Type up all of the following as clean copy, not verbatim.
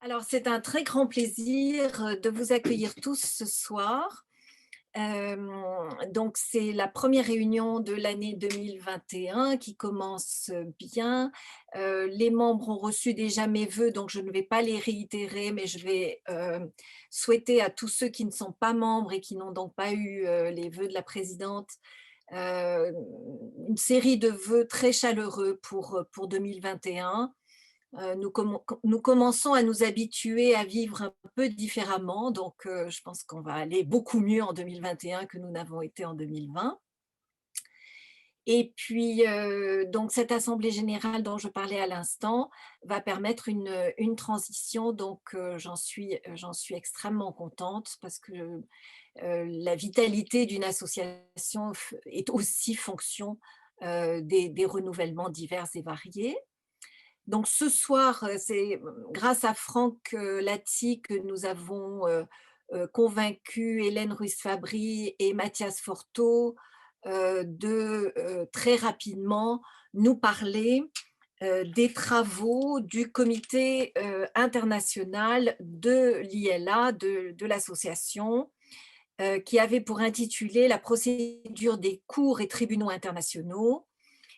Alors, c'est un très grand plaisir de vous accueillir tous ce soir. Donc, c'est la première réunion de l'année 2021 qui commence bien. Les membres ont reçu déjà mes vœux, donc je ne vais pas les réitérer, mais je vais souhaiter à tous ceux qui ne sont pas membres et qui n'ont donc pas eu les vœux de la présidente euh, une série de vœux très chaleureux pour 2021. Nous commençons à nous habituer à vivre un peu différemment, donc je pense qu'on va aller beaucoup mieux en 2021 que nous n'avons été en 2020. Et puis, donc cette assemblée générale dont je parlais à l'instant va permettre une transition, donc j'en suis extrêmement contente parce que la vitalité d'une association est aussi fonction des renouvellements divers et variés. Donc ce soir, c'est grâce à Franck Latti que nous avons convaincu Hélène Ruiz-Fabry et Mathias Forteau de très rapidement nous parler des travaux du comité international de l'ILA, de l'association, qui avait pour intitulé La procédure des cours et tribunaux internationaux,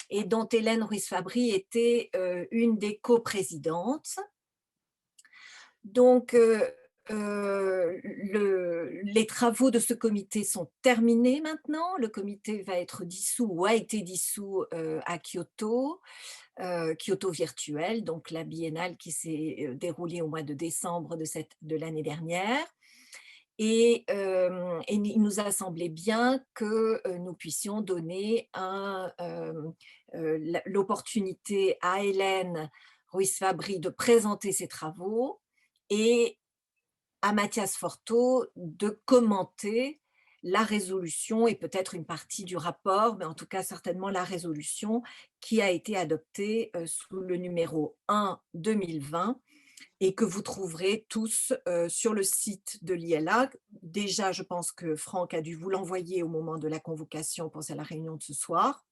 et dont Hélène Ruiz-Fabry était une des coprésidentes. Donc, les travaux de ce comité sont terminés maintenant. Le comité va être dissous ou a été dissous à Kyoto, Kyoto virtuel, donc la biennale qui s'est déroulée au mois de décembre de l'année dernière. Et il nous a semblé bien que nous puissions donner l'opportunité à Hélène Ruiz-Fabry de présenter ses travaux et à Mathias Forteau de commenter la résolution et peut-être une partie du rapport, mais en tout cas certainement la résolution qui a été adoptée sous le numéro 1 2020 et que vous trouverez tous sur le site de l'ILA. Déjà, je pense que Franck a dû vous l'envoyer au moment de la convocation pour la réunion de ce soir.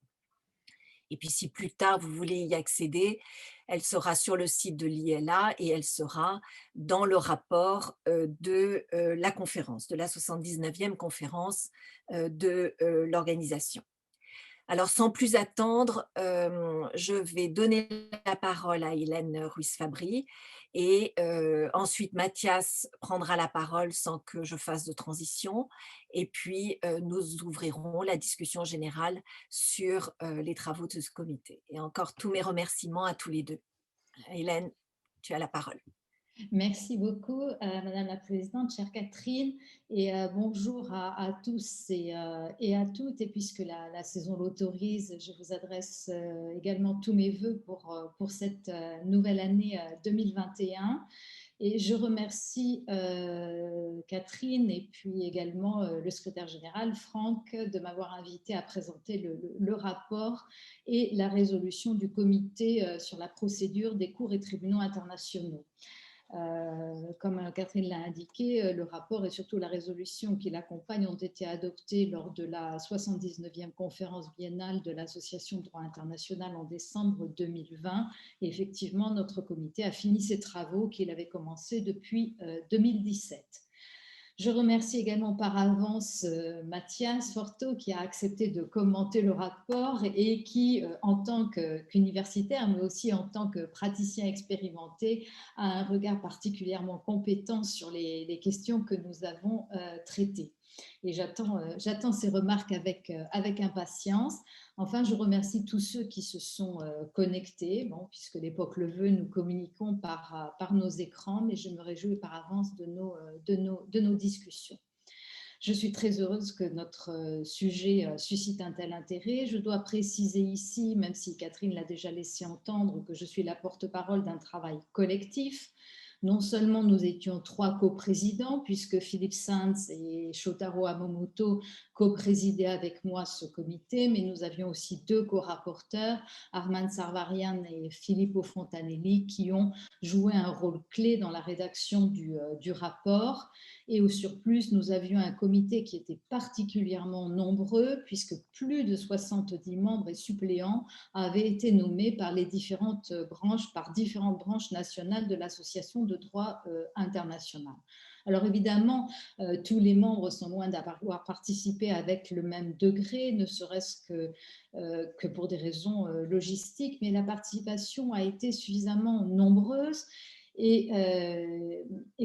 Et puis, si plus tard vous voulez y accéder, elle sera sur le site de l'ILA et elle sera dans le rapport de la conférence, de la 79e conférence de l'organisation. Alors, sans plus attendre, je vais donner la parole à Hélène Ruiz-Fabry et ensuite Mathias prendra la parole sans que je fasse de transition et puis nous ouvrirons la discussion générale sur les travaux de ce comité. Et encore tous mes remerciements à tous les deux. Hélène, tu as la parole. Merci beaucoup, Madame la Présidente, chère Catherine, et bonjour à tous et à toutes. Et puisque la saison l'autorise, je vous adresse également tous mes voeux pour cette nouvelle année 2021. Et je remercie Catherine et puis également le secrétaire général, Franck, de m'avoir invité à présenter le rapport et la résolution du comité sur la procédure des cours et tribunaux internationaux. Comme Catherine l'a indiqué, le rapport et surtout la résolution qui l'accompagne ont été adoptés lors de la 79e conférence biennale de l'Association de droit international en décembre 2020. Et effectivement, notre comité a fini ses travaux qu'il avait commencés depuis 2017. Je remercie également par avance Mathias Forteau qui a accepté de commenter le rapport et qui, en tant qu'universitaire, mais aussi en tant que praticien expérimenté, a un regard particulièrement compétent sur les questions que nous avons traitées. Et j'attends ces remarques avec impatience. Enfin, je remercie tous ceux qui se sont connectés, puisque l'époque le veut, nous communiquons par nos écrans, mais je me réjouis par avance de nos discussions. Je suis très heureuse que notre sujet suscite un tel intérêt. Je dois préciser ici, même si Catherine l'a déjà laissé entendre, que je suis la porte-parole d'un travail collectif. Non seulement nous étions 3 coprésidents, puisque Philippe Sands et Shotaro Hamamoto coprésidaient avec moi ce comité, mais nous avions aussi 2 co-rapporteurs, Armand Sarvarian et Filippo Fontanelli, qui ont joué un rôle clé dans la rédaction du rapport. Et au surplus, nous avions un comité qui était particulièrement nombreux, puisque plus de 70 membres et suppléants avaient été nommés par différentes branches nationales de l'Association de droit international. Alors évidemment, tous les membres sont loin d'avoir participé avec le même degré, ne serait-ce que pour des raisons logistiques, mais la participation a été suffisamment nombreuse et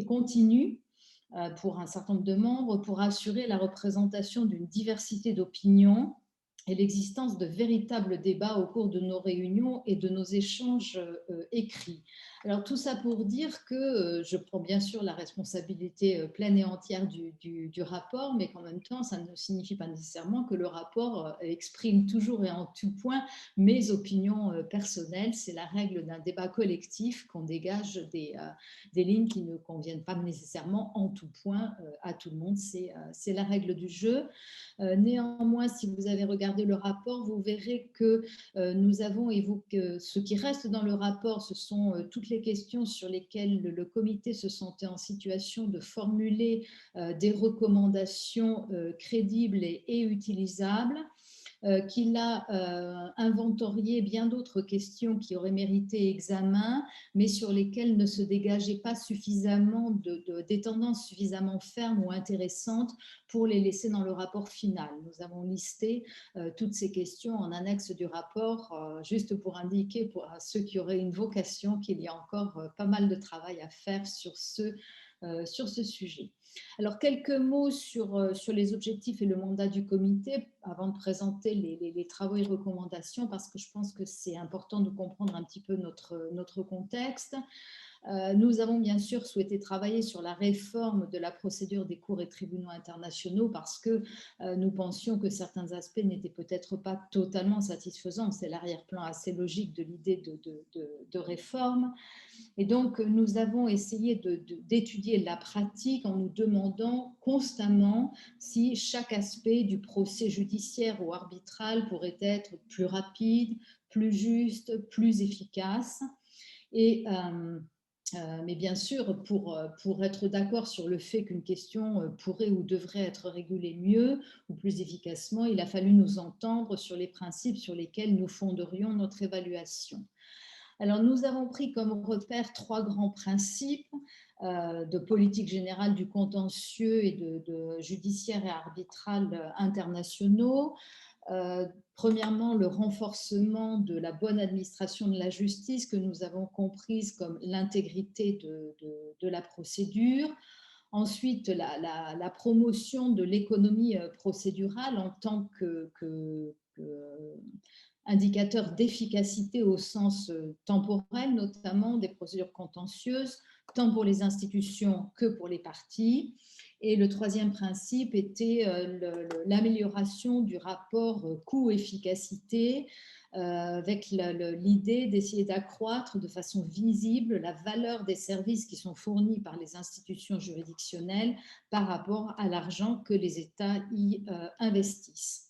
continue pour un certain nombre de membres pour assurer la représentation d'une diversité d'opinions et l'existence de véritables débats au cours de nos réunions et de nos échanges écrits. Alors tout ça pour dire que je prends bien sûr la responsabilité pleine et entière du rapport, mais qu'en même temps, ça ne signifie pas nécessairement que le rapport exprime toujours et en tout point mes opinions personnelles. C'est la règle d'un débat collectif qu'on dégage des lignes qui ne conviennent pas nécessairement en tout point à tout le monde. C'est la règle du jeu. Néanmoins, si vous avez regardé le rapport, vous verrez que nous avons évoqué ce qui reste dans le rapport, ce sont toutes les questions sur lesquelles le comité se sentait en situation de formuler des recommandations crédibles et utilisables. Qu'il a inventorié bien d'autres questions qui auraient mérité examen, mais sur lesquelles ne se dégageait pas suffisamment des tendances suffisamment fermes ou intéressantes pour les laisser dans le rapport final. Nous avons listé toutes ces questions en annexe du rapport, juste pour indiquer à ceux qui auraient une vocation qu'il y a encore pas mal de travail à faire sur ce sujet. Alors, quelques mots sur les objectifs et le mandat du comité avant de présenter les travaux et recommandations, parce que je pense que c'est important de comprendre un petit peu notre contexte. Nous avons bien sûr souhaité travailler sur la réforme de la procédure des cours et tribunaux internationaux parce que nous pensions que certains aspects n'étaient peut-être pas totalement satisfaisants. C'est l'arrière-plan assez logique de l'idée de réforme. Et donc, nous avons essayé d'étudier la pratique en nous demandant constamment si chaque aspect du procès judiciaire ou arbitral pourrait être plus rapide, plus juste, plus efficace. Mais bien sûr, pour être d'accord sur le fait qu'une question pourrait ou devrait être régulée mieux ou plus efficacement, il a fallu nous entendre sur les principes sur lesquels nous fonderions notre évaluation. Alors, nous avons pris comme repère 3 grands principes de politique générale du contentieux et de judiciaire et arbitral internationaux. Premièrement, le renforcement de la bonne administration de la justice que nous avons comprise comme l'intégrité de la procédure. Ensuite, la promotion de l'économie procédurale en tant que indicateur d'efficacité au sens temporel, notamment des procédures contentieuses, tant pour les institutions que pour les parties. Et le troisième principe était l'amélioration du rapport coût-efficacité avec l'idée d'essayer d'accroître de façon visible la valeur des services qui sont fournis par les institutions juridictionnelles par rapport à l'argent que les États y investissent.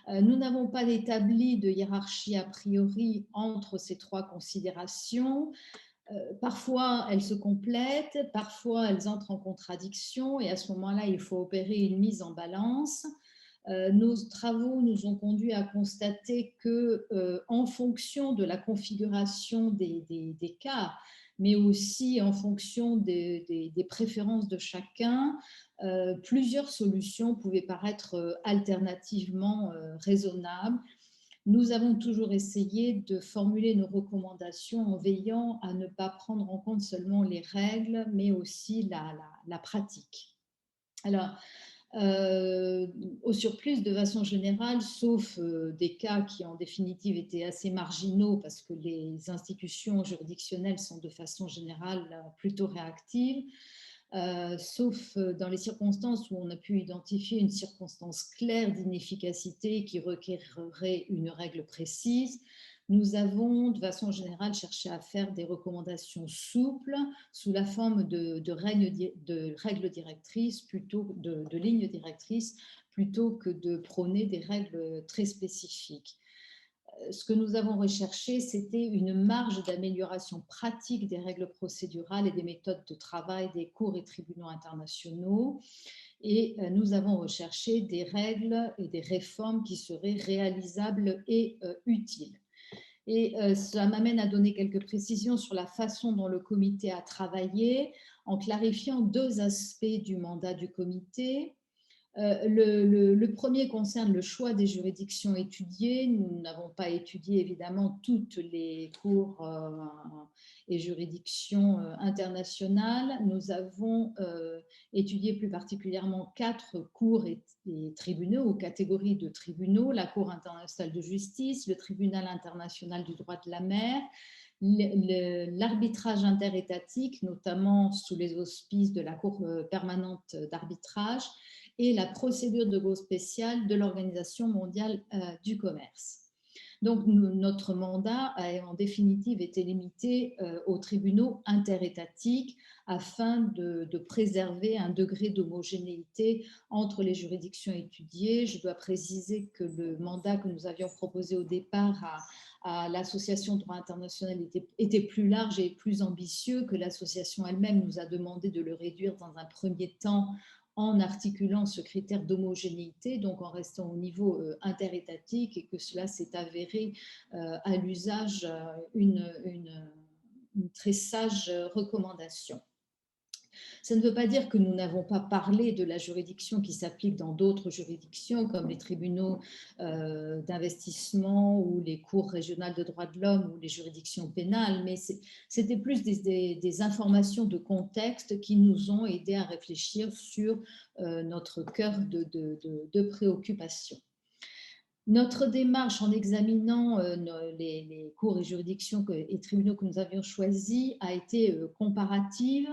Nous n'avons pas établi de hiérarchie a priori entre ces 3 considérations. Parfois, elles se complètent, parfois, elles entrent en contradiction et à ce moment-là, il faut opérer une mise en balance. Nos travaux nous ont conduit à constater que, en fonction de la configuration des cas, mais aussi en fonction des préférences de chacun, plusieurs solutions pouvaient paraître alternativement raisonnables. Nous avons toujours essayé de formuler nos recommandations en veillant à ne pas prendre en compte seulement les règles, mais aussi la pratique. Alors, au surplus, de façon générale, sauf des cas qui en définitive étaient assez marginaux parce que les institutions juridictionnelles sont de façon générale plutôt réactives, sauf dans les circonstances où on a pu identifier une circonstance claire d'inefficacité qui requerrait une règle précise, nous avons de façon générale cherché à faire des recommandations souples sous la forme de règles directrices plutôt de lignes directrices plutôt que de prôner des règles très spécifiques. Ce que nous avons recherché, c'était une marge d'amélioration pratique des règles procédurales et des méthodes de travail des cours et tribunaux internationaux. Et nous avons recherché des règles et des réformes qui seraient réalisables et utiles. Et cela m'amène à donner quelques précisions sur la façon dont le comité a travaillé, en clarifiant deux aspects du mandat du comité. Le premier concerne le choix des juridictions étudiées. Nous n'avons pas étudié évidemment toutes les cours et juridictions internationales. Nous avons étudié plus particulièrement quatre cours et tribunaux ou catégories de tribunaux: la Cour internationale de justice, le Tribunal international du droit de la mer, l'arbitrage interétatique, notamment sous les auspices de la Cour permanente d'arbitrage, et la procédure de cause spéciale de l'Organisation mondiale du commerce. Donc, notre mandat a en définitive été limité aux tribunaux interétatiques afin de préserver un degré d'homogénéité entre les juridictions étudiées. Je dois préciser que le mandat que nous avions proposé au départ à l'association droit international était plus large et plus ambitieux, que l'association elle-même nous a demandé de le réduire dans un premier temps en articulant ce critère d'homogénéité, donc en restant au niveau interétatique, et que cela s'est avéré à l'usage une très sage recommandation. Ça ne veut pas dire que nous n'avons pas parlé de la juridiction qui s'applique dans d'autres juridictions, comme les tribunaux d'investissement ou les cours régionales de droits de l'homme ou les juridictions pénales, mais c'était plus des informations de contexte qui nous ont aidés à réfléchir sur notre cœur de préoccupation. Notre démarche en examinant les cours et juridictions et tribunaux que nous avions choisis a été comparative.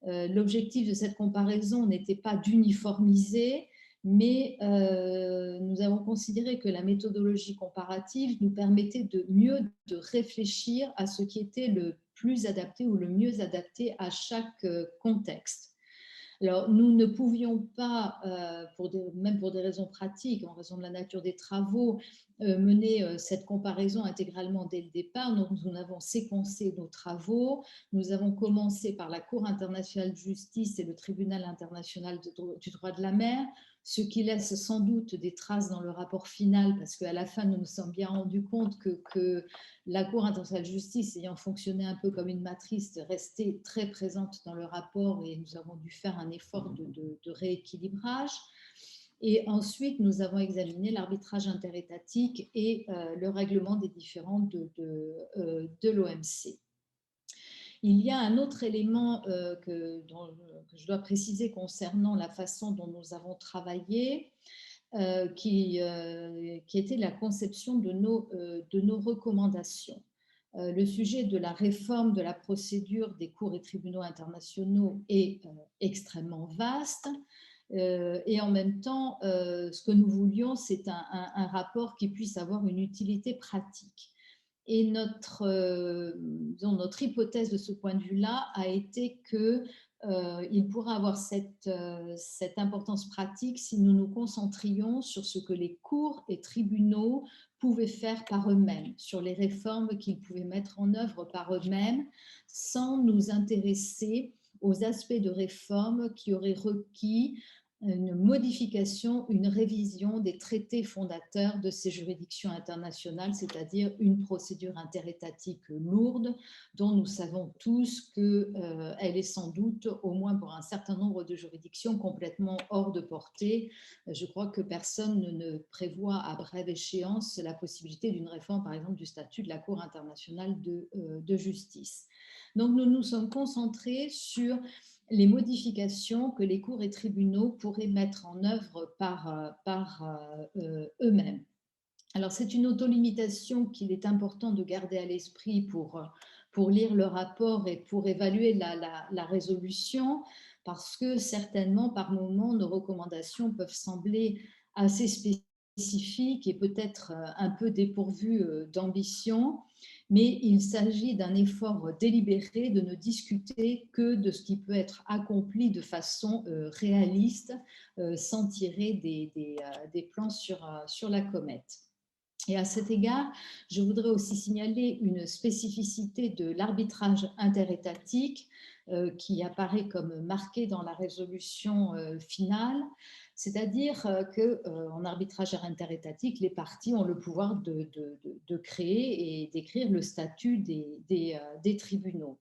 L'objectif de cette comparaison n'était pas d'uniformiser, mais nous avons considéré que la méthodologie comparative nous permettait de mieux de réfléchir à ce qui était le plus adapté ou le mieux adapté à chaque contexte. Alors, nous ne pouvions pas, même pour des raisons pratiques, en raison de la nature des travaux, mener cette comparaison intégralement dès le départ. Donc, nous avons séquencé nos travaux. Nous avons commencé par la Cour internationale de justice et le Tribunal international du droit de la mer, ce qui laisse sans doute des traces dans le rapport final, parce qu'à la fin, nous nous sommes bien rendus compte que la Cour internationale de justice, ayant fonctionné un peu comme une matrice, restait très présente dans le rapport, et nous avons dû faire un effort de rééquilibrage. Et ensuite, nous avons examiné l'arbitrage interétatique et le règlement des différends de l'OMC. Il y a un autre élément que je dois préciser concernant la façon dont nous avons travaillé, qui était la conception de nos recommandations. Le sujet de la réforme de la procédure des cours et tribunaux internationaux est extrêmement vaste. Et en même temps, ce que nous voulions, c'est un rapport qui puisse avoir une utilité pratique. Et notre hypothèse de ce point de vue-là a été qu'il pourra avoir cette importance pratique si nous nous concentrions sur ce que les cours et tribunaux pouvaient faire par eux-mêmes, sur les réformes qu'ils pouvaient mettre en œuvre par eux-mêmes, sans nous intéresser aux aspects de réforme qui auraient requis une modification, une révision des traités fondateurs de ces juridictions internationales, c'est-à-dire une procédure interétatique lourde dont nous savons tous qu'elle est sans doute, au moins pour un certain nombre de juridictions, complètement hors de portée. Je crois que personne ne prévoit à brève échéance la possibilité d'une réforme, par exemple, du statut de la Cour internationale de justice. Donc, nous nous sommes concentrés sur les modifications que les cours et tribunaux pourraient mettre en œuvre par eux-mêmes. Alors, c'est une autolimitation qu'il est important de garder à l'esprit pour lire le rapport et pour évaluer la résolution, parce que certainement, par moments, nos recommandations peuvent sembler assez spécifiques et peut-être un peu dépourvues d'ambition. Mais il s'agit d'un effort délibéré de ne discuter que de ce qui peut être accompli de façon réaliste, sans tirer des plans sur la comète. Et à cet égard, je voudrais aussi signaler une spécificité de l'arbitrage interétatique qui apparaît comme marquée dans la résolution finale. C'est-à-dire qu'en arbitrage interétatique, les parties ont le pouvoir de créer et d'écrire le statut des tribunaux.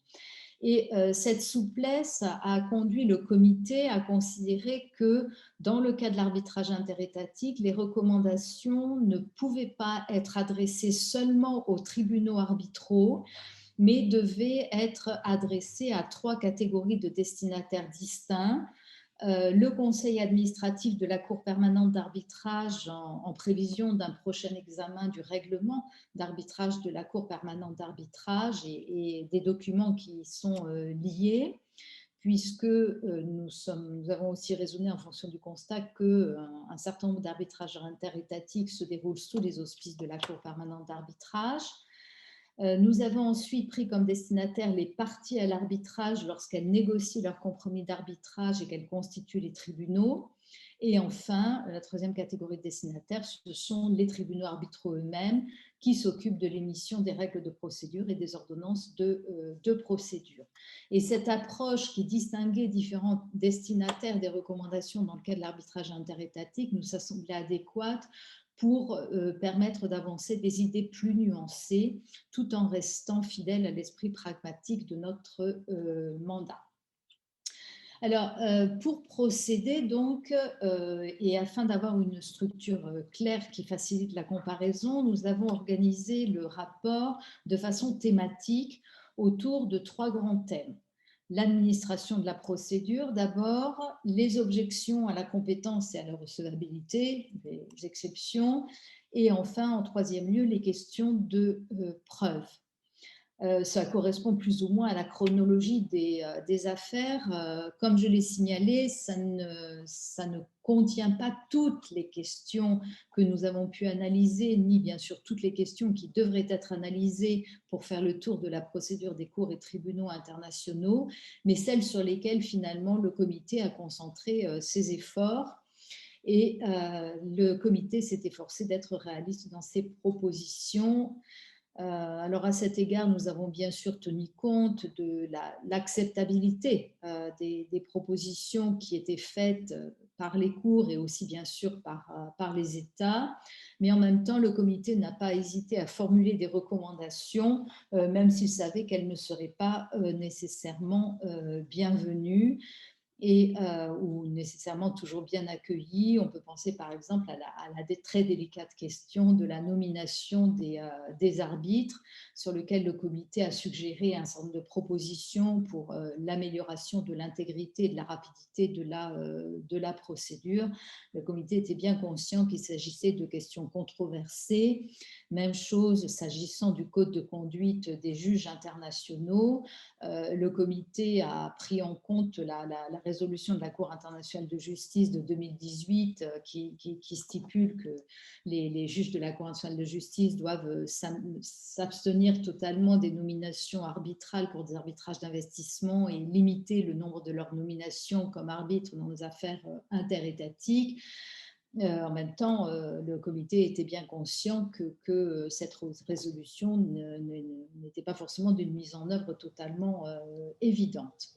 Et cette souplesse a conduit le comité à considérer que dans le cas de l'arbitrage interétatique, les recommandations ne pouvaient pas être adressées seulement aux tribunaux arbitraux, mais devaient être adressées à 3 catégories de destinataires distincts: le conseil administratif de la Cour permanente d'arbitrage en prévision d'un prochain examen du règlement d'arbitrage de la Cour permanente d'arbitrage et des documents qui y sont liés, puisque nous avons aussi raisonné en fonction du constat qu'un certain nombre d'arbitrages interétatiques se déroulent sous les auspices de la Cour permanente d'arbitrage. Nous avons ensuite pris comme destinataires les parties à l'arbitrage lorsqu'elles négocient leur compromis d'arbitrage et qu'elles constituent les tribunaux. Et enfin, la troisième catégorie de destinataires, ce sont les tribunaux arbitraux eux-mêmes qui s'occupent de l'émission des règles de procédure et des ordonnances de procédure. Et cette approche qui distinguait différents destinataires des recommandations dans le cas de l'arbitrage interétatique nous a semblé adéquate pour permettre d'avancer des idées plus nuancées tout en restant fidèle à l'esprit pragmatique de notre mandat. Alors, pour procéder donc, et afin d'avoir une structure claire qui facilite la comparaison, nous avons organisé le rapport de façon thématique autour de 3 grands thèmes. L'administration de la procédure d'abord, les objections à la compétence et à la recevabilité, les exceptions, et enfin, en troisième lieu, les questions de preuve. Ça correspond plus ou moins à la chronologie des affaires. Comme je l'ai signalé, ça ne contient pas toutes les questions que nous avons pu analyser, ni bien sûr toutes les questions qui devraient être analysées pour faire le tour de la procédure des cours et tribunaux internationaux, mais celles sur lesquelles finalement le comité a concentré ses efforts. Et le comité s'est efforcé d'être réaliste dans ses propositions. Alors à cet égard, nous avons bien sûr tenu compte de l'acceptabilité des propositions qui étaient faites par les cours et aussi bien sûr par les États, mais en même temps, le comité n'a pas hésité à formuler des recommandations, même s'il savait qu'elles ne seraient pas nécessairement bienvenues et ou nécessairement toujours bien accueillis. On peut penser par exemple à la très délicate question de la nomination des arbitres, sur lequel le comité a suggéré un certain nombre de propositions pour l'amélioration de l'intégrité et de la rapidité de la procédure. Le comité était bien conscient qu'il s'agissait de questions controversées. Même chose s'agissant du code de conduite des juges internationaux. Le comité a pris en compte la résolution de la Cour internationale de justice de 2018 qui stipule que les juges de la Cour internationale de justice doivent s'abstenir totalement des nominations arbitrales pour des arbitrages d'investissement et limiter le nombre de leurs nominations comme arbitres dans les affaires interétatiques. En même temps, le comité était bien conscient que cette résolution n'était pas forcément d'une mise en œuvre totalement évidente.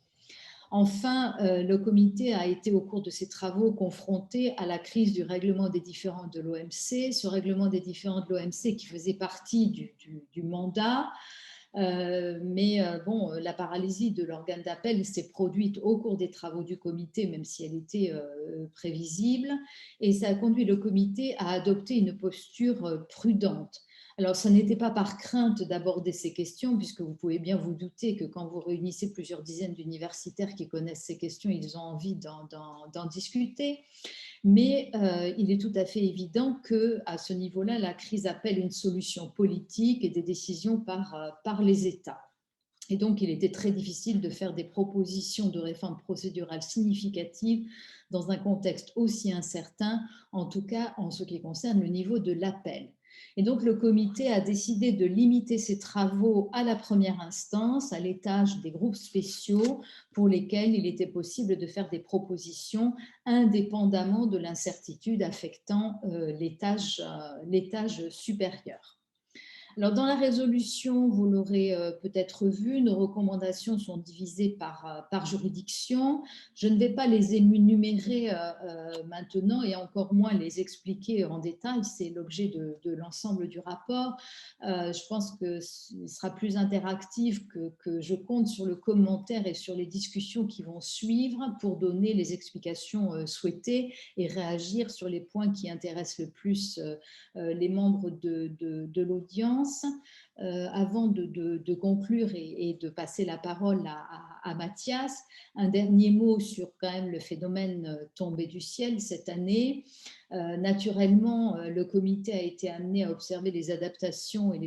Enfin, le comité a été au cours de ses travaux confronté à la crise du règlement des différends de l'OMC, ce règlement des différends de l'OMC qui faisait partie du mandat. Mais bon, la paralysie de l'organe d'appel s'est produite au cours des travaux du comité, même si elle était prévisible, et ça a conduit le comité à adopter une posture prudente. Alors, ce n'était pas par crainte d'aborder ces questions, puisque vous pouvez bien vous douter que quand vous réunissez plusieurs dizaines d'universitaires qui connaissent ces questions, ils ont envie d'en discuter. Mais il est tout à fait évident qu'à ce niveau-là, la crise appelle une solution politique et des décisions par les États. Et donc, il était très difficile de faire des propositions de réforme procédurale significatives dans un contexte aussi incertain, en tout cas en ce qui concerne le niveau de l'appel. Et donc, le comité a décidé de limiter ses travaux à la première instance, à l'étage des groupes spéciaux, pour lesquels il était possible de faire des propositions indépendamment de l'incertitude affectant l'étage supérieur. Alors, dans la résolution, vous l'aurez peut-être vu, nos recommandations sont divisées par juridiction. Je ne vais pas les énumérer maintenant et encore moins les expliquer en détail. C'est l'objet de l'ensemble du rapport. Je pense qu'il sera plus interactif que je compte sur le commentaire et sur les discussions qui vont suivre pour donner les explications souhaitées et réagir sur les points qui intéressent le plus les membres de l'audience. Avant de conclure et de passer la parole à Mathias, un dernier mot sur quand même le phénomène tombé du ciel cette année. Naturellement, le comité a été amené à observer les adaptations et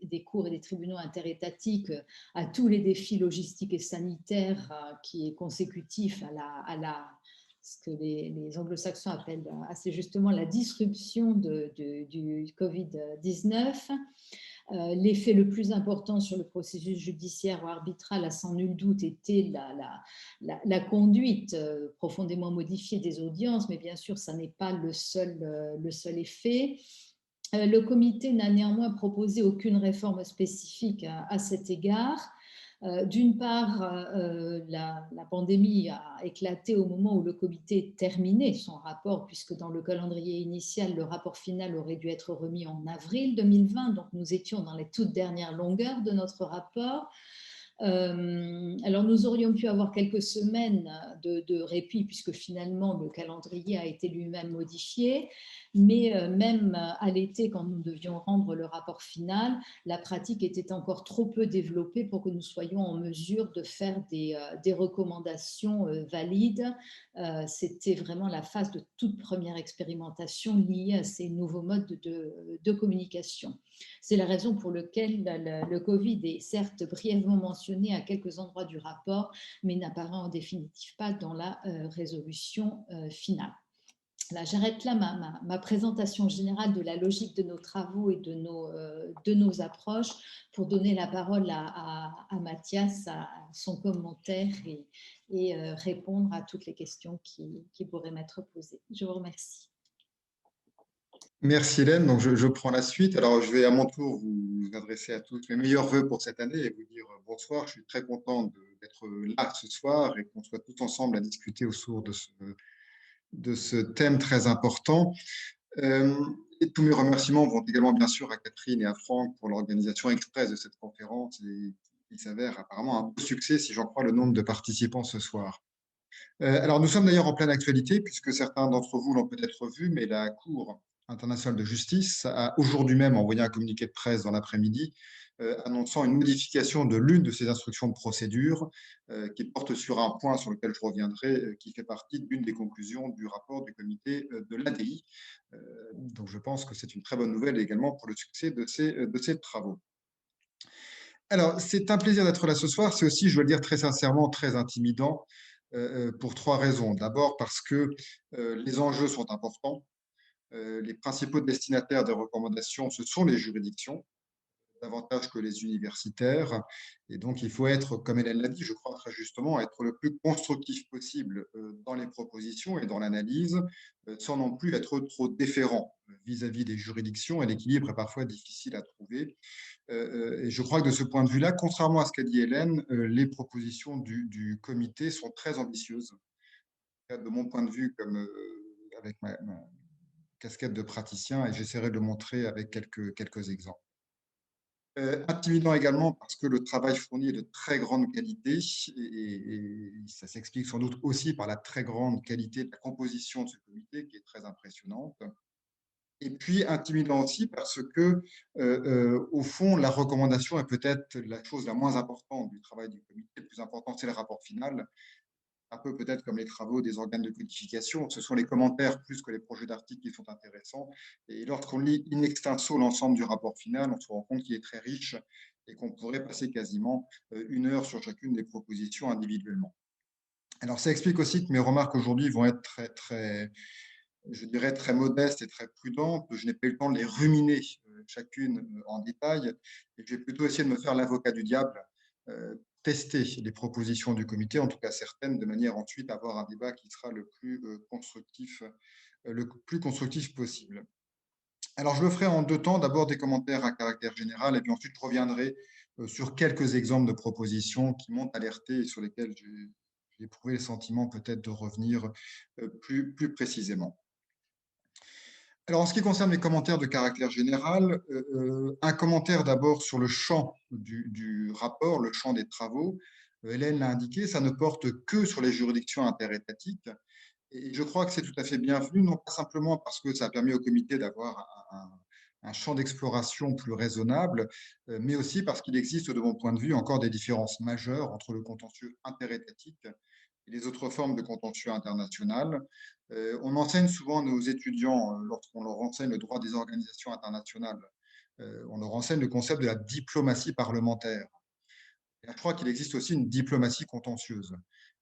des cours et des tribunaux interétatiques à tous les défis logistiques et sanitaires qui est consécutif ce que les anglo-saxons appellent assez justement la disruption du Covid-19. L'effet le plus important sur le processus judiciaire ou arbitral a sans nul doute été la conduite profondément modifiée des audiences, mais bien sûr, ça n'est pas le seul effet. Le comité n'a néanmoins proposé aucune réforme spécifique à cet égard. D'une part, la pandémie a éclaté au moment où le comité terminait son rapport, puisque dans le calendrier initial, le rapport final aurait dû être remis en avril 2020, donc nous étions dans les toutes dernières longueurs de notre rapport. Alors nous aurions pu avoir quelques semaines de répit puisque finalement le calendrier a été lui-même modifié, mais même à l'été quand nous devions rendre le rapport final, la pratique était encore trop peu développée pour que nous soyons en mesure de faire des recommandations valides. C'était vraiment la phase de toute première expérimentation liée à ces nouveaux modes de communication. C'est la raison pour laquelle le Covid est certes brièvement mentionné à quelques endroits du rapport, mais n'apparaît en définitive pas dans la résolution finale. Là, j'arrête là ma présentation générale de la logique de nos travaux et de nos approches pour donner la parole à Mathias, à son commentaire et répondre à toutes les questions qui pourraient m'être posées. Je vous remercie. Merci Hélène, donc je prends la suite. Alors je vais à mon tour vous adresser à tous mes meilleurs vœux pour cette année et vous dire bonsoir. Je suis très content d'être là ce soir et qu'on soit tous ensemble à discuter autour de ce thème très important. Et tous mes remerciements vont également bien sûr à Catherine et à Franck pour l'organisation express de cette conférence et qui s'avère apparemment un beau succès si j'en crois le nombre de participants ce soir. Alors nous sommes d'ailleurs en pleine actualité puisque certains d'entre vous l'ont peut-être vu, mais la Cour internationale de justice a aujourd'hui même envoyé un communiqué de presse dans l'après-midi annonçant une modification de l'une de ses instructions de procédure qui porte sur un point sur lequel je reviendrai, qui fait partie d'une des conclusions du rapport du comité de l'ADI. Donc je pense que c'est une très bonne nouvelle également pour le succès de ces travaux. Alors, c'est un plaisir d'être là ce soir. C'est aussi, je dois le dire très sincèrement, très intimidant pour trois raisons. D'abord parce que les enjeux sont importants. Les principaux destinataires des recommandations, ce sont les juridictions, davantage que les universitaires. Et donc, il faut être, comme Hélène l'a dit, je crois très justement, être le plus constructif possible dans les propositions et dans l'analyse, sans non plus être trop déférent vis-à-vis des juridictions. Et l'équilibre est parfois difficile à trouver. Et je crois que de ce point de vue-là, contrairement à ce qu'a dit Hélène, les propositions du comité sont très ambitieuses. De mon point de vue, comme avec ma casquette de praticien, et j'essaierai de le montrer avec quelques exemples. Intimidant également parce que le travail fourni est de très grande qualité et ça s'explique sans doute aussi par la très grande qualité de la composition de ce comité qui est très impressionnante. Et puis intimidant aussi parce que, au fond, la recommandation est peut-être la chose la moins importante du travail du comité. Le plus important, c'est le rapport final, un peu peut-être comme les travaux des organes de codification. Ce sont les commentaires plus que les projets d'articles qui sont intéressants. Et lorsqu'on lit in extenso l'ensemble du rapport final, on se rend compte qu'il est très riche et qu'on pourrait passer quasiment 1 heure sur chacune des propositions individuellement. Alors, ça explique aussi que mes remarques aujourd'hui vont être je dirais, très modestes et très prudentes. Je n'ai pas eu le temps de les ruminer chacune en détail. Et je vais plutôt essayer de me faire l'avocat du diable, tester les propositions du comité, en tout cas certaines, de manière ensuite à avoir un débat qui sera le plus constructif possible. Alors, je le ferai en deux temps. D'abord, des commentaires à caractère général, et puis ensuite, je reviendrai sur quelques exemples de propositions qui m'ont alerté et sur lesquelles j'ai éprouvé le sentiment peut-être de revenir plus précisément. Alors, en ce qui concerne les commentaires de caractère général, un commentaire d'abord sur le champ du rapport, le champ des travaux. Hélène l'a indiqué, ça ne porte que sur les juridictions interétatiques. Et je crois que c'est tout à fait bienvenu, non pas simplement parce que ça a permis au comité d'avoir un champ d'exploration plus raisonnable, mais aussi parce qu'il existe, de mon point de vue, encore des différences majeures entre le contentieux interétatique et les autres formes de contentieux international. On enseigne souvent à nos étudiants, lorsqu'on leur enseigne le droit des organisations internationales, on leur enseigne le concept de la diplomatie parlementaire. Et je crois qu'il existe aussi une diplomatie contentieuse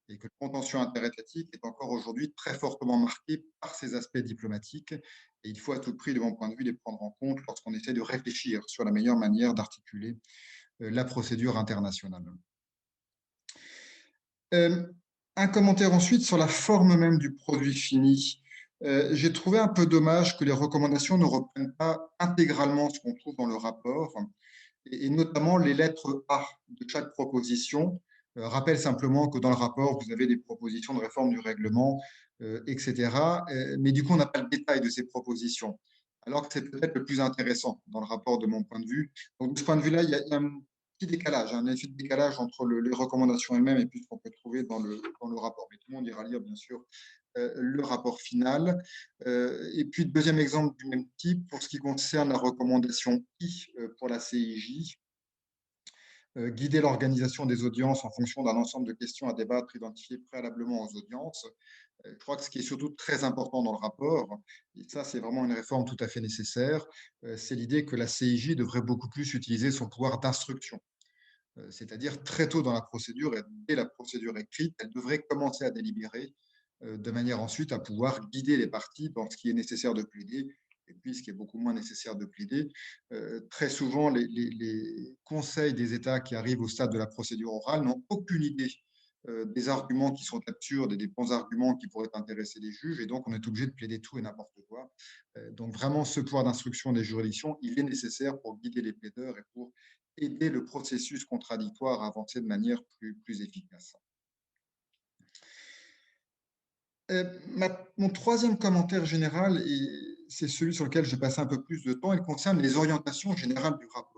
et que le contentieux interétatique est encore aujourd'hui très fortement marqué par ces aspects diplomatiques. Et il faut à tout prix, de mon point de vue, les prendre en compte lorsqu'on essaie de réfléchir sur la meilleure manière d'articuler la procédure internationale. Un commentaire ensuite sur la forme même du produit fini. J'ai trouvé un peu dommage que les recommandations ne reprennent pas intégralement ce qu'on trouve dans le rapport, et notamment les lettres A de chaque proposition. Rappelle simplement que dans le rapport, vous avez des propositions de réforme du règlement, etc. Mais du coup, on n'a pas le détail de ces propositions, alors que c'est peut-être le plus intéressant dans le rapport de mon point de vue. Donc, de ce point de vue-là, il y a un petit décalage, un effet de décalage entre les recommandations elles-mêmes et puis ce qu'on peut trouver dans le rapport. Mais tout le monde ira lire, bien sûr, le rapport final. Et puis, deuxième exemple du même type, pour ce qui concerne la recommandation I pour la CIJ, guider l'organisation des audiences en fonction d'un ensemble de questions à débattre identifiées préalablement aux audiences. Je crois que ce qui est surtout très important dans le rapport, et ça c'est vraiment une réforme tout à fait nécessaire, c'est l'idée que la CIJ devrait beaucoup plus utiliser son pouvoir d'instruction. C'est-à-dire très tôt dans la procédure, et dès la procédure écrite, elle devrait commencer à délibérer de manière ensuite à pouvoir guider les parties dans ce qui est nécessaire de plaider et puis ce qui est beaucoup moins nécessaire de plaider. Très souvent, les conseils des États qui arrivent au stade de la procédure orale n'ont aucune idée des arguments qui sont absurdes et des bons arguments qui pourraient intéresser les juges, et donc on est obligé de plaider tout et n'importe quoi. Donc vraiment, ce pouvoir d'instruction des juridictions, il est nécessaire pour guider les plaideurs et pour aider le processus contradictoire à avancer de manière plus efficace. Mon troisième commentaire général, et c'est celui sur lequel j'ai passé un peu plus de temps, il concerne les orientations générales du rapport,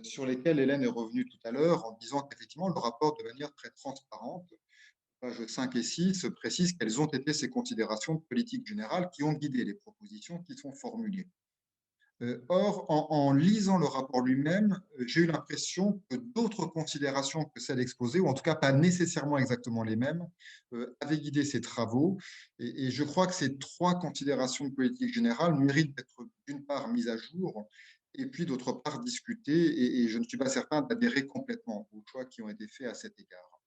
sur lesquelles Hélène est revenue tout à l'heure en disant qu'effectivement, le rapport, de manière très transparente, pages 5 et 6, précise quelles ont été ces considérations de politique générale qui ont guidé les propositions qui sont formulées. Or, en lisant le rapport lui-même, j'ai eu l'impression que d'autres considérations que celles exposées, ou en tout cas pas nécessairement exactement les mêmes, avaient guidé ces travaux. Et je crois que ces trois considérations de politique générale méritent d'être d'une part mises à jour et puis d'autre part discutées. Et je ne suis pas certain d'adhérer complètement aux choix qui ont été faits à cet égard.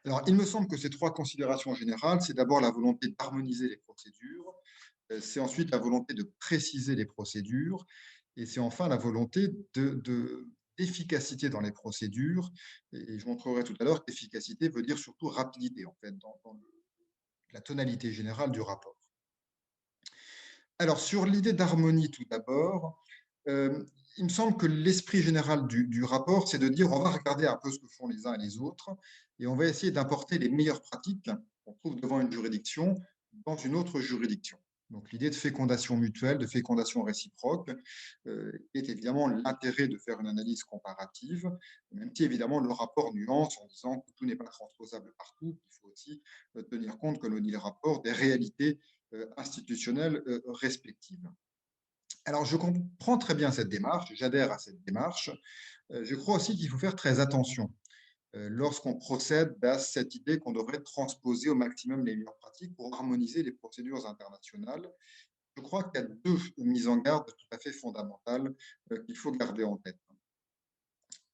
Alors, il me semble que ces trois considérations générales, c'est d'abord la volonté d'harmoniser les procédures, c'est ensuite la volonté de préciser les procédures, et c'est enfin la volonté d'efficacité dans les procédures. Et je montrerai tout à l'heure qu'efficacité veut dire surtout rapidité, en fait, dans la tonalité générale du rapport. Alors, sur l'idée d'harmonie, tout d'abord, il me semble que l'esprit général du rapport, c'est de dire on va regarder un peu ce que font les uns et les autres, et on va essayer d'importer les meilleures pratiques qu'on trouve devant une juridiction dans une autre juridiction. Donc l'idée de fécondation mutuelle, de fécondation réciproque, est évidemment l'intérêt de faire une analyse comparative, même si évidemment le rapport nuance en disant que tout n'est pas transposable partout, il faut aussi tenir compte, comme le dit le rapport, des réalités institutionnelles respectives. Alors, je comprends très bien cette démarche, j'adhère à cette démarche. Je crois aussi qu'il faut faire très attention lorsqu'on procède à cette idée qu'on devrait transposer au maximum les meilleures pratiques pour harmoniser les procédures internationales. Je crois qu'il y a deux mises en garde tout à fait fondamentales qu'il faut garder en tête.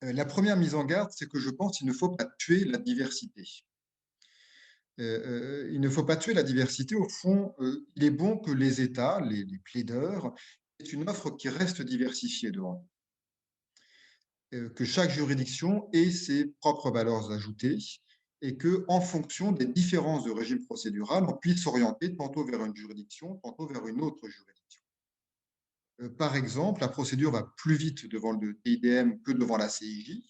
La première mise en garde, c'est que je pense qu'il ne faut pas tuer la diversité. Il ne faut pas tuer la diversité. Au fond, il est bon que les États, les plaideurs, aient une offre qui reste diversifiée devant eux. Que chaque juridiction ait ses propres valeurs ajoutées et que, en fonction des différences de régime procédural, on puisse s'orienter tantôt vers une juridiction, tantôt vers une autre juridiction. Par exemple, la procédure va plus vite devant le TIDM que devant la CIJ.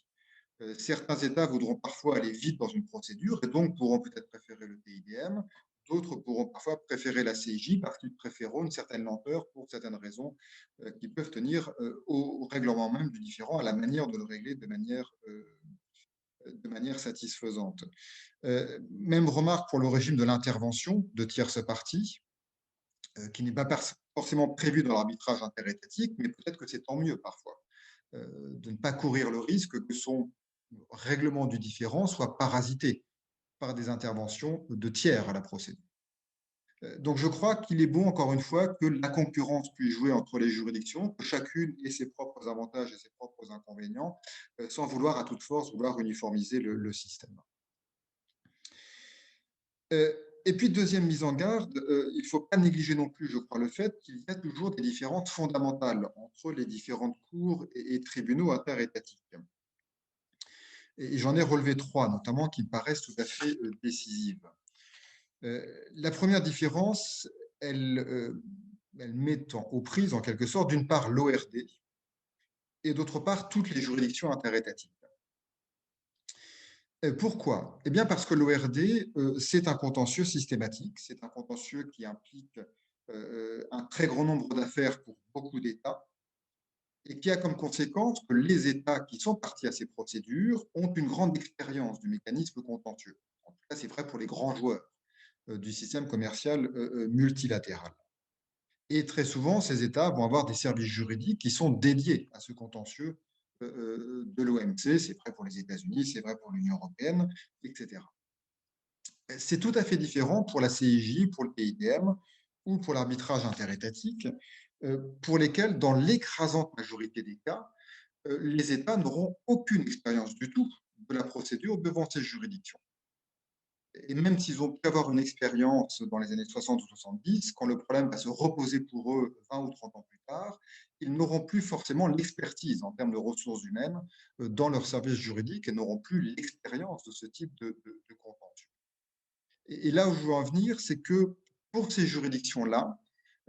Certains États voudront parfois aller vite dans une procédure et donc pourront peut-être préférer le TIDM. D'autres pourront parfois préférer la CIJ parce qu'ils préféreront une certaine lenteur pour certaines raisons qui peuvent tenir au règlement même du différend, à la manière de le régler de manière satisfaisante. Même remarque pour le régime de l'intervention de tierces parties, qui n'est pas forcément prévu dans l'arbitrage interétatique, mais peut-être que c'est tant mieux parfois, de ne pas courir le risque que son règlement du différend soit parasité par des interventions de tiers à la procédure. Donc je crois qu'il est bon, encore une fois, que la concurrence puisse jouer entre les juridictions, que chacune ait ses propres avantages et ses propres inconvénients, sans vouloir à toute force vouloir uniformiser le système. Et puis, deuxième mise en garde, il ne faut pas négliger non plus, je crois, le fait qu'il y a toujours des différences fondamentales entre les différentes cours et tribunaux interétatiques. Et j'en ai relevé trois, notamment, qui me paraissent tout à fait décisives. La première différence, elle met aux prises, en quelque sorte, d'une part l'ORD et d'autre part toutes les juridictions interétatiques. Pourquoi? Eh bien parce que l'ORD, c'est un contentieux systématique, c'est un contentieux qui implique un très grand nombre d'affaires pour beaucoup d'États et qui a comme conséquence que les États qui sont partis à ces procédures ont une grande expérience du mécanisme contentieux. En tout cas, c'est vrai pour les grands joueurs du système commercial multilatéral. Et très souvent, ces États vont avoir des services juridiques qui sont dédiés à ce contentieux de l'OMC. C'est vrai pour les États-Unis, c'est vrai pour l'Union européenne, etc. C'est tout à fait différent pour la CIJ, pour le TIDM ou pour l'arbitrage interétatique, pour lesquels, dans l'écrasante majorité des cas, les États n'auront aucune expérience du tout de la procédure devant ces juridictions. Et même s'ils ont pu avoir une expérience dans les années 60 ou 70, quand le problème va se reposer pour eux 20 ou 30 ans plus tard, ils n'auront plus forcément l'expertise en termes de ressources humaines dans leur service juridique et n'auront plus l'expérience de ce type de contentieux. Et là où je veux en venir, c'est que pour ces juridictions-là,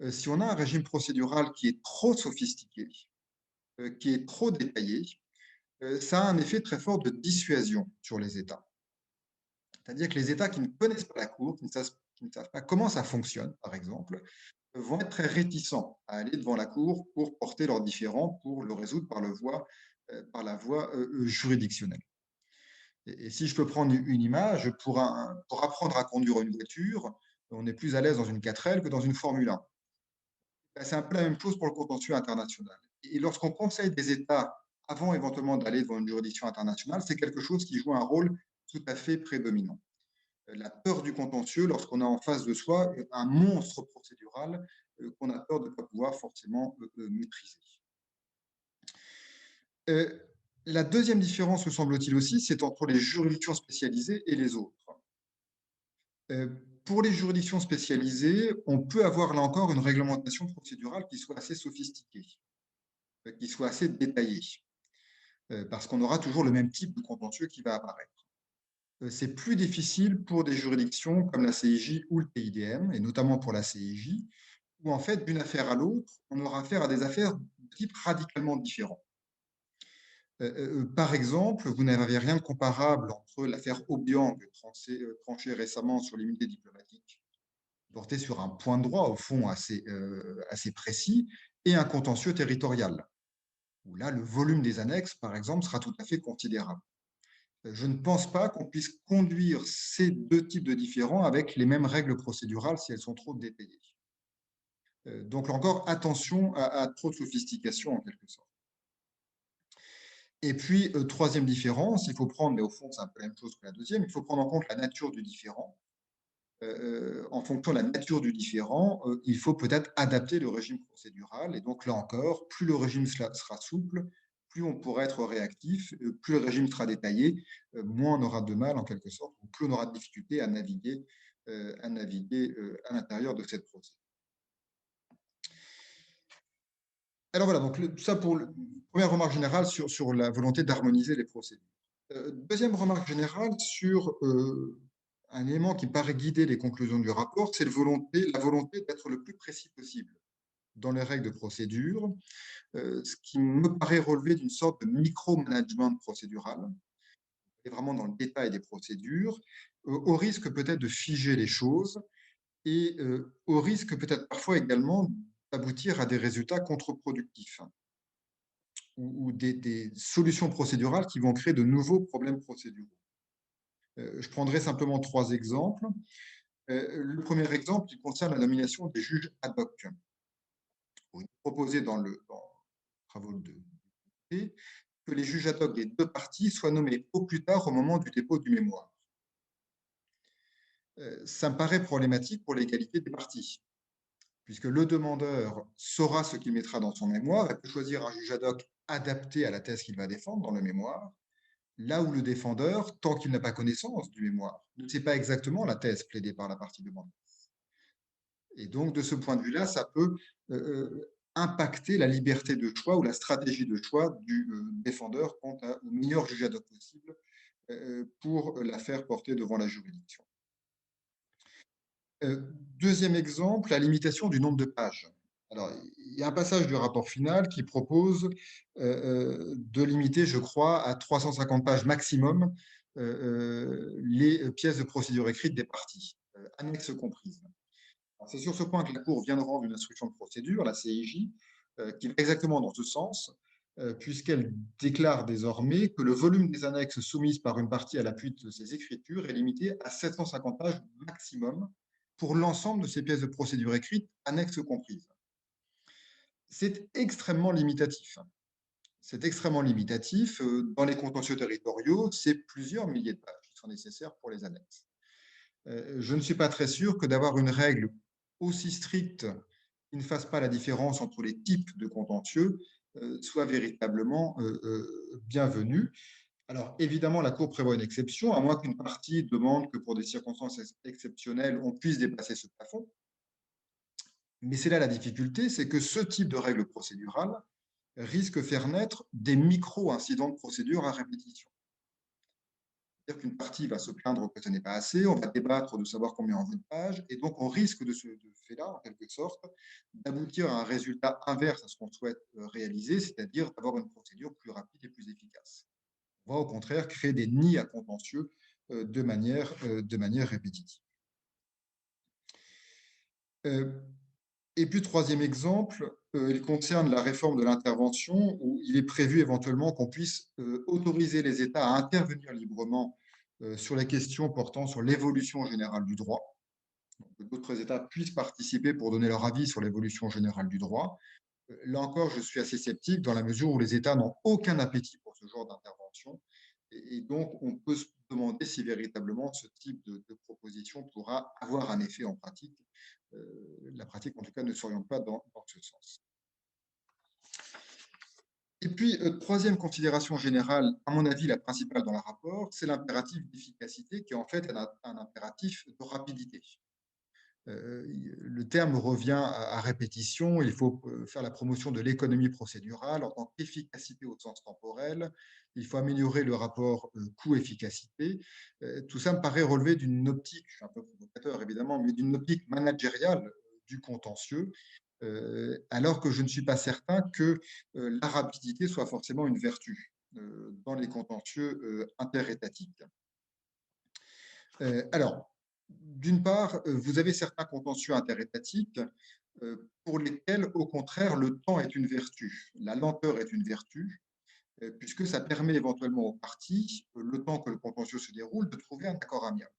si on a un régime procédural qui est trop sophistiqué, qui est trop détaillé, ça a un effet très fort de dissuasion sur les États. C'est-à-dire que les États qui ne connaissent pas la Cour, qui ne savent pas comment ça fonctionne, par exemple, vont être très réticents à aller devant la Cour pour porter leurs différends, pour le résoudre par la voie juridictionnelle. Et si je peux prendre une image, pour apprendre à conduire une voiture, on est plus à l'aise dans une 4L que dans une Formule 1. C'est un peu la même chose pour le contentieux international. Et lorsqu'on conseille des États, avant éventuellement d'aller devant une juridiction internationale, c'est quelque chose qui joue un rôle tout à fait prédominant. La peur du contentieux lorsqu'on a en face de soi un monstre procédural qu'on a peur de ne pas pouvoir forcément maîtriser. La deuxième différence, me semble-t-il aussi, c'est entre les juridictions spécialisées et les autres. Pour les juridictions spécialisées, on peut avoir là encore une réglementation procédurale qui soit assez sophistiquée, qui soit assez détaillée, parce qu'on aura toujours le même type de contentieux qui va apparaître. C'est plus difficile pour des juridictions comme la CIJ ou le TIDM, et notamment pour la CIJ, où en fait, d'une affaire à l'autre, on aura affaire à des affaires de type radicalement différent. Par exemple, vous n'avez rien de comparable entre l'affaire Obiang, tranchée récemment sur l'immunité diplomatique, portée sur un point de droit, au fond, assez précis, et un contentieux territorial, où là, le volume des annexes, par exemple, sera tout à fait considérable. Je ne pense pas qu'on puisse conduire ces deux types de différends avec les mêmes règles procédurales si elles sont trop détaillées. Donc, là encore, attention à trop de sophistication, en quelque sorte. Et puis, troisième différence, il faut prendre, mais au fond, c'est un peu la même chose que la deuxième, il faut prendre en compte la nature du différend. En fonction de la nature du différend, il faut peut-être adapter le régime procédural. Et donc, là encore, plus le régime sera souple, plus on pourra être réactif, plus le régime sera détaillé, moins on aura de mal, en quelque sorte, ou plus on aura de difficultés à naviguer à l'intérieur de cette procédure. Alors voilà, donc ça pour la première remarque générale sur la volonté d'harmoniser les procédures. Deuxième remarque générale sur un élément qui paraît guider les conclusions du rapport, c'est la volonté d'être le plus précis possible dans les règles de procédure, ce qui me paraît relever d'une sorte de micromanagement procédural, et vraiment dans le détail des procédures, au risque peut-être de figer les choses et au risque peut-être parfois également d'aboutir à des résultats contre-productifs ou des solutions procédurales qui vont créer de nouveaux problèmes procéduraux. Je prendrai simplement 3 exemples. Le premier exemple, il concerne la nomination des juges ad hoc. Il est proposé dans les travaux de que les juges ad hoc des 2 parties soient nommés au plus tard au moment du dépôt du mémoire. Ça me paraît problématique pour l'égalité des parties, puisque le demandeur saura ce qu'il mettra dans son mémoire et peut choisir un juge ad hoc adapté à la thèse qu'il va défendre dans le mémoire, là où le défendeur, tant qu'il n'a pas connaissance du mémoire, ne sait pas exactement la thèse plaidée par la partie demandée. Et donc, de ce point de vue-là, ça peut impacter la liberté de choix ou la stratégie de choix du défendeur quant au meilleur juge ad hoc possible pour la faire porter devant la juridiction. Deuxième exemple, la limitation du nombre de pages. Alors, il y a un passage du rapport final qui propose de limiter, je crois, à 350 pages maximum les pièces de procédure écrites des parties, annexes comprises. C'est sur ce point que la Cour vient de rendre une instruction de procédure, la CIJ, qui va exactement dans ce sens, puisqu'elle déclare désormais que le volume des annexes soumises par une partie à l'appui de ses écritures est limité à 750 pages maximum pour l'ensemble de ces pièces de procédure écrites, annexes comprises. C'est extrêmement limitatif. C'est extrêmement limitatif. Dans les contentieux territoriaux, c'est plusieurs milliers de pages qui sont nécessaires pour les annexes. Je ne suis pas très sûr que d'avoir une règle aussi stricte qui ne fasse pas la différence entre les types de contentieux soit véritablement bienvenue. Alors, évidemment, la Cour prévoit une exception, à moins qu'une partie demande que pour des circonstances exceptionnelles, on puisse dépasser ce plafond. Mais c'est là la difficulté, c'est que ce type de règle procédurale risque de faire naître des micro-incidents de procédure à répétition. C'est-à-dire qu'une partie va se plaindre que ce n'est pas assez, on va débattre de savoir combien on veut de pages, et donc on risque de ce fait-là, en quelque sorte, d'aboutir à un résultat inverse à ce qu'on souhaite réaliser, c'est-à-dire d'avoir une procédure plus rapide et plus efficace. On va au contraire créer des nids à contentieux de manière répétitive. Et puis, troisième exemple, il concerne la réforme de l'intervention, où il est prévu éventuellement qu'on puisse autoriser les États à intervenir librement sur les questions portant sur l'évolution générale du droit. Que d'autres États puissent participer pour donner leur avis sur l'évolution générale du droit. Là encore, je suis assez sceptique dans la mesure où les États n'ont aucun appétit pour ce genre d'intervention. Et donc, on peut se demander si véritablement ce type de proposition pourra avoir un effet en pratique. La pratique, en tout cas, ne s'oriente pas dans ce sens. Et puis, troisième considération générale, à mon avis, la principale dans le rapport, c'est l'impératif d'efficacité qui est en fait un impératif de rapidité. Le terme revient à répétition, il faut faire la promotion de l'économie procédurale en tant qu'efficacité au sens temporel, il faut améliorer le rapport coût-efficacité. Tout ça me paraît relever d'une optique, je suis un peu provocateur évidemment, mais d'une optique managériale du contentieux, alors que je ne suis pas certain que la rapidité soit forcément une vertu dans les contentieux interétatiques. Alors, d'une part, vous avez certains contentieux interétatiques pour lesquels, au contraire, le temps est une vertu, la lenteur est une vertu, puisque ça permet éventuellement aux parties, le temps que le contentieux se déroule, de trouver un accord amiable.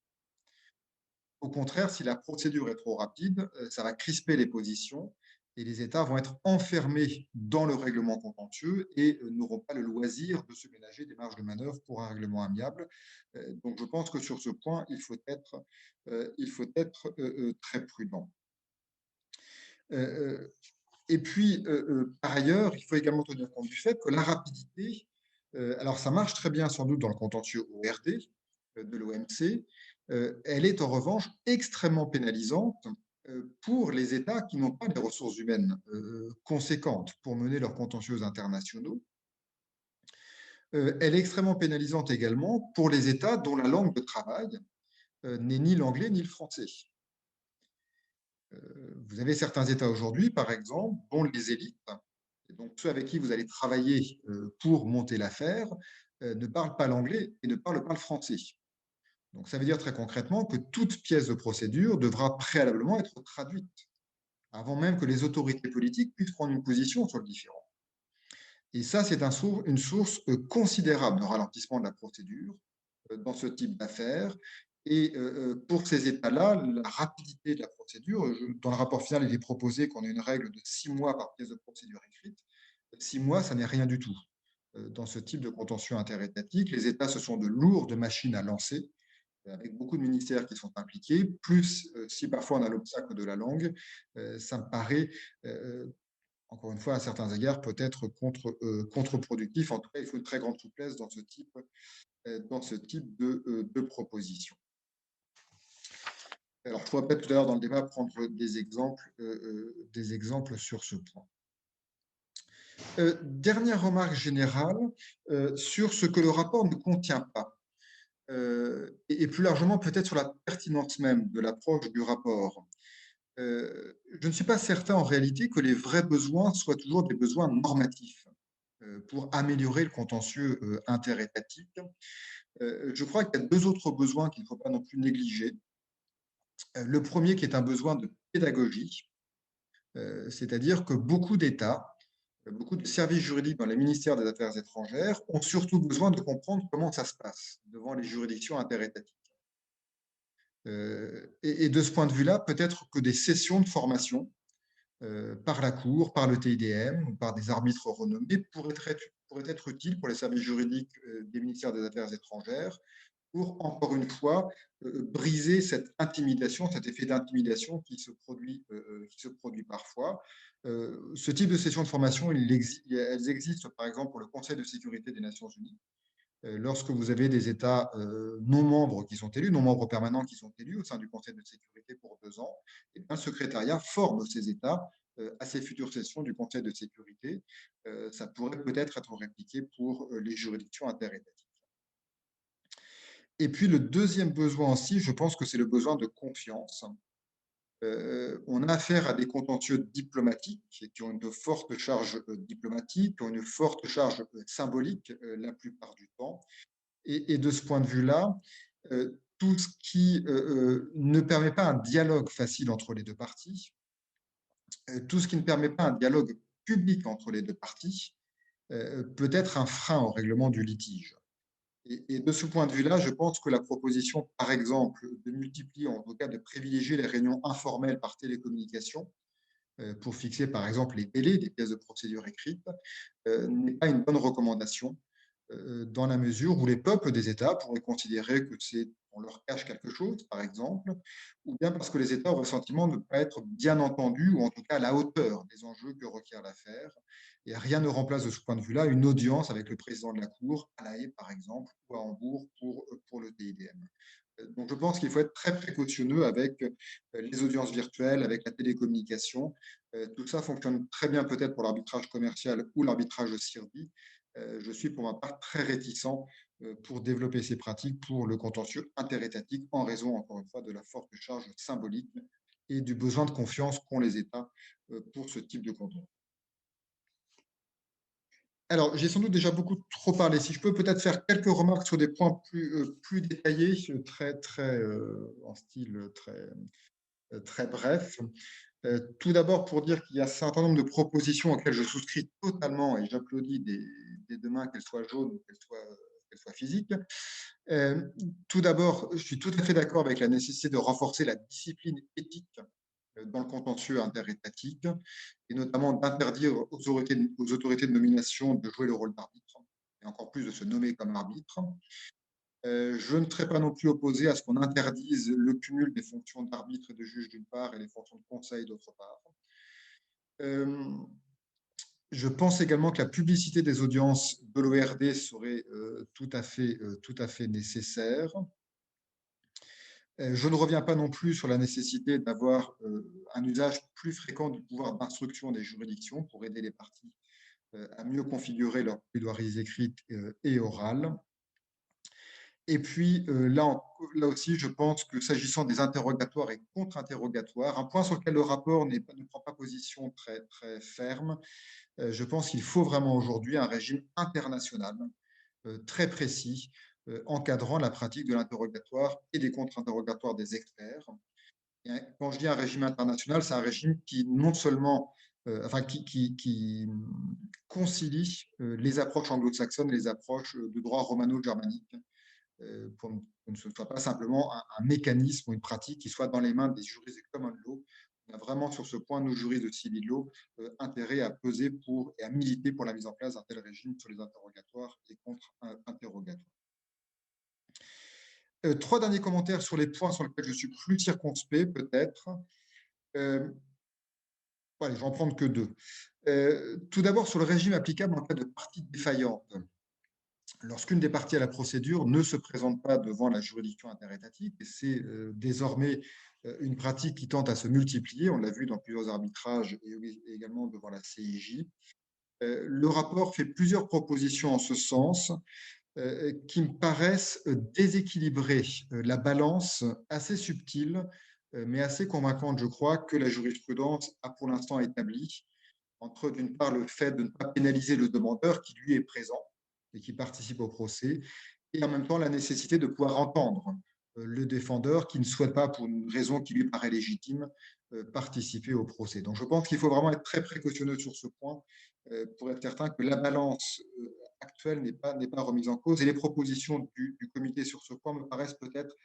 Au contraire, si la procédure est trop rapide, ça va crisper les positions et les États vont être enfermés dans le règlement contentieux et n'auront pas le loisir de se ménager des marges de manœuvre pour un règlement amiable. Donc, je pense que sur ce point, il faut être très prudent. Et puis, par ailleurs, il faut également tenir compte du fait que la rapidité, alors ça marche très bien sans doute dans le contentieux ORD de l'OMC, elle est en revanche extrêmement pénalisante pour les États qui n'ont pas les ressources humaines conséquentes pour mener leurs contentieux internationaux. Elle est extrêmement pénalisante également pour les États dont la langue de travail n'est ni l'anglais ni le français. Vous avez certains États aujourd'hui, par exemple, dont les élites, et donc ceux avec qui vous allez travailler pour monter l'affaire, ne parlent pas l'anglais et ne parlent pas le français. Donc ça veut dire très concrètement que toute pièce de procédure devra préalablement être traduite avant même que les autorités politiques puissent prendre une position sur le différend. Et ça, c'est une source considérable de ralentissement de la procédure dans ce type d'affaires. Et pour ces États-là, la rapidité de la procédure, dans le rapport final, il est proposé qu'on ait une règle de 6 mois par pièce de procédure écrite. 6 mois, ça n'est rien du tout. Dans ce type de contentieux interétatique, les États, ce sont de lourdes machines à lancer, avec beaucoup de ministères qui sont impliqués, plus si parfois on a l'obstacle de la langue, ça me paraît encore une fois, à certains égards, peut être contre-productif. En tout cas, il faut une très grande souplesse dans ce type de proposition. Alors, je pourrais peut-être tout à l'heure dans le débat prendre des exemples sur ce point. Dernière remarque générale sur ce que le rapport ne contient pas, et plus largement peut-être sur la pertinence même de l'approche du rapport. Je ne suis pas certain en réalité que les vrais besoins soient toujours des besoins normatifs pour améliorer le contentieux interétatique. Je crois qu'il y a deux autres besoins qu'il ne faut pas non plus négliger. Le premier qui est un besoin de pédagogie, c'est-à-dire que beaucoup d'États, beaucoup de services juridiques dans les ministères des Affaires étrangères ont surtout besoin de comprendre comment ça se passe devant les juridictions interétatiques. Et de ce point de vue-là, peut-être que des sessions de formation par la Cour, par le TIDM ou par des arbitres renommés pourraient être utiles pour les services juridiques des ministères des Affaires étrangères pour, encore une fois, briser cette intimidation, cet effet d'intimidation qui se produit parfois. Ce type de sessions de formation, elles existent par exemple pour le Conseil de sécurité des Nations Unies. Lorsque vous avez des États non membres qui sont élus, non membres permanents qui sont élus au sein du Conseil de sécurité pour 2 ans, et bien, le secrétariat forme ces États à ces futures sessions du Conseil de sécurité. Ça pourrait peut-être être répliqué pour les juridictions interétatiques. Et puis le deuxième besoin aussi, je pense que c'est le besoin de confiance. On a affaire à des contentieux diplomatiques qui ont une forte charge diplomatique, qui ont une forte charge symbolique la plupart du temps. Et de ce point de vue-là, tout ce qui ne permet pas un dialogue facile entre les deux parties, tout ce qui ne permet pas un dialogue public entre les deux parties, peut être un frein au règlement du litige. Et de ce point de vue-là, je pense que la proposition, par exemple, de multiplier, en tout cas de privilégier les réunions informelles par télécommunication pour fixer, par exemple, les délais des pièces de procédure écrites, n'est pas une bonne recommandation dans la mesure où les peuples des États pourraient considérer que on leur cache quelque chose, par exemple, ou bien parce que les États ont le sentiment de ne pas être bien entendus, ou en tout cas à la hauteur des enjeux que requiert l'affaire. Et rien ne remplace de ce point de vue-là une audience avec le président de la Cour, à La Haye, par exemple, ou à Hambourg pour le TIDM. Donc, je pense qu'il faut être très précautionneux avec les audiences virtuelles, avec la télécommunication. Tout ça fonctionne très bien peut-être pour l'arbitrage commercial ou l'arbitrage de CIRBI. Je suis pour ma part très réticent pour développer ces pratiques pour le contentieux interétatique en raison, encore une fois, de la forte charge symbolique et du besoin de confiance qu'ont les États pour ce type de contentieux. Alors, j'ai sans doute déjà beaucoup trop parlé. Si je peux peut-être faire quelques remarques sur des points plus détaillés, en style très bref. Tout d'abord, pour dire qu'il y a un certain nombre de propositions auxquelles je souscris totalement et j'applaudis des deux mains, qu'elles soient jaunes ou qu'elles soient physiques. Tout d'abord, je suis tout à fait d'accord avec la nécessité de renforcer la discipline éthique dans le contentieux interétatique, et notamment d'interdire aux autorités de nomination de jouer le rôle d'arbitre, et encore plus de se nommer comme arbitre. Je ne serais pas non plus opposé à ce qu'on interdise le cumul des fonctions d'arbitre et de juge d'une part et les fonctions de conseil d'autre part. Je pense également que la publicité des audiences de l'ORD serait tout à fait nécessaire. Je ne reviens pas non plus sur la nécessité d'avoir un usage plus fréquent du pouvoir d'instruction des juridictions pour aider les parties à mieux configurer leurs plaidoiries écrites et orales. Et puis, là aussi, je pense que s'agissant des interrogatoires et contre-interrogatoires, un point sur lequel le rapport ne prend pas position très, très ferme, je pense qu'il faut vraiment aujourd'hui un régime international très précis encadrant la pratique de l'interrogatoire et des contre-interrogatoires des experts. Et quand je dis un régime international, c'est un régime qui non seulement, qui concilie les approches anglo-saxonnes et les approches de droit romano-germanique pour que ce ne soit pas simplement un mécanisme ou une pratique qui soit dans les mains des juristes de common law. On a vraiment sur ce point, nos juristes de civil law, intérêt à peser pour et à militer pour la mise en place d'un tel régime sur les interrogatoires et contre-interrogatoires. Trois derniers commentaires sur les points sur lesquels je suis plus circonspect, peut-être. Allez, je vais en prendre que deux. Tout d'abord, sur le régime applicable en cas de partie défaillante. Lorsqu'une des parties à la procédure ne se présente pas devant la juridiction interétatique, et c'est désormais une pratique qui tente à se multiplier, on l'a vu dans plusieurs arbitrages et également devant la CIJ, le rapport fait plusieurs propositions en ce sens qui me paraissent déséquilibrer la balance assez subtile, mais assez convaincante, je crois, que la jurisprudence a pour l'instant établie entre, d'une part, le fait de ne pas pénaliser le demandeur qui, lui, est présent et qui participe au procès, et en même temps la nécessité de pouvoir entendre le défendeur qui ne souhaite pas, pour une raison qui lui paraît légitime, participer au procès. Donc je pense qu'il faut vraiment être très précautionneux sur ce point pour être certain que la balance actuelle n'est pas remise en cause. Et les propositions du comité sur ce point me paraissent peut-être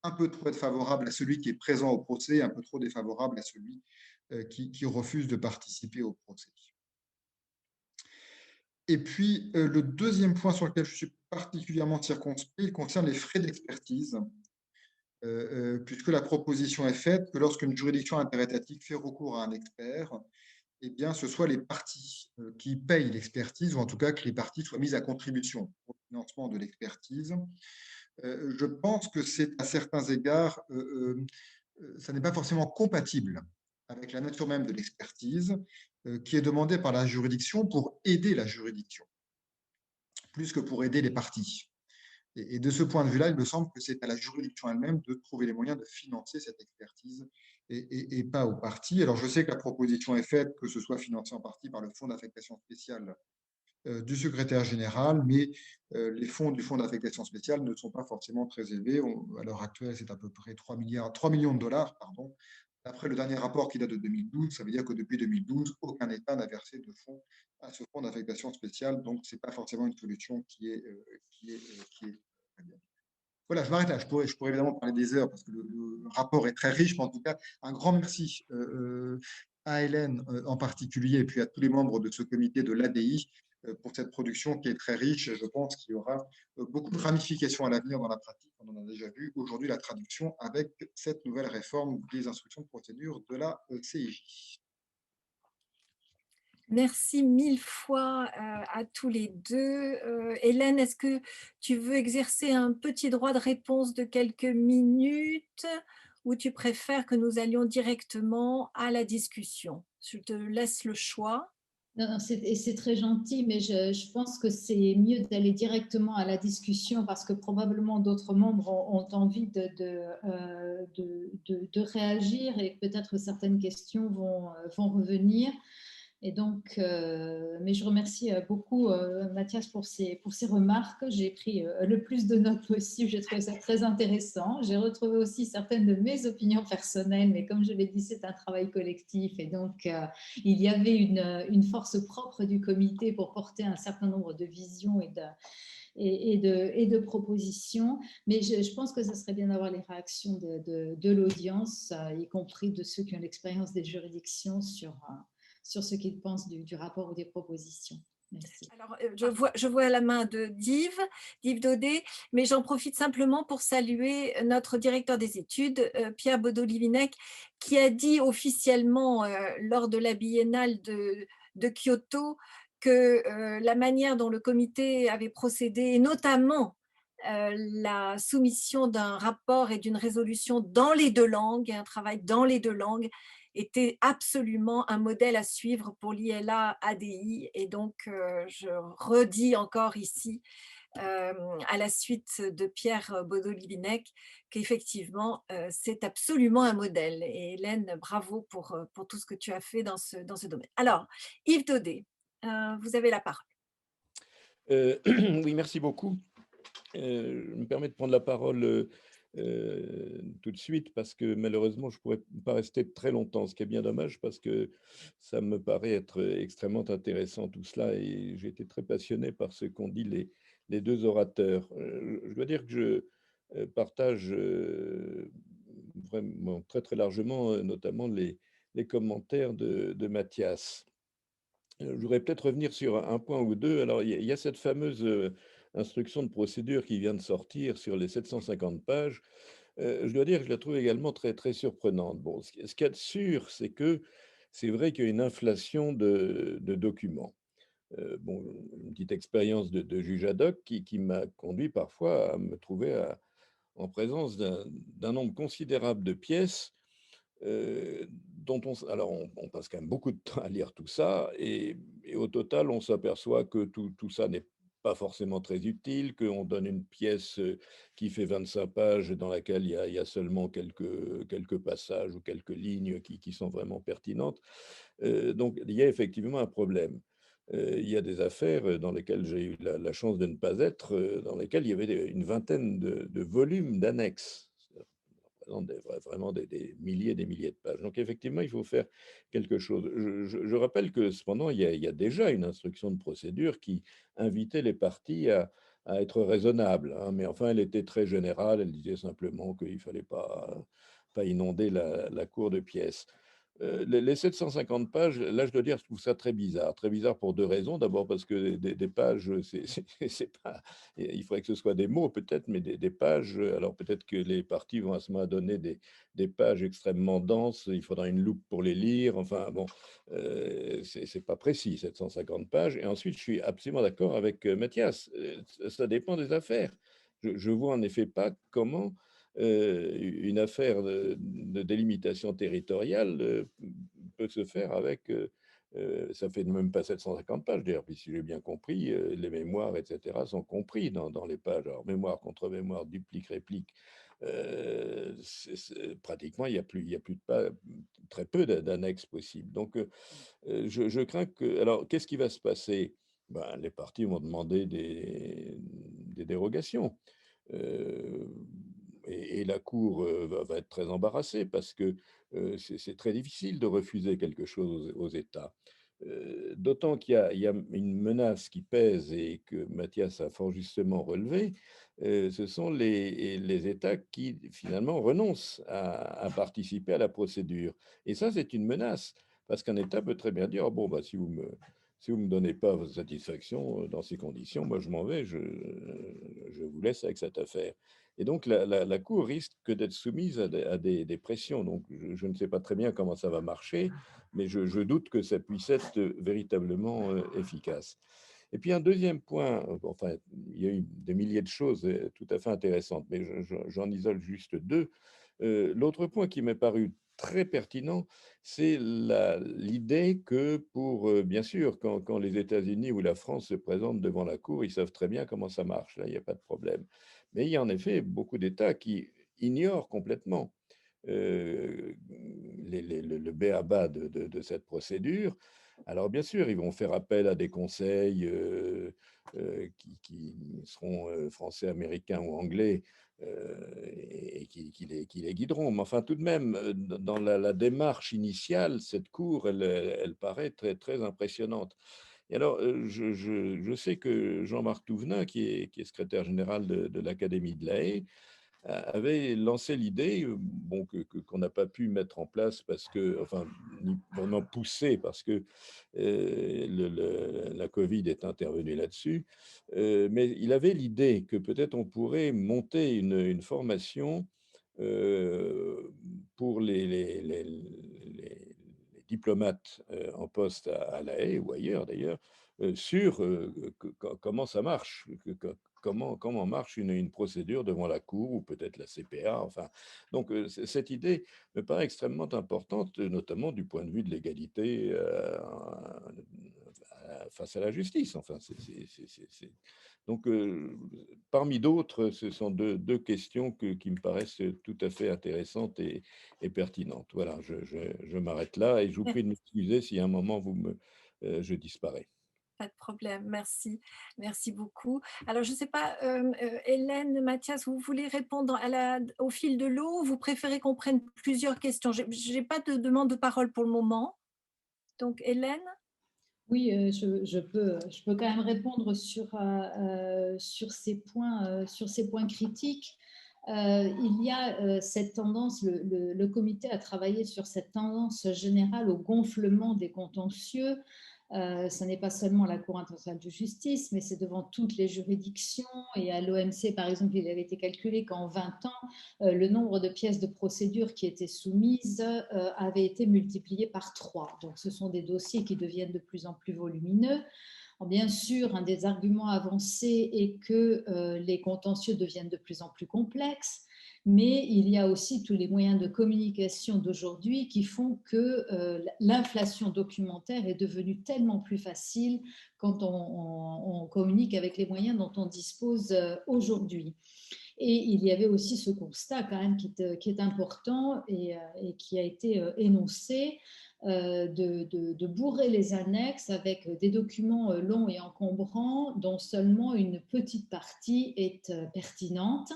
un peu trop être favorables à celui qui est présent au procès, un peu trop défavorables à celui qui refuse de participer au procès. Et puis, le deuxième point sur lequel je suis particulièrement circonspect concerne les frais d'expertise, puisque la proposition est faite que lorsqu'une juridiction interétatique fait recours à un expert, eh bien, ce soit les parties qui payent l'expertise, ou en tout cas que les parties soient mises à contribution au financement de l'expertise. Je pense que c'est à certains égards, ça n'est pas forcément compatible avec la nature même de l'expertise qui est demandée par la juridiction pour aider la juridiction, plus que pour aider les parties. Et de ce point de vue-là, il me semble que c'est à la juridiction elle-même de trouver les moyens de financer cette expertise et pas aux parties. Alors, je sais que la proposition est faite que ce soit financé en partie par le fonds d'affectation spéciale du secrétaire général, mais les fonds du fonds d'affectation spéciale ne sont pas forcément très élevés. À l'heure actuelle, c'est à peu près 3 millions de dollars, pardon. Après le dernier rapport qui date de 2012, ça veut dire que depuis 2012, aucun État n'a versé de fonds à ce fonds d'affectation spéciale, donc ce n'est pas forcément une solution qui est très bien. Voilà, je m'arrête là. Je pourrais évidemment parler des heures parce que le rapport est très riche, mais en tout cas, un grand merci à Hélène en particulier et puis à tous les membres de ce comité de l'ADI pour cette production qui est très riche. Je pense qu'il y aura beaucoup de ramifications à l'avenir dans la pratique. On en a déjà vu aujourd'hui la traduction avec cette nouvelle réforme des instructions de procédure de la CIJ. Merci mille fois à tous les deux. Hélène, est-ce que tu veux exercer un petit droit de réponse de quelques minutes ou tu préfères que nous allions directement à la discussion? Je te laisse le choix. Non, c'est très gentil, mais je pense que c'est mieux d'aller directement à la discussion parce que probablement d'autres membres ont envie de réagir et peut-être certaines questions vont revenir. Et donc, mais je remercie beaucoup Mathias pour ses remarques. J'ai pris le plus de notes possible. J'ai trouvé ça très intéressant. J'ai retrouvé aussi certaines de mes opinions personnelles, mais comme je l'ai dit, c'est un travail collectif. Et donc, il y avait une force propre du comité pour porter un certain nombre de visions et de propositions. Mais je pense que ce serait bien d'avoir les réactions de l'audience, y compris de ceux qui ont l'expérience des juridictions sur ce qu'ils pensent du rapport ou des propositions. Merci. Alors, je vois la main de Yves Daudet, mais j'en profite simplement pour saluer notre directeur des études, Pierre Bodo-Livinec, qui a dit officiellement lors de la biennale de Kyoto que la manière dont le comité avait procédé, et notamment la soumission d'un rapport et d'une résolution dans les deux langues, un travail dans les deux langues, était absolument un modèle à suivre pour l'ILA ADI. Et donc, je redis encore ici à la suite de Pierre Baudot-Livinec, qu'effectivement, c'est absolument un modèle. Et Hélène, bravo pour tout ce que tu as fait dans ce domaine. Alors, Yves Daudet, vous avez la parole. Oui, merci beaucoup. Je me permets de prendre la parole, tout de suite parce que malheureusement, je ne pourrais pas rester très longtemps, ce qui est bien dommage parce que ça me paraît être extrêmement intéressant tout cela et j'ai été très passionné par ce qu'ont dit les 2 orateurs. Je dois dire que je, partage, vraiment très, très largement, notamment les commentaires de Mathias. Je voudrais peut-être revenir sur un point ou 2. Alors, il y a cette fameuse, instruction de procédure qui vient de sortir sur les 750 pages. Je dois dire que je la trouve également très, très surprenante. Bon, ce qu'il y a de sûr, c'est que c'est vrai qu'il y a une inflation de documents. Bon, une petite expérience de juge ad hoc qui m'a conduit parfois à me trouver en présence d'un nombre considérable de pièces dont on passe quand même beaucoup de temps à lire tout ça et au total, on s'aperçoit que tout ça n'est pas forcément très utile, qu'on donne une pièce, qui fait 25 pages dans laquelle il y a seulement quelques passages ou quelques lignes qui sont vraiment pertinentes. Donc il y a effectivement un problème. Il y a des affaires, dans lesquelles j'ai eu la chance de ne pas être, dans lesquelles il y avait une vingtaine de volumes d'annexes représente vraiment des milliers et des milliers de pages. Donc effectivement, il faut faire quelque chose. Je rappelle que cependant, il y a déjà une instruction de procédure qui invitait les parties à être raisonnables, hein, mais enfin, elle était très générale. Elle disait simplement qu'il ne fallait pas inonder la cour de pièces. Les 750 pages, là, je dois dire, je trouve ça très bizarre. Très bizarre pour 2 raisons. D'abord parce que des pages, c'est pas il faudrait que ce soit des mots peut-être, mais des pages, alors peut-être que les parties vont à ce moment donner des pages extrêmement denses, il faudra une loupe pour les lire, enfin bon, c'est pas précis, 750 pages. Et ensuite, je suis absolument d'accord avec, Mathias, ça dépend des affaires. Je vois en effet pas comment une affaire de délimitation territoriale peut se faire avec, ça fait même pas 750 pages d'ailleurs, puis si j'ai bien compris, les mémoires, etc., sont compris dans les pages. Alors, mémoire, contre-mémoire, duplique, réplique, pratiquement, il y a plus de pages, très peu d'annexes possibles. Donc, je crains que. Alors, qu'est-ce qui va se passer? Ben, les parties vont demander des dérogations. Euh, et la Cour va être très embarrassée parce que c'est très difficile de refuser quelque chose aux États. D'autant qu'il y a une menace qui pèse et que Mathias a fort justement relevé, ce sont les États qui finalement renoncent à participer à la procédure. Et ça, c'est une menace, parce qu'un État peut très bien dire, oh, bon, bah, si vous me donnez pas votre satisfaction dans ces conditions, moi je m'en vais, je vous laisse avec cette affaire. Et donc la Cour risque d'être soumise à des pressions. Donc je ne sais pas très bien comment ça va marcher, mais je doute que ça puisse être véritablement efficace. Et puis un deuxième point, enfin, il y a eu des milliers de choses tout à fait intéressantes, mais j'en isole juste 2. L'autre point qui m'est paru très pertinent, c'est l'idée que bien sûr, quand les États-Unis ou la France se présentent devant la Cour, ils savent très bien comment ça marche, là, il n'y a pas de problème. Mais il y a en effet beaucoup d'États qui ignorent complètement le b.a.-ba de cette procédure. Alors bien sûr, ils vont faire appel à des conseils qui seront français, américains ou anglais et qui les guideront. Mais enfin, tout de même, dans la démarche initiale, cette cour, elle paraît très, très impressionnante. Et alors, je sais que Jean-Marc Touvenin, qui est secrétaire général de l'Académie de La Haye, avait lancé l'idée, bon, qu'on n'a pas pu mettre en place parce que, enfin, ni vraiment poussé parce que la Covid est intervenue là-dessus, mais il avait l'idée que peut-être on pourrait monter une formation pour les diplomates en poste à La Haye ou ailleurs d'ailleurs, sur comment ça marche, comment marche une procédure devant la Cour ou peut-être la CPA. Enfin, donc cette idée me paraît extrêmement importante, notamment du point de vue de l'égalité face à la justice. Enfin, Donc, parmi d'autres, ce sont deux questions qui me paraissent tout à fait intéressantes et pertinentes. Voilà, je m'arrête là et je vous prie de m'excuser si à un moment je disparais. Pas de problème, merci. Merci beaucoup. Alors je ne sais pas, Hélène, Mathias, vous voulez répondre au fil de l'eau ou vous préférez qu'on prenne plusieurs questions? J'ai pas de demande de parole pour le moment. Donc Hélène? Oui, je peux quand même répondre sur ces points critiques. Il y a cette tendance, le comité a travaillé sur cette tendance générale au gonflement des contentieux. Ce n'est pas seulement la Cour internationale de justice, mais c'est devant toutes les juridictions. Et à l'OMC, par exemple, il avait été calculé qu'en 20 ans, le nombre de pièces de procédure qui étaient soumises avait été multiplié par 3. Donc, ce sont des dossiers qui deviennent de plus en plus volumineux. Bien sûr, un des arguments avancés est que les contentieux deviennent de plus en plus complexes, mais il y a aussi tous les moyens de communication d'aujourd'hui qui font que l'inflation documentaire est devenue tellement plus facile quand on communique avec les moyens dont on dispose aujourd'hui. Et il y avait aussi ce constat quand même qui est important et qui a été énoncé de bourrer les annexes avec des documents longs et encombrants dont seulement une petite partie est pertinente.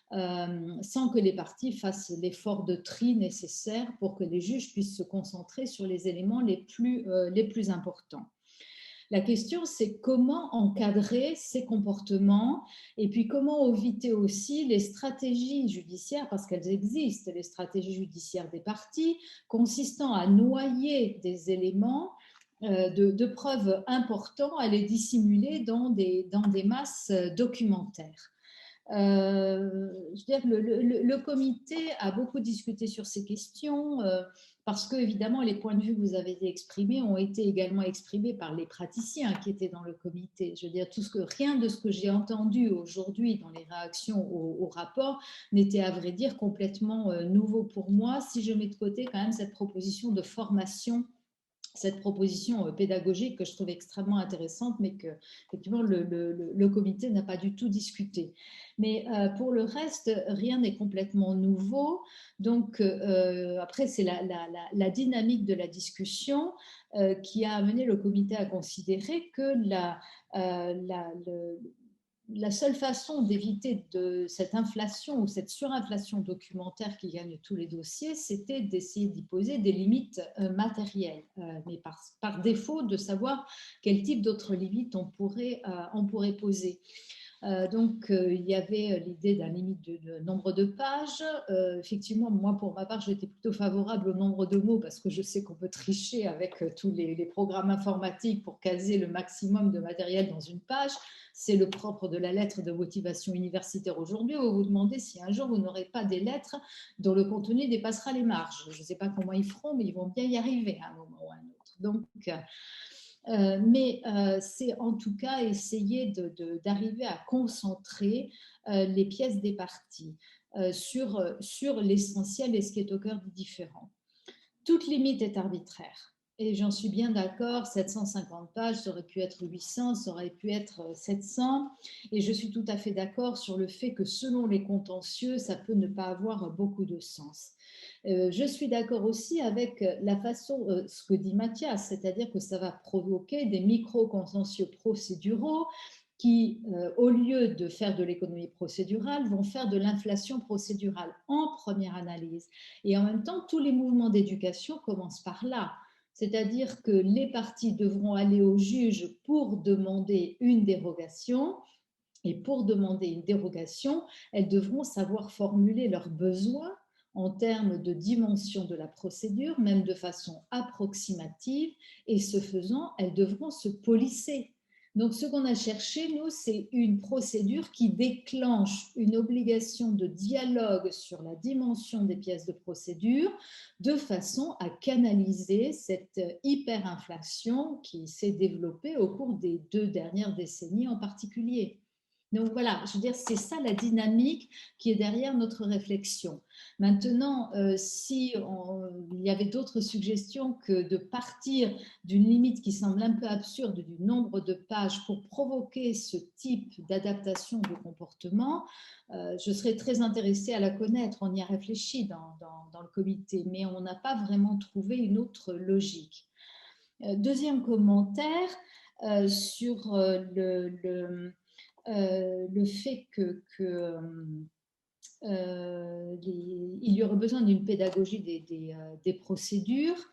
Sans que les parties fassent l'effort de tri nécessaire pour que les juges puissent se concentrer sur les éléments les plus importants. La question, c'est comment encadrer ces comportements et puis comment éviter aussi les stratégies judiciaires, parce qu'elles existent, les stratégies judiciaires des parties, consistant à noyer des éléments de preuves importants, à les dissimuler dans des masses documentaires. Je veux dire, le comité a beaucoup discuté sur ces questions parce que, évidemment, les points de vue que vous avez exprimés ont été également exprimés par les praticiens qui étaient dans le comité. Je veux dire, rien de ce que j'ai entendu aujourd'hui dans les réactions au rapport n'était, à vrai dire, complètement nouveau pour moi, si je mets de côté quand même cette proposition de formation, cette proposition pédagogique que je trouve extrêmement intéressante, mais que effectivement le comité n'a pas du tout discuté. Mais pour le reste, rien n'est complètement nouveau. Donc après, c'est la dynamique de la discussion qui a amené le comité à considérer que la seule façon d'éviter cette inflation ou cette surinflation documentaire qui gagne tous les dossiers, c'était d'essayer d'y poser des limites matérielles, mais par défaut de savoir quel type d'autres limites on pourrait poser. Donc, il y avait l'idée d'un limite de nombre de pages. Effectivement, moi, pour ma part, j'étais plutôt favorable au nombre de mots parce que je sais qu'on peut tricher avec tous les programmes informatiques pour caser le maximum de matériel dans une page. C'est le propre de la lettre de motivation universitaire aujourd'hui. Vous vous demandez si un jour vous n'aurez pas des lettres dont le contenu dépassera les marges. Je ne sais pas comment ils feront, mais ils vont bien y arriver à un moment ou à un autre. Donc, mais c'est en tout cas essayer d'arriver à concentrer les pièces des parties sur l'essentiel et ce qui est au cœur du différend. Toute limite est arbitraire. Et j'en suis bien d'accord, 750 pages, ça aurait pu être 800, ça aurait pu être 700. Et je suis tout à fait d'accord sur le fait que selon les contentieux, ça peut ne pas avoir beaucoup de sens. Je suis d'accord aussi avec la façon, ce que dit Mathias, c'est-à-dire que ça va provoquer des micro-contentieux procéduraux qui, au lieu de faire de l'économie procédurale, vont faire de l'inflation procédurale en première analyse. Et en même temps, tous les mouvements d'éducation commencent par là. C'est-à-dire que les parties devront aller au juge pour demander une dérogation. Et pour demander une dérogation, elles devront savoir formuler leurs besoins en termes de dimension de la procédure, même de façon approximative, et ce faisant, elles devront se polisser. Donc, ce qu'on a cherché, nous, c'est une procédure qui déclenche une obligation de dialogue sur la dimension des pièces de procédure de façon à canaliser cette hyperinflation qui s'est développée au cours des 2 dernières décennies en particulier. Donc voilà, je veux dire, c'est ça la dynamique qui est derrière notre réflexion. Maintenant, si il y avait d'autres suggestions que de partir d'une limite qui semble un peu absurde du nombre de pages pour provoquer ce type d'adaptation de comportement, je serais très intéressée à la connaître. On y a réfléchi dans le comité, mais on n'a pas vraiment trouvé une autre logique. Deuxième commentaire sur le fait il y aurait besoin d'une pédagogie des procédures.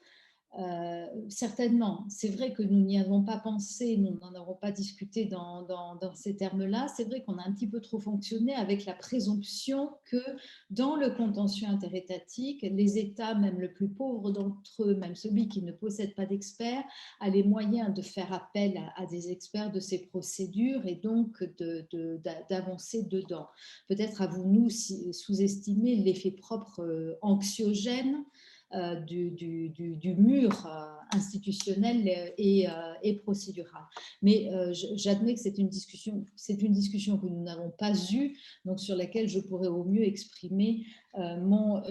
Certainement, c'est vrai que nous n'y avons pas pensé, nous n'en avons pas discuté dans ces termes-là. C'est vrai qu'on a un petit peu trop fonctionné avec la présomption que dans le contentieux interétatique, les États, même le plus pauvre d'entre eux, même celui qui ne possède pas d'experts, a les moyens de faire appel à des experts de ces procédures et donc d'avancer dedans. Peut-être avons-nous sous-estimé l'effet propre anxiogène du mur institutionnel et procédural. Mais j'admets que c'est une discussion que nous n'avons pas eue, donc sur laquelle je pourrais au mieux exprimer mon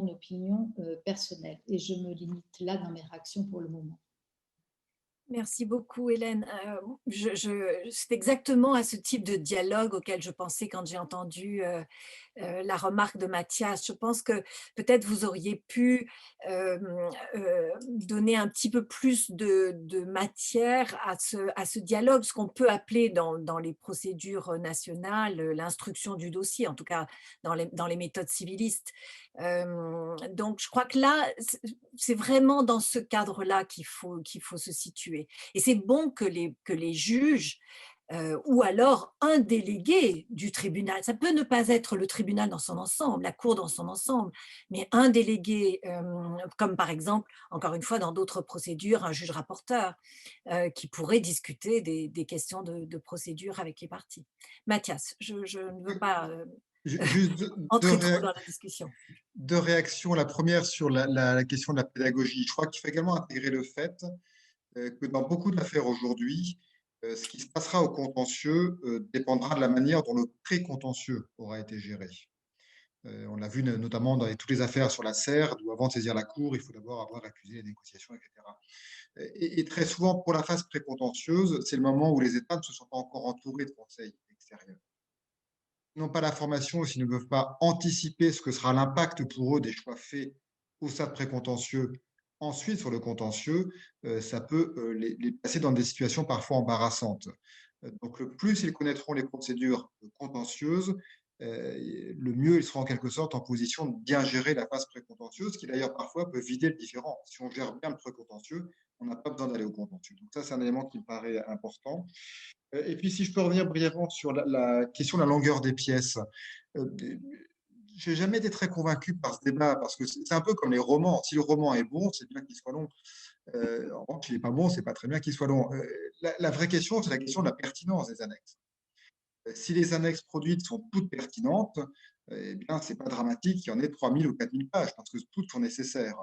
opinion personnelle. Et je me limite là dans mes réactions pour le moment. Merci beaucoup, Hélène. C'est exactement à ce type de dialogue auquel je pensais quand j'ai entendu la remarque de Mathias. Je pense que peut-être vous auriez pu donner un petit peu plus de matière à ce dialogue, ce qu'on peut appeler dans les procédures nationales l'instruction du dossier, en tout cas dans les méthodes civilistes. Donc, je crois que là, c'est vraiment dans ce cadre-là qu'il faut se situer. Et c'est bon que les juges ou alors un délégué du tribunal, ça peut ne pas être le tribunal dans son ensemble, la cour dans son ensemble, mais un délégué, comme par exemple, encore une fois, dans d'autres procédures, un juge rapporteur qui pourrait discuter des questions de procédure avec les parties. Mathias, je ne veux pas Juste entrer trop dans la discussion. deux réactions. La première sur la question de la pédagogie. Je crois qu'il faut également intégrer le fait que dans beaucoup d'affaires aujourd'hui, ce qui se passera au contentieux dépendra de la manière dont le pré-contentieux aura été géré. On l'a vu notamment dans toutes les affaires sur la CERD, où avant de saisir la Cour, il faut d'abord avoir accusé les négociations, etc. Et très souvent, pour la phase pré-contentieuse, c'est le moment où les États ne se sont pas encore entourés de conseils extérieurs. Ils n'ont pas la formation, s'ils ne peuvent pas anticiper ce que sera l'impact pour eux des choix faits au stade précontentieux, ensuite sur le contentieux, ça peut les placer dans des situations parfois embarrassantes. Donc, le plus ils connaîtront les procédures contentieuses, le mieux ils seront en quelque sorte en position de bien gérer la phase précontentieuse, qui d'ailleurs parfois peut vider le différend. Si on gère bien le précontentieux, on n'a pas besoin d'aller au contentieux. Donc ça, c'est un élément qui me paraît important. Et puis, si je peux revenir brièvement sur la question de la longueur des pièces, je n'ai jamais été très convaincu par ce débat, parce que c'est un peu comme les romans. Si le roman est bon, c'est bien qu'il soit long. En revanche, s'il n'est pas bon, c'est pas très bien qu'il soit long. La vraie question, c'est la question de la pertinence des annexes. Si les annexes produites sont toutes pertinentes, eh bien, ce n'est pas dramatique qu'il y en ait 3000 ou 4000 pages, parce que toutes sont nécessaires.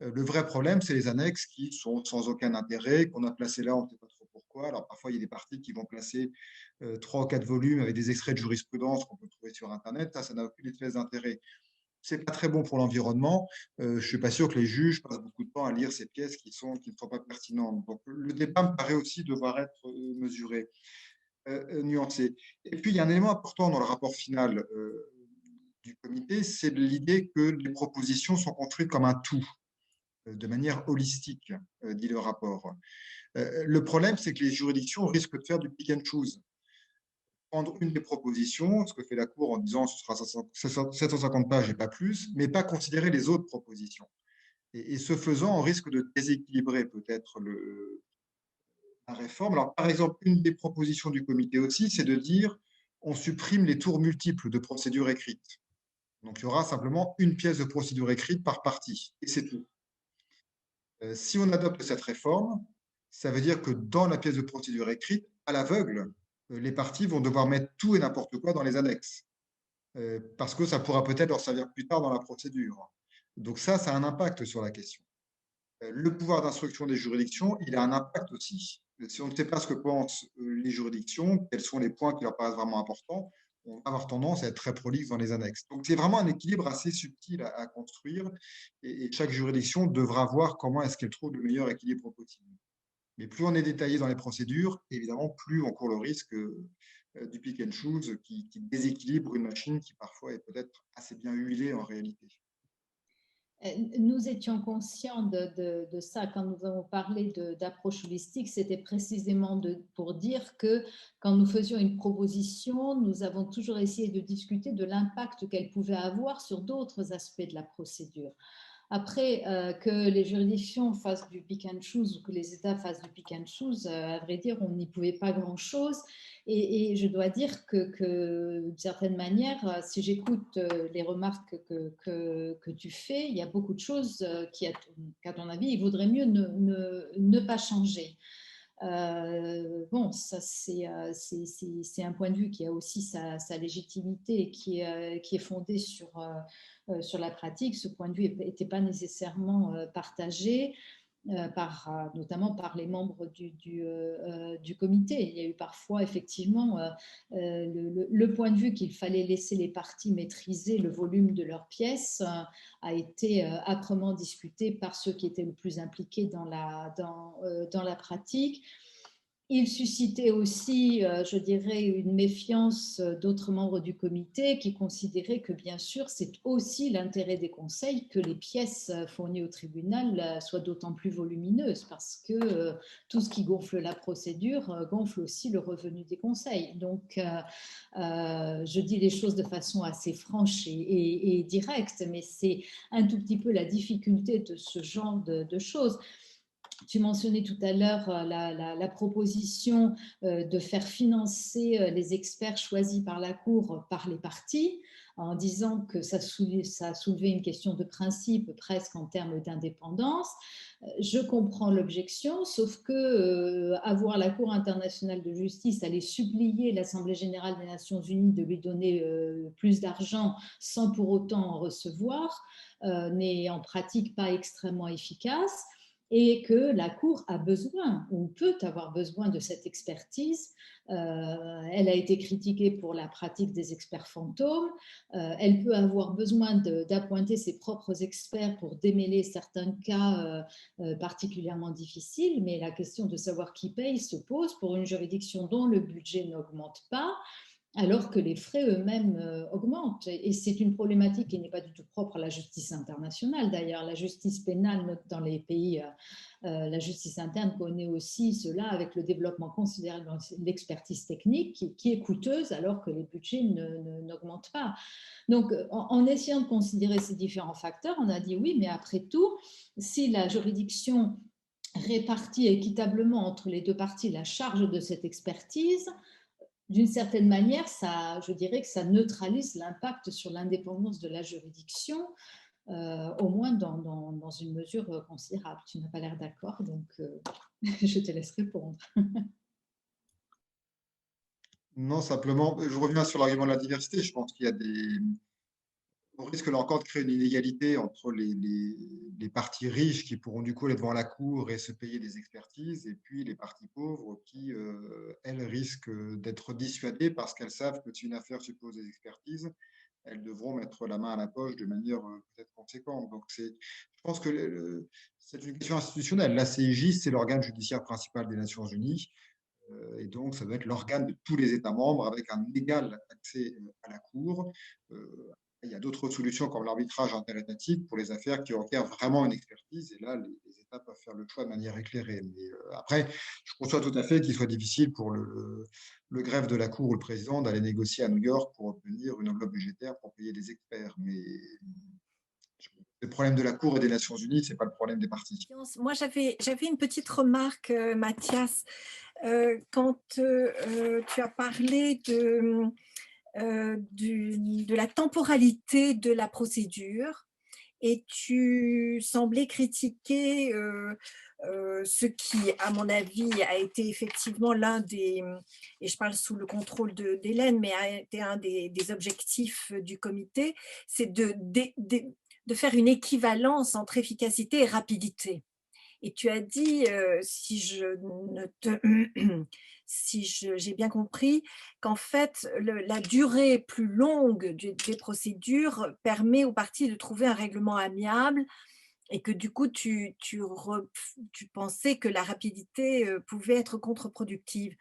Le vrai problème, c'est les annexes qui sont sans aucun intérêt, qu'on a placées là, on ne sait pas trop pourquoi. Alors, parfois, il y a des parties qui vont placer 3 ou 4 volumes avec des extraits de jurisprudence qu'on peut trouver sur Internet. Ça n'a aucune espèce d'intérêt. Ce n'est pas très bon pour l'environnement. Je ne suis pas sûr que les juges passent beaucoup de temps à lire ces pièces qui ne sont pas pertinentes. Donc, le débat me paraît aussi devoir être mesuré, nuancé. Et puis, il y a un élément important dans le rapport final du comité, c'est l'idée que les propositions sont construites comme un tout, de manière holistique, dit le rapport. Le problème, c'est que les juridictions risquent de faire du pick and choose. Prendre une des propositions, ce que fait la Cour en disant ce sera 750 pages et pas plus, mais pas considérer les autres propositions. Et ce faisant, on risque de déséquilibrer peut-être la réforme. Alors, par exemple, une des propositions du comité aussi, c'est de dire on supprime les tours multiples de procédures écrites. Donc, il y aura simplement une pièce de procédure écrite par partie, et c'est tout. Si on adopte cette réforme, ça veut dire que dans la pièce de procédure écrite, à l'aveugle, les parties vont devoir mettre tout et n'importe quoi dans les annexes, parce que ça pourra peut-être leur servir plus tard dans la procédure. Donc ça a un impact sur la question. Le pouvoir d'instruction des juridictions, il a un impact aussi Si on ne sait pas ce que pensent les juridictions, quels sont les points qui leur paraissent vraiment importants, on va avoir tendance à être très prolixe dans les annexes. Donc, c'est vraiment un équilibre assez subtil à construire et chaque juridiction devra voir comment est-ce qu'elle trouve le meilleur équilibre possible. Mais plus on est détaillé dans les procédures, évidemment, plus on court le risque du pick and choose qui déséquilibre une machine qui parfois est peut-être assez bien huilée en réalité. Nous étions conscients de ça quand nous avons parlé d'approche holistique, c'était précisément pour dire que quand nous faisions une proposition, nous avons toujours essayé de discuter de l'impact qu'elle pouvait avoir sur d'autres aspects de la procédure. Après, que les juridictions fassent du pick and choose ou que les États fassent du pick and choose, à vrai dire, on n'y pouvait pas grand-chose. Et je dois dire que d'une certaine manière, si j'écoute les remarques que tu fais, il y a beaucoup de choses qu'à ton avis, il vaudrait mieux ne pas changer. Bon, ça c'est un point de vue qui a aussi sa légitimité et qui est fondé sur la pratique. Ce point de vue n'était pas nécessairement partagé. Notamment par les membres du comité. Il y a eu parfois effectivement le point de vue qu'il fallait laisser les parties maîtriser le volume de leurs pièces a été âprement discuté par ceux qui étaient le plus impliqués dans la pratique. Il suscitait aussi, je dirais, une méfiance d'autres membres du comité qui considéraient que, bien sûr, c'est aussi l'intérêt des conseils que les pièces fournies au tribunal soient d'autant plus volumineuses parce que tout ce qui gonfle la procédure gonfle aussi le revenu des conseils. Donc, je dis les choses de façon assez franche et directe, mais c'est un tout petit peu la difficulté de ce genre de choses. Tu mentionnais tout à l'heure la proposition de faire financer les experts choisis par la Cour par les parties, en disant que ça soulevait une question de principe presque en termes d'indépendance. Je comprends l'objection, sauf que avoir la Cour internationale de justice aller supplier l'Assemblée générale des Nations unies de lui donner plus d'argent sans pour autant en recevoir n'est en pratique pas extrêmement efficace. Et que la Cour a besoin ou peut avoir besoin de cette expertise. Elle a été critiquée pour la pratique des experts fantômes. Elle peut avoir besoin d'appointer ses propres experts pour démêler certains cas particulièrement difficiles, mais la question de savoir qui paye se pose pour une juridiction dont le budget n'augmente pas, alors que les frais eux-mêmes augmentent. Et c'est une problématique qui n'est pas du tout propre à la justice internationale. D'ailleurs, la justice pénale dans les pays, la justice interne connaît aussi cela avec le développement considérable de l'expertise technique qui est coûteuse alors que les budgets n'augmentent pas. Donc, en essayant de considérer ces différents facteurs, on a dit oui, mais après tout, si la juridiction répartit équitablement entre les deux parties la charge de cette expertise, d'une certaine manière, je dirais que ça neutralise l'impact sur l'indépendance de la juridiction, au moins dans une mesure considérable. Tu n'as pas l'air d'accord, donc je te laisse répondre. Non, simplement, je reviens sur l'argument de la diversité. Je pense qu'il y a on risque là encore de créer une inégalité entre les parties riches qui pourront du coup aller devant la cour et se payer des expertises, et puis les parties pauvres qui, elles, risquent d'être dissuadées parce qu'elles savent que si une affaire suppose des expertises, elles devront mettre la main à la poche de manière peut-être conséquente. Donc, je pense que c'est une question institutionnelle. La CIJ, c'est l'organe judiciaire principal des Nations Unies. Et donc, ça doit être l'organe de tous les États membres avec un égal accès à la Cour. Il y a d'autres solutions comme l'arbitrage interétatique pour les affaires qui requièrent vraiment une expertise. Et là, les États peuvent faire le choix de manière éclairée. Mais après, je conçois tout à fait qu'il soit difficile pour le greffe de la Cour ou le président d'aller négocier à New York pour obtenir une enveloppe budgétaire pour payer des experts. Mais le problème de la Cour et des Nations Unies, ce n'est pas le problème des partis. Moi, j'avais une petite remarque, Mathias, quand tu as parlé de la temporalité de la procédure et tu semblais critiquer ce qui, à mon avis, a été effectivement l'un des, et je parle sous le contrôle d'Hélène, mais a été un des objectifs du comité, c'est de faire une équivalence entre efficacité et rapidité. Et tu as dit, si je ne te j'ai bien compris, qu'en fait, la durée plus longue des procédures permet aux parties de trouver un règlement amiable et que du coup, tu pensais que la rapidité, pouvait être contre-productive.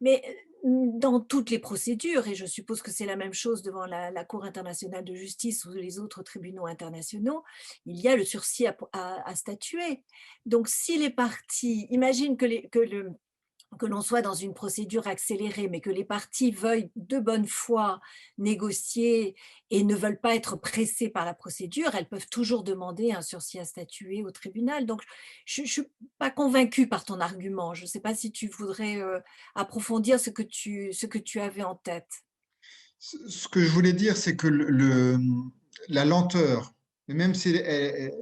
Mais, dans toutes les procédures, et je suppose que c'est la même chose devant la Cour internationale de justice ou les autres tribunaux internationaux, il y a le sursis à statuer. Donc si les parties imagine que l'on soit dans une procédure accélérée, mais que les parties veuillent de bonne foi négocier et ne veulent pas être pressées par la procédure, elles peuvent toujours demander un sursis à statuer au tribunal. Donc, je ne suis pas convaincue par ton argument. Je ne sais pas si tu voudrais approfondir ce que tu avais en tête. Ce que je voulais dire, c'est que la lenteur, et même si elle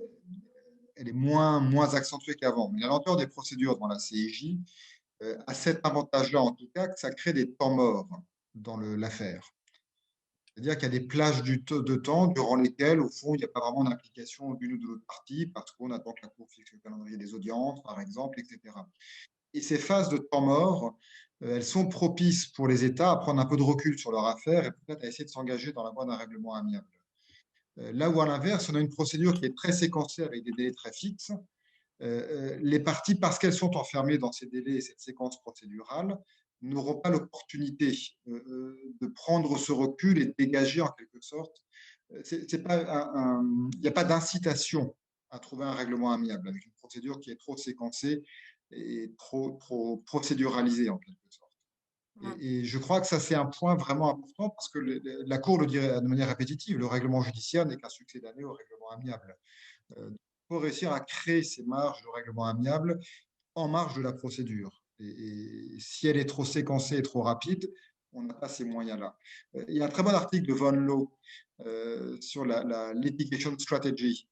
est moins accentuée qu'avant, mais la lenteur des procédures devant la CIJ a cet avantage-là, en tout cas, que ça crée des temps morts dans l'affaire. C'est-à-dire qu'il y a des plages de temps durant lesquelles, au fond, il n'y a pas vraiment d'implication d'une ou de l'autre partie parce qu'on attend que la Cour fixe le calendrier des audiences, par exemple, etc. Et ces phases de temps mort, elles sont propices pour les États à prendre un peu de recul sur leur affaire et peut-être à essayer de s'engager dans la voie d'un règlement amiable. Là où, à l'inverse, on a une procédure qui est très séquencée avec des délais très fixes, les parties, parce qu'elles sont enfermées dans ces délais et cette séquence procédurale, n'auront pas l'opportunité de prendre ce recul et de dégager en quelque sorte. Il n'y a pas d'incitation à trouver un règlement amiable avec une procédure qui est trop séquencée et trop procéduralisée en quelque sorte. Ouais. Et je crois que ça, c'est un point vraiment important parce que la Cour le dirait de manière répétitive, le règlement judiciaire n'est qu'un succès d'année au règlement amiable. Il faut réussir à créer ces marges de règlement amiable en marge de la procédure. Et si elle est trop séquencée et trop rapide, on n'a pas ces moyens-là. Il y a un très bon article de Von Lowe sur la litigation strategy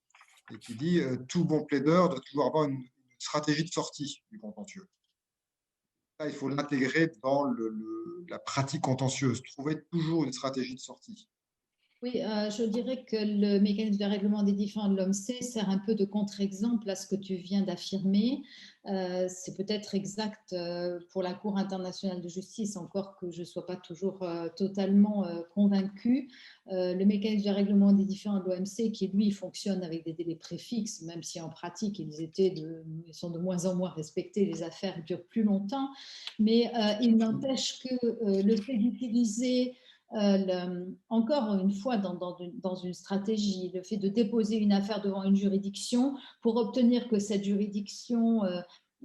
et qui dit tout bon plaideur doit toujours avoir une stratégie de sortie du contentieux. Là, il faut l'intégrer dans la pratique contentieuse, trouver toujours une stratégie de sortie. Oui, je dirais que le mécanisme de règlement des différends de l'OMC sert un peu de contre-exemple à ce que tu viens d'affirmer. C'est peut-être exact pour la Cour internationale de justice, encore que je ne sois pas toujours totalement convaincue. Le mécanisme de règlement des différends de l'OMC, qui lui fonctionne avec des délais préfixes, même si en pratique ils sont de moins en moins respectés, les affaires durent plus longtemps, mais il n'empêche que le fait d'utiliser encore une fois, dans une stratégie, le fait de déposer une affaire devant une juridiction pour obtenir que cette juridiction,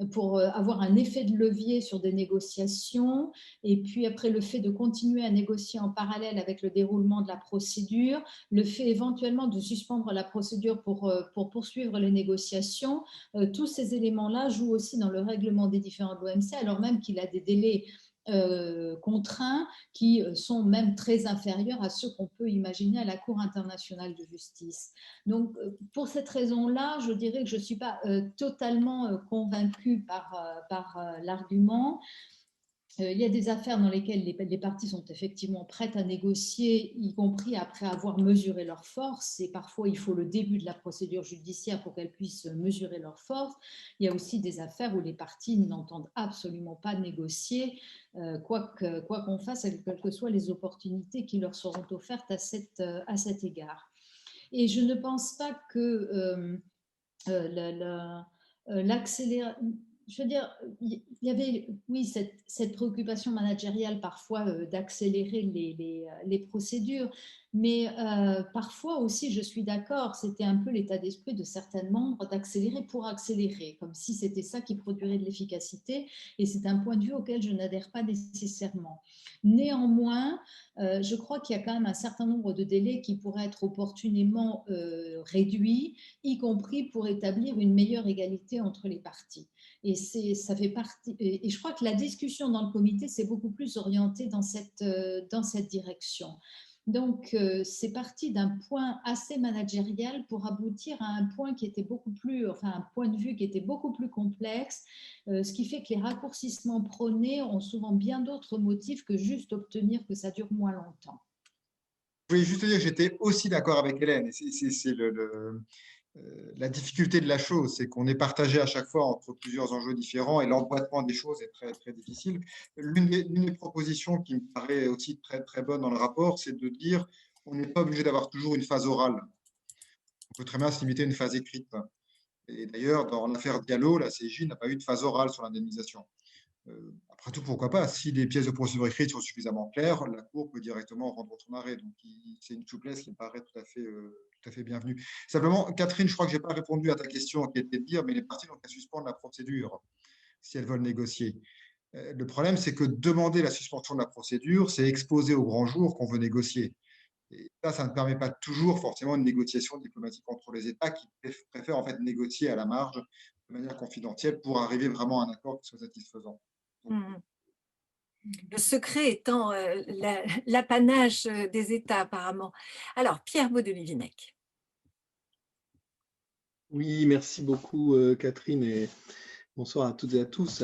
pour avoir un effet de levier sur des négociations, et puis après le fait de continuer à négocier en parallèle avec le déroulement de la procédure, le fait éventuellement de suspendre la procédure pour poursuivre les négociations, tous ces éléments-là jouent aussi dans le règlement des différends de l'OMC, alors même qu'il a des délais contraints qui sont même très inférieurs à ceux qu'on peut imaginer à la Cour internationale de justice. Donc, pour cette raison-là, je dirais que je ne suis pas totalement convaincue par l'argument. Il y a des affaires dans lesquelles les parties sont effectivement prêtes à négocier, y compris après avoir mesuré leurs forces. Et parfois, il faut le début de la procédure judiciaire pour qu'elles puissent mesurer leurs forces. Il y a aussi des affaires où les parties n'entendent absolument pas négocier, quoi qu'on fasse, quelles que soient les opportunités qui leur seront offertes à cet égard. Et je ne pense pas que l'accélération... Je veux dire, il y avait, oui, cette préoccupation managériale parfois d'accélérer les procédures, mais parfois aussi, je suis d'accord, c'était un peu l'état d'esprit de certains membres d'accélérer pour accélérer, comme si c'était ça qui produirait de l'efficacité, et c'est un point de vue auquel je n'adhère pas nécessairement. Néanmoins, je crois qu'il y a quand même un certain nombre de délais qui pourraient être opportunément réduits, y compris pour établir une meilleure égalité entre les parties. Et ça fait partie. Et je crois que la discussion dans le comité s'est beaucoup plus orientée dans cette direction. Donc, c'est parti d'un point assez managérial pour aboutir à un point qui était beaucoup plus, enfin un point de vue qui était beaucoup plus complexe, ce qui fait que les raccourcissements prônés ont souvent bien d'autres motifs que juste obtenir que ça dure moins longtemps. Je voulais juste dire que j'étais aussi d'accord avec Hélène. la difficulté de la chose, c'est qu'on est partagé à chaque fois entre plusieurs enjeux différents et l'emboîtement des choses est très, très difficile. L'une des propositions qui me paraît aussi très, très bonne dans le rapport, c'est de dire qu'on n'est pas obligé d'avoir toujours une phase orale. On peut très bien se limiter à une phase écrite. Et d'ailleurs, dans l'affaire Diallo, la CJ n'a pas eu de phase orale sur l'indemnisation. Après tout, pourquoi pas? Si les pièces de procédure écrites sont suffisamment claires, la Cour peut directement rendre son arrêt. Donc, c'est une souplesse qui me paraît tout à fait bienvenue. Simplement, Catherine, je crois que je n'ai pas répondu à ta question qui était de dire, mais les parties n'ont qu'à suspendre la procédure si elles veulent négocier. Le problème, c'est que demander la suspension de la procédure, c'est exposer au grand jour qu'on veut négocier. Et ça ne permet pas toujours forcément une négociation diplomatique entre les États qui préfèrent en fait négocier à la marge de manière confidentielle pour arriver vraiment à un accord qui soit satisfaisant. Mmh. Le secret étant l'apanage des États apparemment. Alors, Pierre Baudouin-Vinec. Oui, merci beaucoup Catherine et bonsoir à toutes et à tous.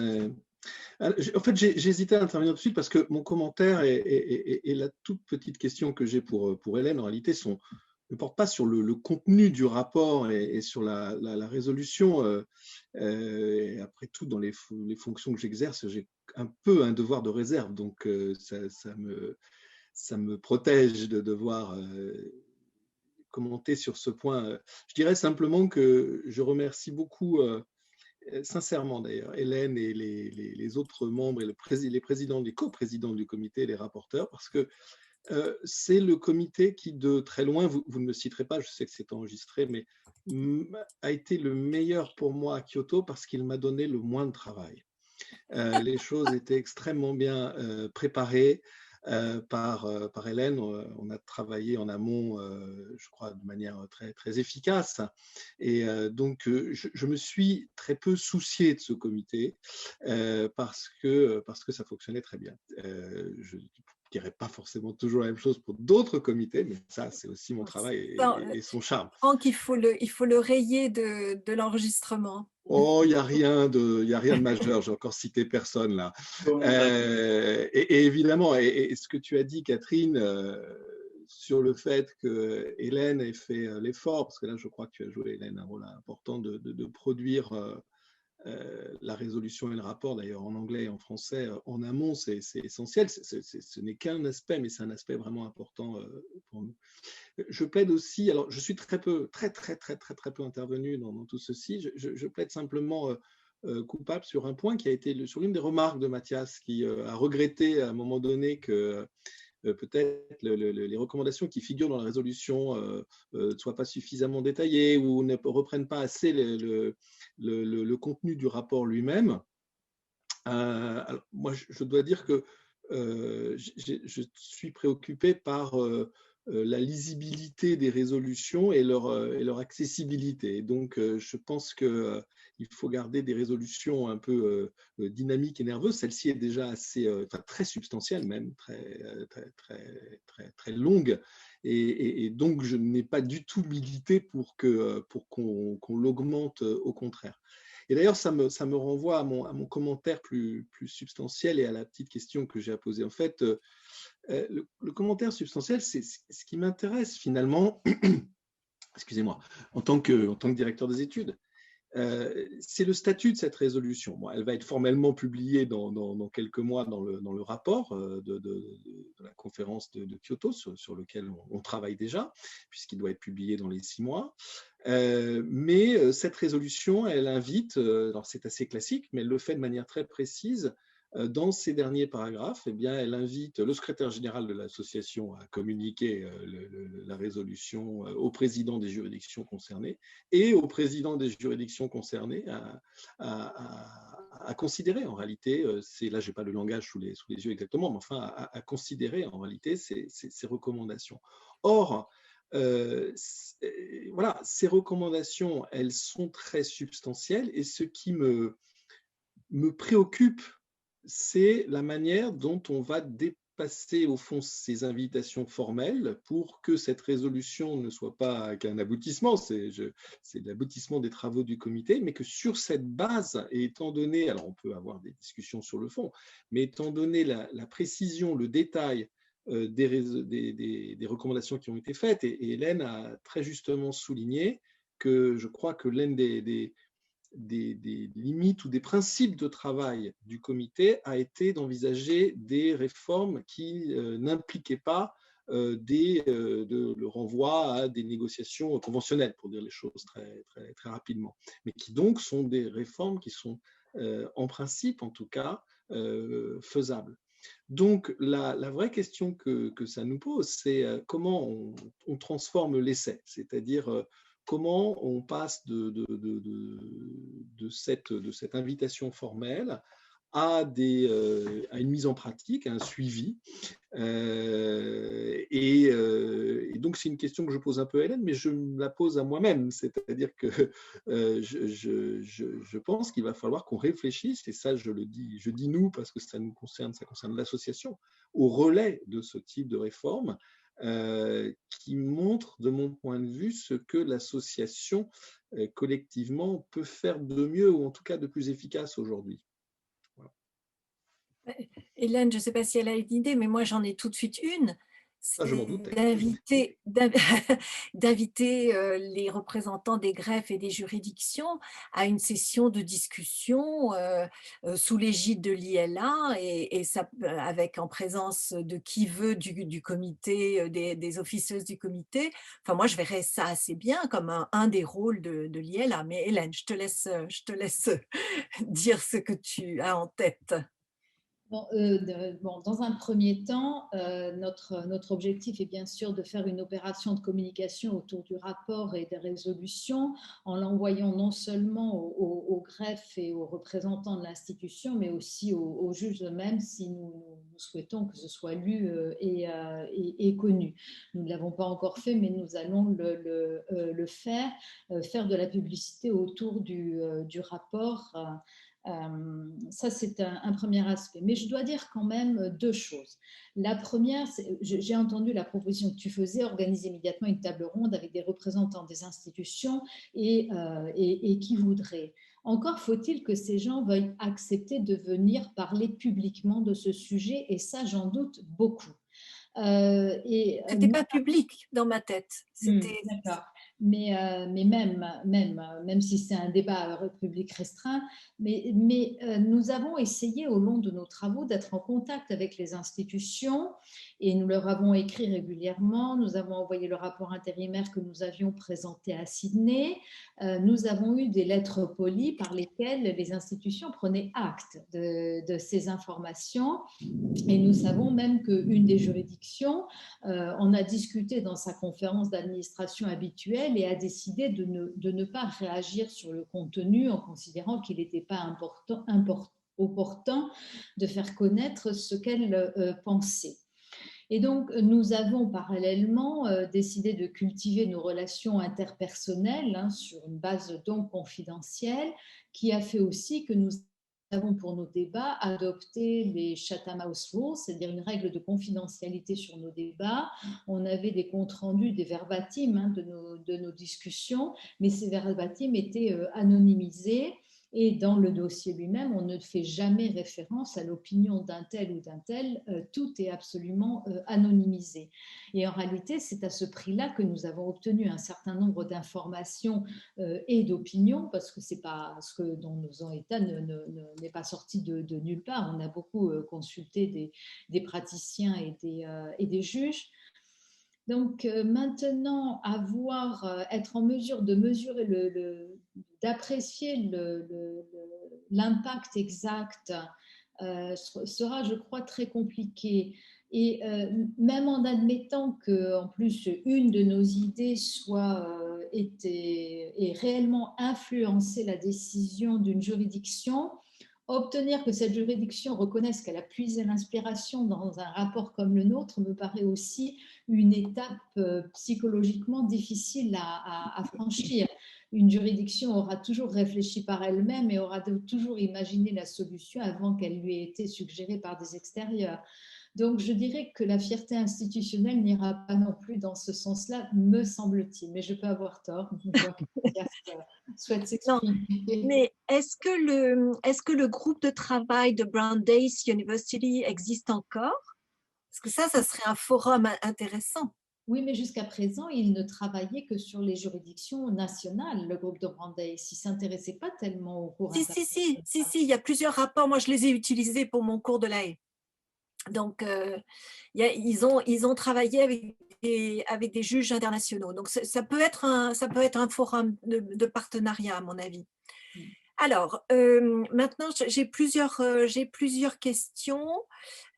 En fait, j'ai hésité à intervenir tout de suite parce que mon commentaire et la toute petite question que j'ai pour Hélène, en réalité, ne portent pas sur le contenu du rapport et sur la résolution. Après tout, dans les fonctions que j'exerce, j'ai un peu un devoir de réserve, donc ça me protège de devoir commenter sur ce point. Je dirais simplement que je remercie beaucoup sincèrement d'ailleurs, Hélène et les autres membres et les présidents, les coprésidents du comité, les rapporteurs, parce que c'est le comité qui, de très loin, vous ne me citerez pas, je sais que c'est enregistré, mais a été le meilleur pour moi à Kyoto parce qu'il m'a donné le moins de travail. Les choses étaient extrêmement bien préparées. Par Hélène, on a travaillé en amont, je crois, de manière très, très efficace. Et donc, je me suis très peu soucié de ce comité parce que ça fonctionnait très bien. Je ne dirais pas forcément toujours la même chose pour d'autres comités, mais ça, c'est aussi mon travail et son charme. Franck, il faut le rayer de l'enregistrement. Oh, il n'y a rien de majeur, j'ai encore cité personne là. Et évidemment, et ce que tu as dit, Catherine, sur le fait que Hélène ait fait l'effort, parce que là, je crois que tu as joué, Hélène, un rôle important de produire la résolution et le rapport, d'ailleurs en anglais et en français, en amont, c'est essentiel. Ce n'est qu'un aspect, mais c'est un aspect vraiment important pour nous. Je plaide aussi, alors je suis très peu intervenu dans tout ceci, je plaide simplement coupable sur un point qui a été sur l'une des remarques de Mathias, qui a regretté à un moment donné que peut-être les recommandations qui figurent dans la résolution ne soient pas suffisamment détaillées ou ne reprennent pas assez le contenu du rapport lui-même. Alors, moi, je dois dire que je suis préoccupé par la lisibilité des résolutions et leur accessibilité. Et donc, je pense qu'il faut garder des résolutions un peu dynamiques et nerveuses. Celle-ci est déjà assez, très substantielle même, très longue. Et donc, je n'ai pas du tout milité pour qu'on l'augmente, au contraire. Et d'ailleurs, ça me renvoie à mon commentaire plus substantiel et à la petite question que j'ai à poser. En fait, le commentaire substantiel, c'est ce qui m'intéresse finalement, excusez-moi, en tant que directeur des études. C'est le statut de cette résolution. Bon, elle va être formellement publiée dans quelques mois dans le rapport de la conférence de Kyoto sur lequel on travaille déjà, puisqu'il doit être publié dans les 6 mois. Mais cette résolution, elle invite, alors c'est assez classique, mais elle le fait de manière très précise. Dans ces derniers paragraphes, eh bien, elle invite le secrétaire général de l'association à communiquer la résolution au président des juridictions concernées et au président des juridictions concernées à considérer en réalité, là je n'ai pas le langage sous les yeux exactement, mais enfin à considérer en réalité ces recommandations. Or, voilà, ces recommandations, elles sont très substantielles et ce qui me préoccupe, c'est la manière dont on va dépasser au fond ces invitations formelles pour que cette résolution ne soit pas qu'un aboutissement, c'est l'aboutissement des travaux du comité, mais que sur cette base, et étant donné, alors on peut avoir des discussions sur le fond, mais étant donné la précision, le détail des recommandations qui ont été faites, et Hélène a très justement souligné que je crois que l'une des limites ou des principes de travail du comité a été d'envisager des réformes qui n'impliquaient pas le renvoi à des négociations conventionnelles, pour dire les choses très rapidement, mais qui donc sont des réformes qui sont en principe, en tout cas, faisables. Donc, la vraie question que ça nous pose, c'est comment on transforme l'essai, c'est-à-dire comment on passe de cette invitation formelle à une mise en pratique, à un suivi. Et donc, c'est une question que je pose un peu à Hélène, mais je me la pose à moi-même. C'est-à-dire que je pense qu'il va falloir qu'on réfléchisse, et ça, je dis nous parce que ça concerne l'association, au relais de ce type de réforme qui montre, de mon point de vue, ce que l'association collectivement peut faire de mieux, ou en tout cas de plus efficace aujourd'hui. Hélène, je ne sais pas si elle a une idée, mais moi j'en ai tout de suite une. Ah, je m'en doutais. D'inviter les représentants des greffes et des juridictions à une session de discussion sous l'égide de l'ILA et ça, avec en présence de qui veut du comité, des officeuses du comité. Enfin, moi, je verrais ça assez bien comme un des rôles de l'ILA. Mais Hélène, je te laisse dire ce que tu as en tête. Dans un premier temps, notre objectif est bien sûr de faire une opération de communication autour du rapport et des résolutions en l'envoyant non seulement aux greffes et aux représentants de l'institution, mais aussi aux juges eux-mêmes si nous souhaitons que ce soit lu et connu. Nous ne l'avons pas encore fait, mais nous allons le faire de la publicité autour du rapport. Ça, c'est un premier aspect. Mais je dois dire quand même deux choses. La première, j'ai entendu la proposition que tu faisais, organiser immédiatement une table ronde avec des représentants des institutions et qui voudraient. Encore faut-il que ces gens veuillent accepter de venir parler publiquement de ce sujet, et ça, j'en doute beaucoup. C'était pas public dans ma tête. D'accord. Mais même si c'est un débat public restreint, mais nous avons essayé au long de nos travaux d'être en contact avec les institutions et nous leur avons écrit régulièrement. Nous avons envoyé le rapport intérimaire que nous avions présenté à Sydney. Nous avons eu des lettres polies par lesquelles les institutions prenaient acte de ces informations et nous savons même qu'une des juridictions en a discuté dans sa conférence d'administration habituelle et a décidé de ne pas réagir sur le contenu en considérant qu'il n'était pas opportun de faire connaître ce qu'elle pensait. Et donc, nous avons parallèlement décidé de cultiver nos relations interpersonnelles sur une base donc confidentielle, qui a fait aussi que nous avons pour nos débats adopté les Chatham House Rules, c'est-à-dire une règle de confidentialité sur nos débats. On avait des comptes rendus, des verbatims de nos discussions, mais ces verbatims étaient anonymisés. Et dans le dossier lui-même, on ne fait jamais référence à l'opinion d'un tel ou d'un tel, tout est absolument anonymisé. Et en réalité, c'est à ce prix-là que nous avons obtenu un certain nombre d'informations et d'opinions, parce que c'est pas ce dont nous faisons état n'est pas sorti de nulle part. On a beaucoup consulté des praticiens et des juges. Donc maintenant, être en mesure de mesurer, d'apprécier l'impact exact sera, je crois, très compliqué. Et même en admettant qu'en plus une de nos idées ait réellement influencé la décision d'une juridiction, obtenir que cette juridiction reconnaisse qu'elle a puisé l'inspiration dans un rapport comme le nôtre me paraît aussi une étape psychologiquement difficile à franchir. Une juridiction aura toujours réfléchi par elle-même et aura toujours imaginé la solution avant qu'elle lui ait été suggérée par des extérieurs. Donc, je dirais que la fierté institutionnelle n'ira pas non plus dans ce sens-là, me semble-t-il. Mais je peux avoir tort. Souhaite s'exprimer. Mais est-ce que le groupe de travail de Brandeis University existe encore? Parce que ça serait un forum intéressant. Oui, mais jusqu'à présent, il ne travaillait que sur les juridictions nationales, le groupe de Brandeis. Il ne s'intéressait pas tellement aux cours internationaux. Il y a plusieurs rapports. Moi, je les ai utilisés pour mon cours de la Haye. Donc, ils ont travaillé avec des juges internationaux. Donc, ça peut être un forum de partenariat, à mon avis. Alors, maintenant, j'ai plusieurs questions.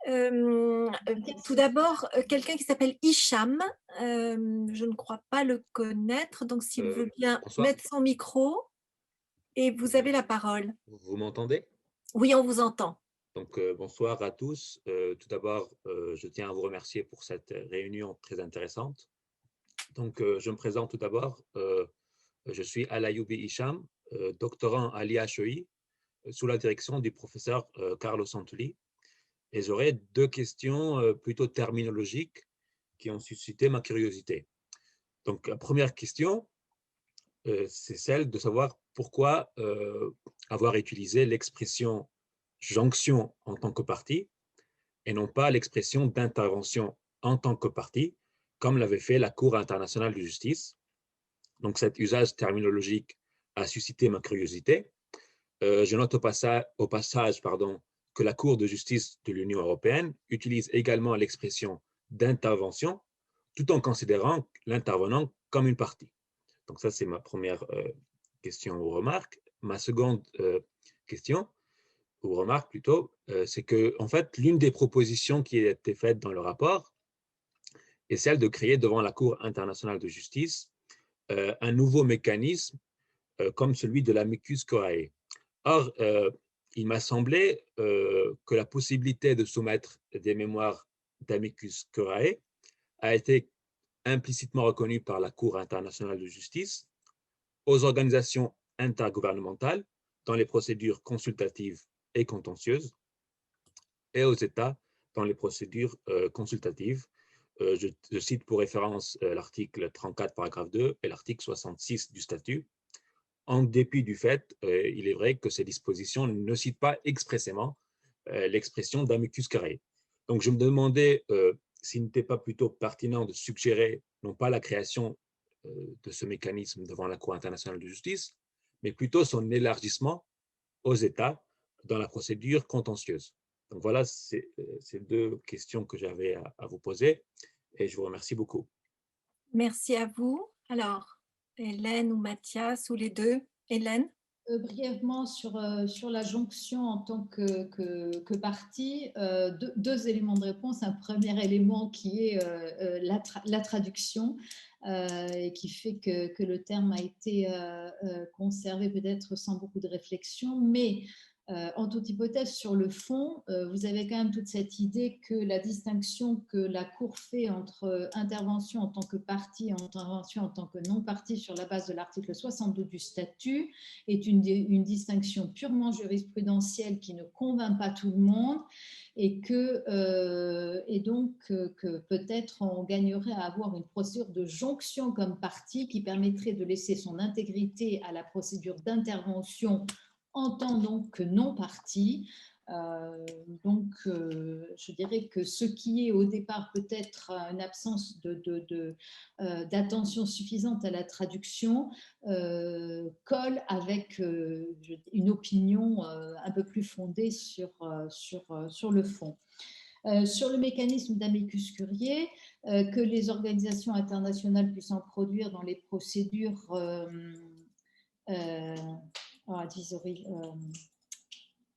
Tout d'abord, quelqu'un qui s'appelle Hicham, je ne crois pas le connaître, donc s'il veut bien Bonsoir. mettre son micro, et vous avez la parole. Vous m'entendez? Oui, on vous entend. Donc, bonsoir à tous. Tout d'abord, je tiens à vous remercier pour cette réunion très intéressante. Donc, je me présente tout d'abord. Je suis Alayoubi Hicham, doctorant à l'IHEI, sous la direction du professeur Carlo Santulli. Et j'aurai deux questions plutôt terminologiques qui ont suscité ma curiosité. Donc, la première question, c'est celle de savoir pourquoi avoir utilisé l'expression jonction en tant que partie et non pas l'expression d'intervention en tant que partie, comme l'avait fait la Cour internationale de justice. Donc, cet usage terminologique a suscité ma curiosité. Je note au passage que la Cour de justice de l'Union européenne utilise également l'expression d'intervention, tout en considérant l'intervenant comme une partie. Donc ça, c'est ma première question ou remarque. Ma seconde question, ou remarque plutôt, c'est que, en fait, l'une des propositions qui a été faite dans le rapport est celle de créer devant la Cour internationale de justice un nouveau mécanisme comme celui de l'amicus curiae. Or, il m'a semblé que la possibilité de soumettre des mémoires d'amicus curiae a été implicitement reconnue par la Cour internationale de justice aux organisations intergouvernementales dans les procédures consultatives et contentieuses et aux États dans les procédures consultatives. Je cite pour référence l'article 34, paragraphe 2 et l'article 66 du statut. En dépit du fait, il est vrai que ces dispositions ne citent pas expressément l'expression d'amicus curiae. Donc, je me demandais s'il n'était pas plutôt pertinent de suggérer non pas la création de ce mécanisme devant la Cour internationale de justice, mais plutôt son élargissement aux États dans la procédure contentieuse. Donc voilà, c'est deux questions que j'avais à vous poser et je vous remercie beaucoup. Merci à vous. Alors, Hélène ou Mathias, ou les deux. Hélène? Brièvement sur la jonction en tant que partie, deux éléments de réponse. Un premier élément qui est la traduction et qui fait que le terme a été conservé peut-être sans beaucoup de réflexion, mais en toute hypothèse, sur le fond, vous avez quand même toute cette idée que la distinction que la Cour fait entre intervention en tant que partie et intervention en tant que non-partie sur la base de l'article 62 du statut est une distinction purement jurisprudentielle qui ne convainc pas tout le monde et donc que peut-être on gagnerait à avoir une procédure de jonction comme partie qui permettrait de laisser son intégrité à la procédure d'intervention en tant donc que non partie. Je dirais que ce qui est au départ peut-être une absence d'attention suffisante à la traduction colle avec une opinion un peu plus fondée sur le fond. Sur le mécanisme d'amicus curiae, que les organisations internationales puissent en produire dans les procédures advisory,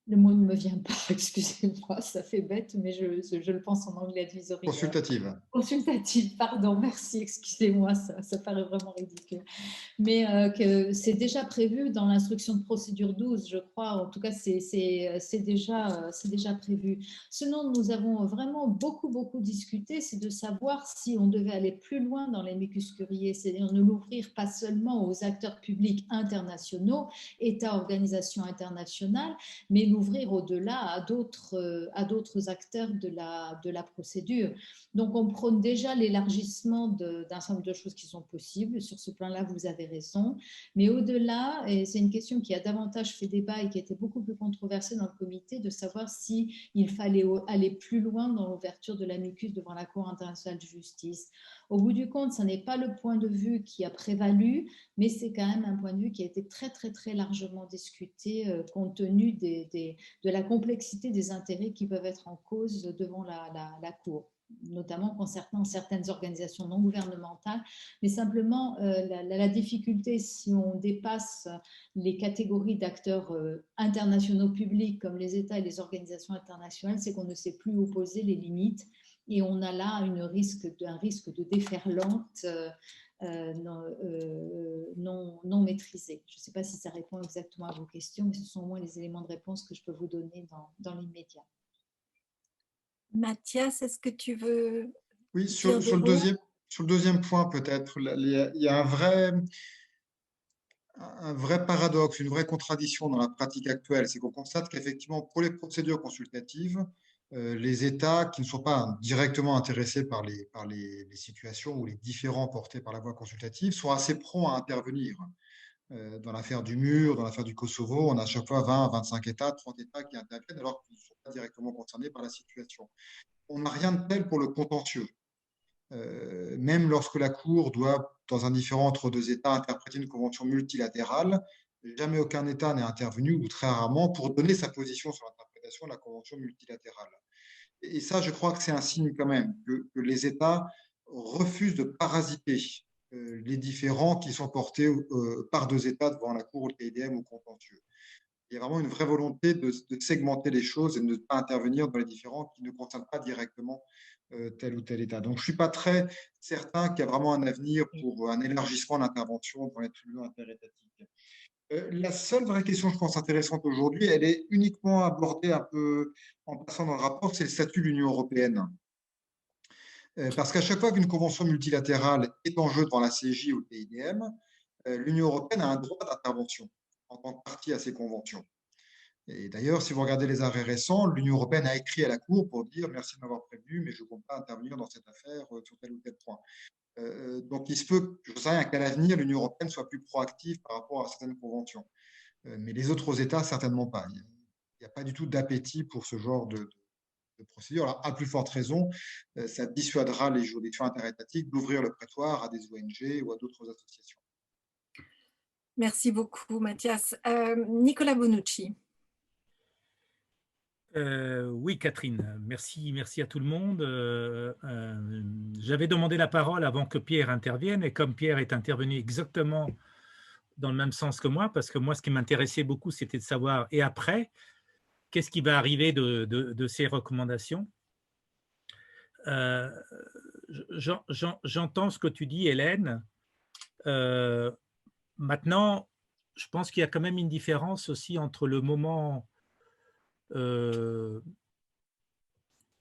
le mot ne me vient pas, excusez-moi, ça fait bête, mais je le pense en anglais, advisory. Consultative. Consultative, pardon, merci, excusez-moi, ça paraît vraiment ridicule. Mais que c'est déjà prévu dans l'instruction de procédure 12, je crois, en tout cas, c'est déjà prévu. Ce dont nous avons vraiment beaucoup discuté, c'est de savoir si on devait aller plus loin dans l'amicus curiae, c'est-à-dire ne l'ouvrir pas seulement aux acteurs publics internationaux, États, organisations internationales, mais l'ouvrir au-delà à d'autres acteurs de la procédure. Donc, on prône déjà l'élargissement d'un certain nombre de choses qui sont possibles. Sur ce plan-là, vous avez raison. Mais au-delà, et c'est une question qui a davantage fait débat et qui a été beaucoup plus controversée dans le comité, de savoir s'il fallait aller plus loin dans l'ouverture de l'amicus devant la Cour internationale de justice. Au bout du compte, ce n'est pas le point de vue qui a prévalu, mais c'est quand même un point de vue qui a été très, très, très largement discuté compte tenu de la complexité des intérêts qui peuvent être en cause devant la Cour, notamment concernant certaines organisations non gouvernementales, mais simplement la difficulté, si on dépasse les catégories d'acteurs internationaux publics comme les États et les organisations internationales, c'est qu'on ne sait plus où poser les limites et on a là un risque de déferlante non maîtrisée. Je ne sais pas si ça répond exactement à vos questions, mais ce sont au moins les éléments de réponse que je peux vous donner dans l'immédiat. Mathias, est-ce que tu veux Oui, dire des mots? sur le deuxième point, peut-être, il y a un vrai paradoxe, une vraie contradiction dans la pratique actuelle. C'est qu'on constate qu'effectivement, pour les procédures consultatives, les États qui ne sont pas directement intéressés par les situations ou les différends portés par la voie consultative sont assez prompts à intervenir. Dans l'affaire du mur, dans l'affaire du Kosovo, on a à chaque fois 20, 25 États, 30 États qui interviennent alors qu'ils ne sont pas directement concernés par la situation. On n'a rien de tel pour le contentieux. Même lorsque la Cour doit, dans un différend entre deux États, interpréter une convention multilatérale, jamais aucun État n'est intervenu, ou très rarement, pour donner sa position sur l'interprétation de la convention multilatérale. Et ça, je crois que c'est un signe quand même que les États refusent de parasiter les différends qui sont portés par deux États devant la Cour, le TIDM ou contentieux. Il y a vraiment une vraie volonté de segmenter les choses et de ne pas intervenir dans les différends qui ne concernent pas directement tel ou tel État. Donc, je ne suis pas très certain qu'il y a vraiment un avenir pour un élargissement d'intervention dans les tribunaux interétatiques. La seule vraie question, je pense, intéressante aujourd'hui, elle est uniquement abordée un peu en passant dans le rapport, c'est le statut de l'Union européenne. Parce qu'à chaque fois qu'une convention multilatérale est en jeu devant la CJ ou le TIDM, l'Union européenne a un droit d'intervention en tant que partie à ces conventions. Et d'ailleurs, si vous regardez les arrêts récents, l'Union européenne a écrit à la Cour pour dire merci de m'avoir prévenu, mais je ne compte pas intervenir dans cette affaire sur tel ou tel point. Donc, il se peut, je ne sais rien, qu'à l'avenir, l'Union européenne soit plus proactive par rapport à certaines conventions. Mais les autres États, certainement pas. Il n'y a pas du tout d'appétit pour ce genre de procédure. Alors, à plus forte raison, ça dissuadera les juridictions interétatiques d'ouvrir le prétoire à des ONG ou à d'autres associations. Merci beaucoup, Mathias. Nicolas Bonucci. Oui, Catherine, merci à tout le monde. J'avais demandé la parole avant que Pierre intervienne, et comme Pierre est intervenu exactement dans le même sens que moi, parce que moi, ce qui m'intéressait beaucoup, c'était de savoir, et après, qu'est-ce qui va arriver de ces recommandations. J'entends ce que tu dis, Hélène. Maintenant, je pense qu'il y a quand même une différence aussi entre le moment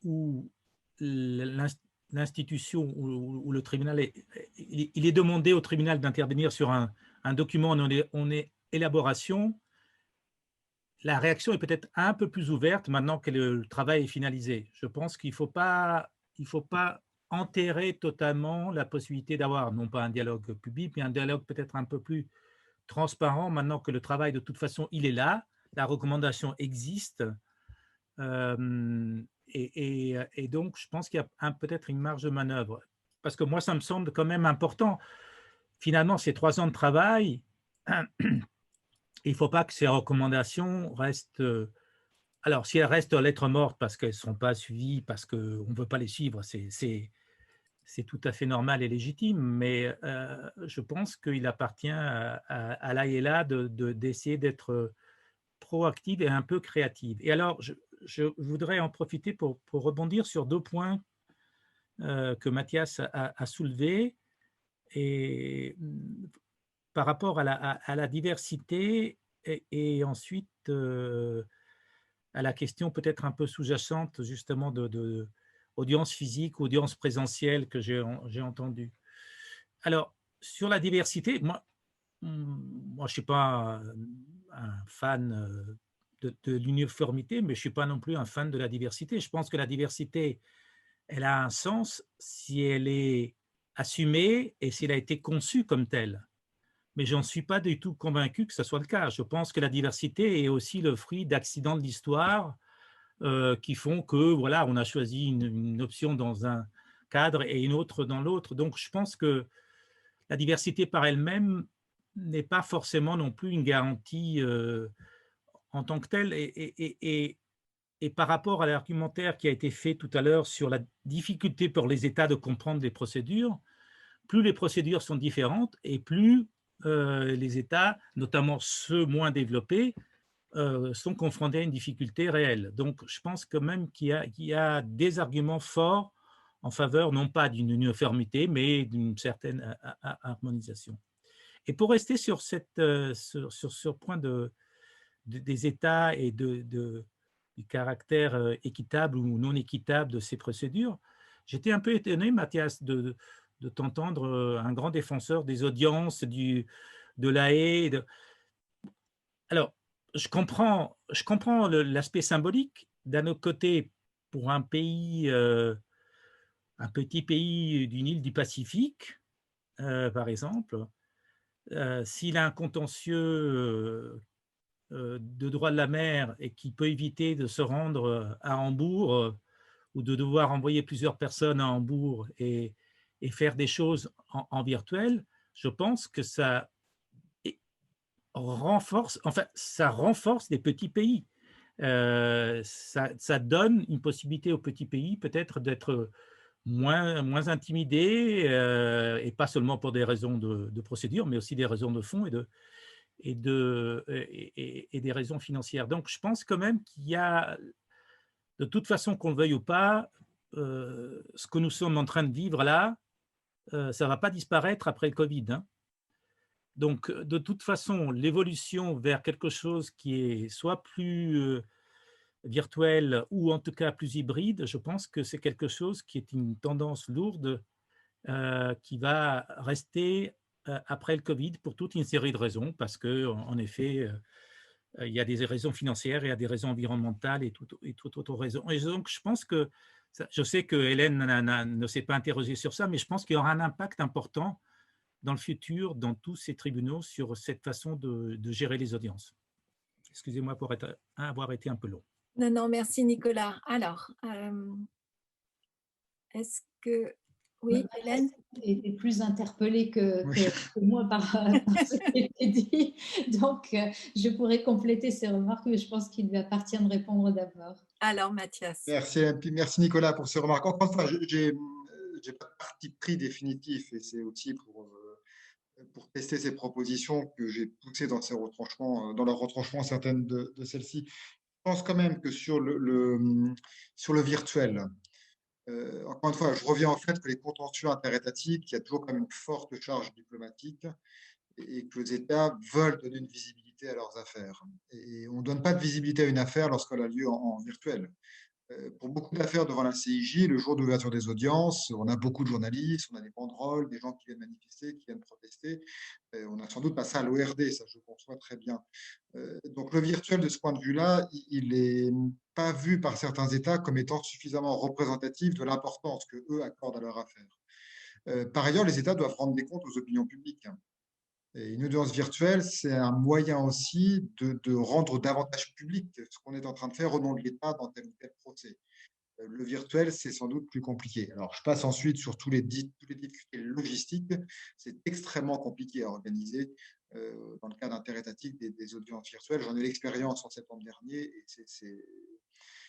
où l'institution ou le tribunal, il est demandé au tribunal d'intervenir sur un document en élaboration. La réaction est peut-être un peu plus ouverte maintenant que le travail est finalisé. Je pense qu'il ne faut pas enterrer totalement la possibilité d'avoir non pas un dialogue public, mais un dialogue peut-être un peu plus transparent maintenant que le travail, de toute façon, il est là, la recommandation existe. Et donc, je pense qu'il y a peut-être une marge de manœuvre. Parce que moi, ça me semble quand même important. Finalement, ces 3 ans de travail, il ne faut pas que ces recommandations restent… Alors, si elles restent lettres mortes parce qu'elles ne sont pas suivies, parce qu'on ne veut pas les suivre, c'est tout à fait normal et légitime. Mais je pense qu'il appartient à l'AILA d'essayer d'être proactive et un peu créative. Et alors, je voudrais en profiter pour rebondir sur 2 points que Mathias a soulevés, et par rapport à la diversité et ensuite à la question peut-être un peu sous-jacente justement d'audience physique, audience présentielle que j'ai entendue. Alors, sur la diversité, moi je ne suis pas un fan de l'uniformité, mais je ne suis pas non plus un fan de la diversité. Je pense que la diversité, elle a un sens si elle est assumée et si elle a été conçue comme telle. Mais je n'en suis pas du tout convaincu que ce soit le cas. Je pense que la diversité est aussi le fruit d'accidents de l'histoire qui font que, voilà, on a choisi une option dans cadre et une autre dans l'autre. Donc, je pense que la diversité par elle-même n'est pas forcément non plus une garantie en tant que telle. Et par rapport à l'argumentaire qui a été fait tout à l'heure sur la difficulté pour les États de comprendre les procédures, plus les procédures sont différentes et plus les États, notamment ceux moins développés, sont confrontés à une difficulté réelle. Donc, je pense quand même qu'il y a des arguments forts en faveur, non pas d'une uniformité, mais d'une certaine harmonisation. Et pour rester sur ce point des États et du caractère équitable ou non équitable de ces procédures, j'étais un peu étonné, Mathias, de t'entendre un grand défenseur des audiences, de la haie. Alors, je comprends l'aspect symbolique. D'un autre côté, pour un pays, un petit pays d'une île du Pacifique, par exemple, s'il a un contentieux de droit de la mer et qui peut éviter de se rendre à Hambourg ou de devoir envoyer plusieurs personnes à Hambourg et faire des choses en virtuel, je pense que ça renforce les petits pays. Ça donne une possibilité aux petits pays peut-être d'être moins intimidés, et pas seulement pour des raisons de procédure, mais aussi des raisons de fond et des raisons financières. Donc, je pense quand même qu'il y a, de toute façon, qu'on le veuille ou pas, ce que nous sommes en train de vivre là, ça ne va pas disparaître après le Covid, hein. Donc, de toute façon, l'évolution vers quelque chose qui est soit plus virtuel ou en tout cas plus hybride, je pense que c'est quelque chose qui est une tendance lourde qui va rester après le Covid pour toute une série de raisons, parce qu'en effet, il y a des raisons financières, il y a des raisons environnementales et toute autre raison. Et donc, je pense que, je sais que Hélène ne s'est pas interrogée sur ça, mais je pense qu'il y aura un impact important dans le futur, dans tous ces tribunaux, sur cette façon de gérer les audiences. Excusez-moi pour avoir été un peu long. Non, non, merci Nicolas. Alors, est-ce que… Oui, Hélène? Était plus interpellée que moi par ce qui a été dit. Donc, je pourrais compléter ces remarques, mais je pense qu'il lui appartient de répondre d'abord. Alors, Mathias. Merci Nicolas pour ces remarques. Encore une fois, je n'ai pas de parti pris définitif et c'est aussi pour tester ces propositions que j'ai poussé dans leur retranchement certaines de celles-ci. Je pense quand même que sur le virtuel, encore une fois, je reviens au fait que les contentieux interétatiques, il y a toujours quand même une forte charge diplomatique et que les États veulent donner une visibilité à leurs affaires. Et on ne donne pas de visibilité à une affaire lorsqu'elle a lieu en virtuel. Pour beaucoup d'affaires devant la CIJ, le jour d'ouverture des audiences, on a beaucoup de journalistes, on a des banderoles, des gens qui viennent manifester, qui viennent protester. On n'a sans doute pas ça à l'ORD, ça je conçois très bien. Donc le virtuel, de ce point de vue-là, il n'est pas vu par certains États comme étant suffisamment représentatif de l'importance qu'eux accordent à leur affaire. Par ailleurs, les États doivent rendre des comptes aux opinions publiques. Et une audience virtuelle, c'est un moyen aussi de rendre davantage public ce qu'on est en train de faire au nom de l'État dans tel ou tel procès. Le virtuel, c'est sans doute plus compliqué. Alors, je passe ensuite sur toutes les difficultés logistiques. C'est extrêmement compliqué à organiser dans le cas d'interétatique des audiences virtuelles. J'en ai l'expérience en septembre dernier et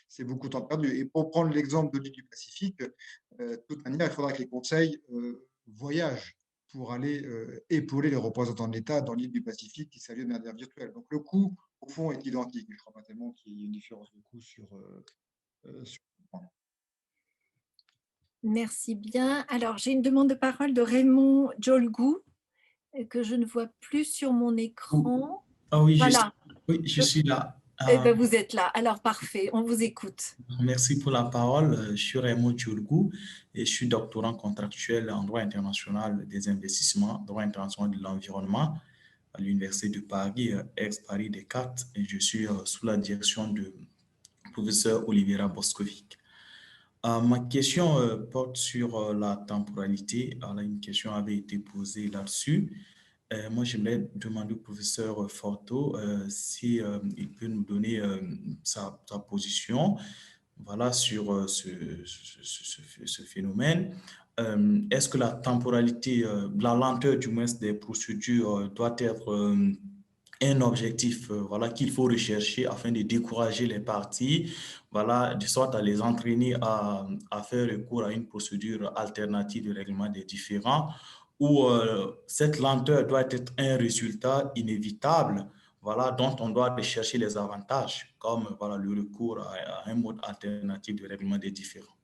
c'est beaucoup de temps perdu. Et pour prendre l'exemple de l'île du Pacifique, de toute manière, il faudra que les conseils voyagent pour aller épauler les représentants de l'État dans l'île du Pacifique qui s'allie de manière virtuelle. Donc le coût, au fond, est identique. Je ne crois pas tellement qu'il y ait une différence de coût sur ce point. Merci bien. Alors, j'ai une demande de parole de Raymond Djolgou, que je ne vois plus sur mon écran. Ah oui, voilà. je suis là. Eh bien, vous êtes là. Alors, parfait. On vous écoute. Merci pour la parole. Je suis Raymond Djolgou et je suis doctorant contractuel en droit international des investissements, droit international de l'environnement à l'Université de Paris, ex-Paris Descartes, et je suis sous la direction du professeur Oliviera Boskovic. Ma question porte sur la temporalité. Alors, une question avait été posée là-dessus. Moi, j'aimerais demander au professeur Forteau si il peut nous donner sa position voilà, sur ce phénomène. Est-ce que la temporalité, la lenteur du moins des procédures doit être un objectif voilà, qu'il faut rechercher afin de décourager les parties, voilà, de sorte à les entraîner à faire recours à une procédure alternative de règlement des différends, ou cette lenteur doit être un résultat inévitable, voilà, dont on doit rechercher les avantages, comme voilà, le recours à un mode alternatif de règlement des différends.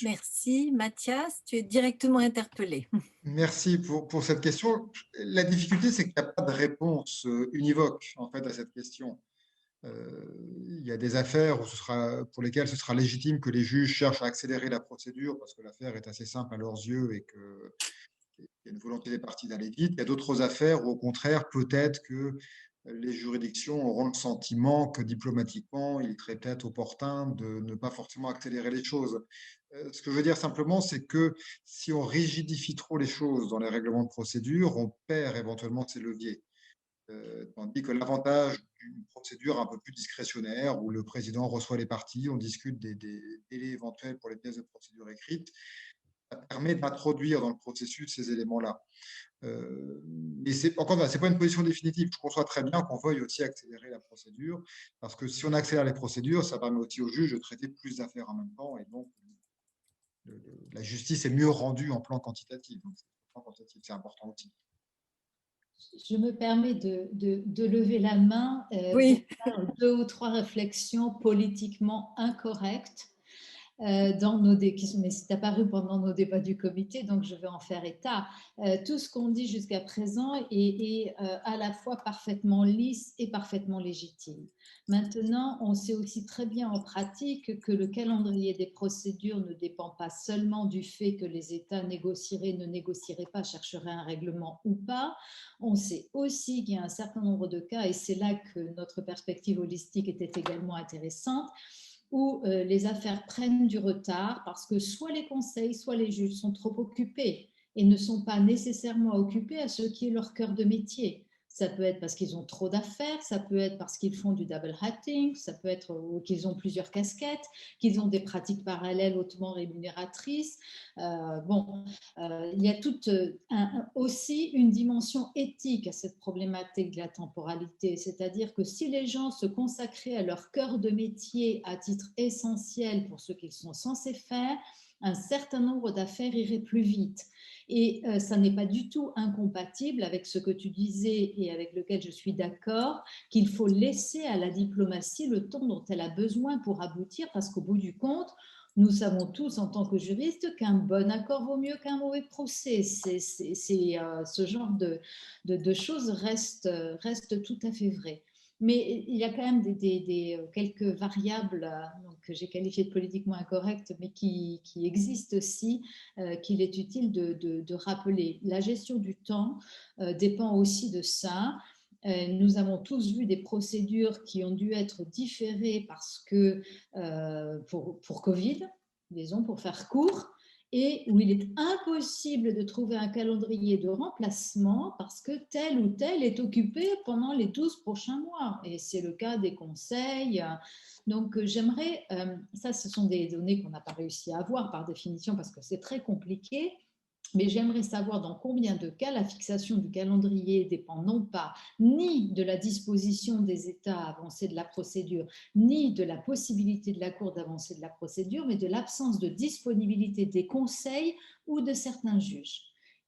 Merci. Mathias, tu es directement interpellé. Merci pour cette question. La difficulté, c'est qu'il n'y a pas de réponse univoque en fait, à cette question. Il y a des affaires pour lesquelles ce sera légitime que les juges cherchent à accélérer la procédure parce que l'affaire est assez simple à leurs yeux et qu'il y a une volonté des parties d'aller vite. Il y a d'autres affaires où, au contraire, peut-être que les juridictions auront le sentiment que diplomatiquement, il serait peut-être opportun de ne pas forcément accélérer les choses. Ce que je veux dire simplement, c'est que si on rigidifie trop les choses dans les règlements de procédure, on perd éventuellement ces leviers. Tandis que l'avantage d'une procédure un peu plus discrétionnaire, où le président reçoit les parties, on discute des délais éventuels pour les pièces de procédure écrites, ça permet d'introduire dans le processus ces éléments-là. Mais encore une fois, ce n'est pas une position définitive. Je conçois très bien qu'on veuille aussi accélérer la procédure, parce que si on accélère les procédures, ça permet aussi aux juges de traiter plus d'affaires en même temps, et donc la justice est mieux rendue en plan quantitatif. Donc, c'est important aussi. Je me permets de lever la main Oui. pour faire 2 ou 3 réflexions politiquement incorrectes dans nos mais c'est apparu pendant nos débats du comité, donc je vais en faire état. Tout ce qu'on dit jusqu'à présent est à la fois parfaitement lisse et parfaitement légitime. Maintenant, on sait aussi très bien en pratique que le calendrier des procédures ne dépend pas seulement du fait que les États négocieraient, ne négocieraient pas, chercheraient un règlement ou pas. On sait aussi qu'il y a un certain nombre de cas, et c'est là que notre perspective holistique était également intéressante, où les affaires prennent du retard parce que soit les conseils, soit les juges sont trop occupés et ne sont pas nécessairement occupés à ce qui est leur cœur de métier. Ça peut être parce qu'ils ont trop d'affaires, ça peut être parce qu'ils font du double hatting, ça peut être qu'ils ont plusieurs casquettes, qu'ils ont des pratiques parallèles hautement rémunératrices. Il y a aussi une dimension éthique à cette problématique de la temporalité, c'est-à-dire que si les gens se consacraient à leur cœur de métier à titre essentiel pour ce qu'ils sont censés faire, un certain nombre d'affaires iraient plus vite. Et ça n'est pas du tout incompatible avec ce que tu disais et avec lequel je suis d'accord, qu'il faut laisser à la diplomatie le temps dont elle a besoin pour aboutir, parce qu'au bout du compte, nous savons tous en tant que juristes qu'un bon accord vaut mieux qu'un mauvais procès. Ce genre de choses reste tout à fait vrai. Mais il y a quand même quelques variables que j'ai qualifiées de politiquement incorrectes, mais qui existent aussi, qu'il est utile de rappeler. La gestion du temps dépend aussi de ça. Nous avons tous vu des procédures qui ont dû être différées parce que pour Covid, disons, pour faire court, et où il est impossible de trouver un calendrier de remplacement parce que tel ou tel est occupé pendant les 12 prochains mois. Et c'est le cas des conseils. Donc, j'aimerais, ça, ce sont des données qu'on n'a pas réussi à avoir par définition parce que c'est très compliqué. Mais j'aimerais savoir dans combien de cas la fixation du calendrier dépend non pas ni de la disposition des États avancés de la procédure, ni de la possibilité de la Cour d'avancer de la procédure, mais de l'absence de disponibilité des conseils ou de certains juges.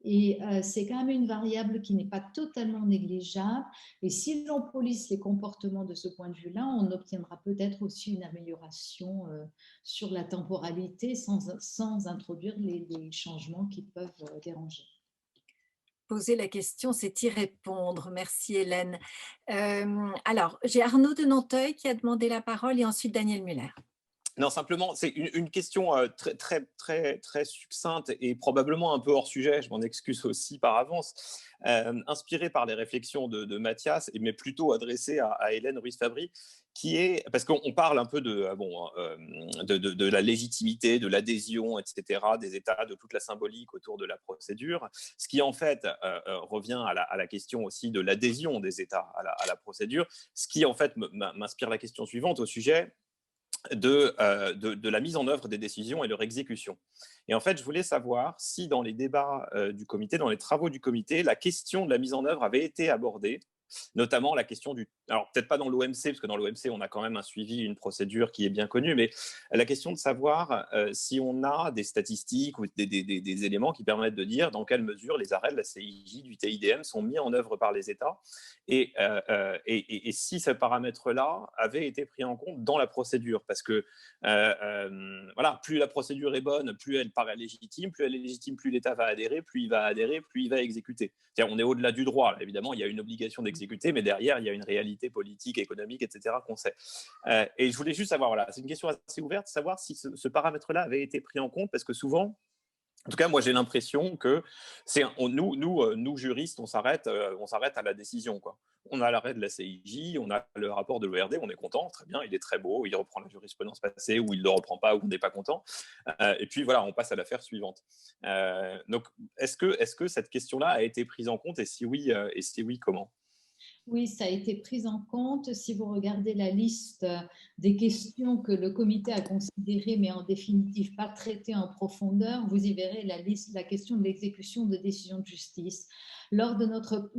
Et c'est quand même une variable qui n'est pas totalement négligeable. Et si l'on police les comportements de ce point de vue-là, on obtiendra peut-être aussi une amélioration sur la temporalité sans introduire les changements qui peuvent déranger. Poser la question, c'est y répondre. Merci Hélène. Alors, j'ai Arnaud de Nanteuil qui a demandé la parole et ensuite Daniel Muller. Non, simplement, c'est une question très succincte et probablement un peu hors sujet, je m'en excuse aussi par avance, inspirée par les réflexions de Mathias, mais plutôt adressée à Hélène Ruiz-Fabry, qui est, parce qu'on parle un peu de la légitimité, de l'adhésion, etc., des États, de toute la symbolique autour de la procédure, ce qui en fait revient à la question aussi de l'adhésion des États à la procédure, ce qui en fait m'inspire la question suivante au sujet de la mise en œuvre des décisions et leur exécution. Et en fait, je voulais savoir si dans les débats du comité, dans les travaux du comité, la question de la mise en œuvre avait été abordée, notamment la question du... Alors, peut-être pas dans l'OMC, parce que dans l'OMC, on a quand même un suivi, une procédure qui est bien connue, mais la question de savoir si on a des statistiques ou des éléments qui permettent de dire dans quelle mesure les arrêts de la CIJ, du TIDM sont mis en œuvre par les États et si ce paramètre-là avait été pris en compte dans la procédure. Parce que voilà, plus la procédure est bonne, plus elle paraît légitime, plus elle est légitime, plus l'État va adhérer, plus il va adhérer, plus il va exécuter. C'est-à-dire, on est au-delà du droit. Là, évidemment, il y a une obligation d'exécuter, mais derrière, il y a une réalité politique, économique, etc. qu'on sait. Et je voulais juste savoir, voilà, c'est une question assez ouverte, savoir si ce paramètre-là avait été pris en compte, parce que souvent, en tout cas, moi, j'ai l'impression que nous, juristes, on s'arrête à la décision, quoi. On a l'arrêt de la CIJ, on a le rapport de l'ORD, on est content, très bien, il est très beau, il reprend la jurisprudence passée, ou il ne le reprend pas, ou on n'est pas content. Et puis voilà, on passe à l'affaire suivante. Donc, est-ce que cette question-là a été prise en compte, et si oui, comment? Oui, ça a été pris en compte. Si vous regardez la liste des questions que le comité a considérées, mais en définitive pas traitées en profondeur, vous y verrez la question de l'exécution de décisions de justice. Lors de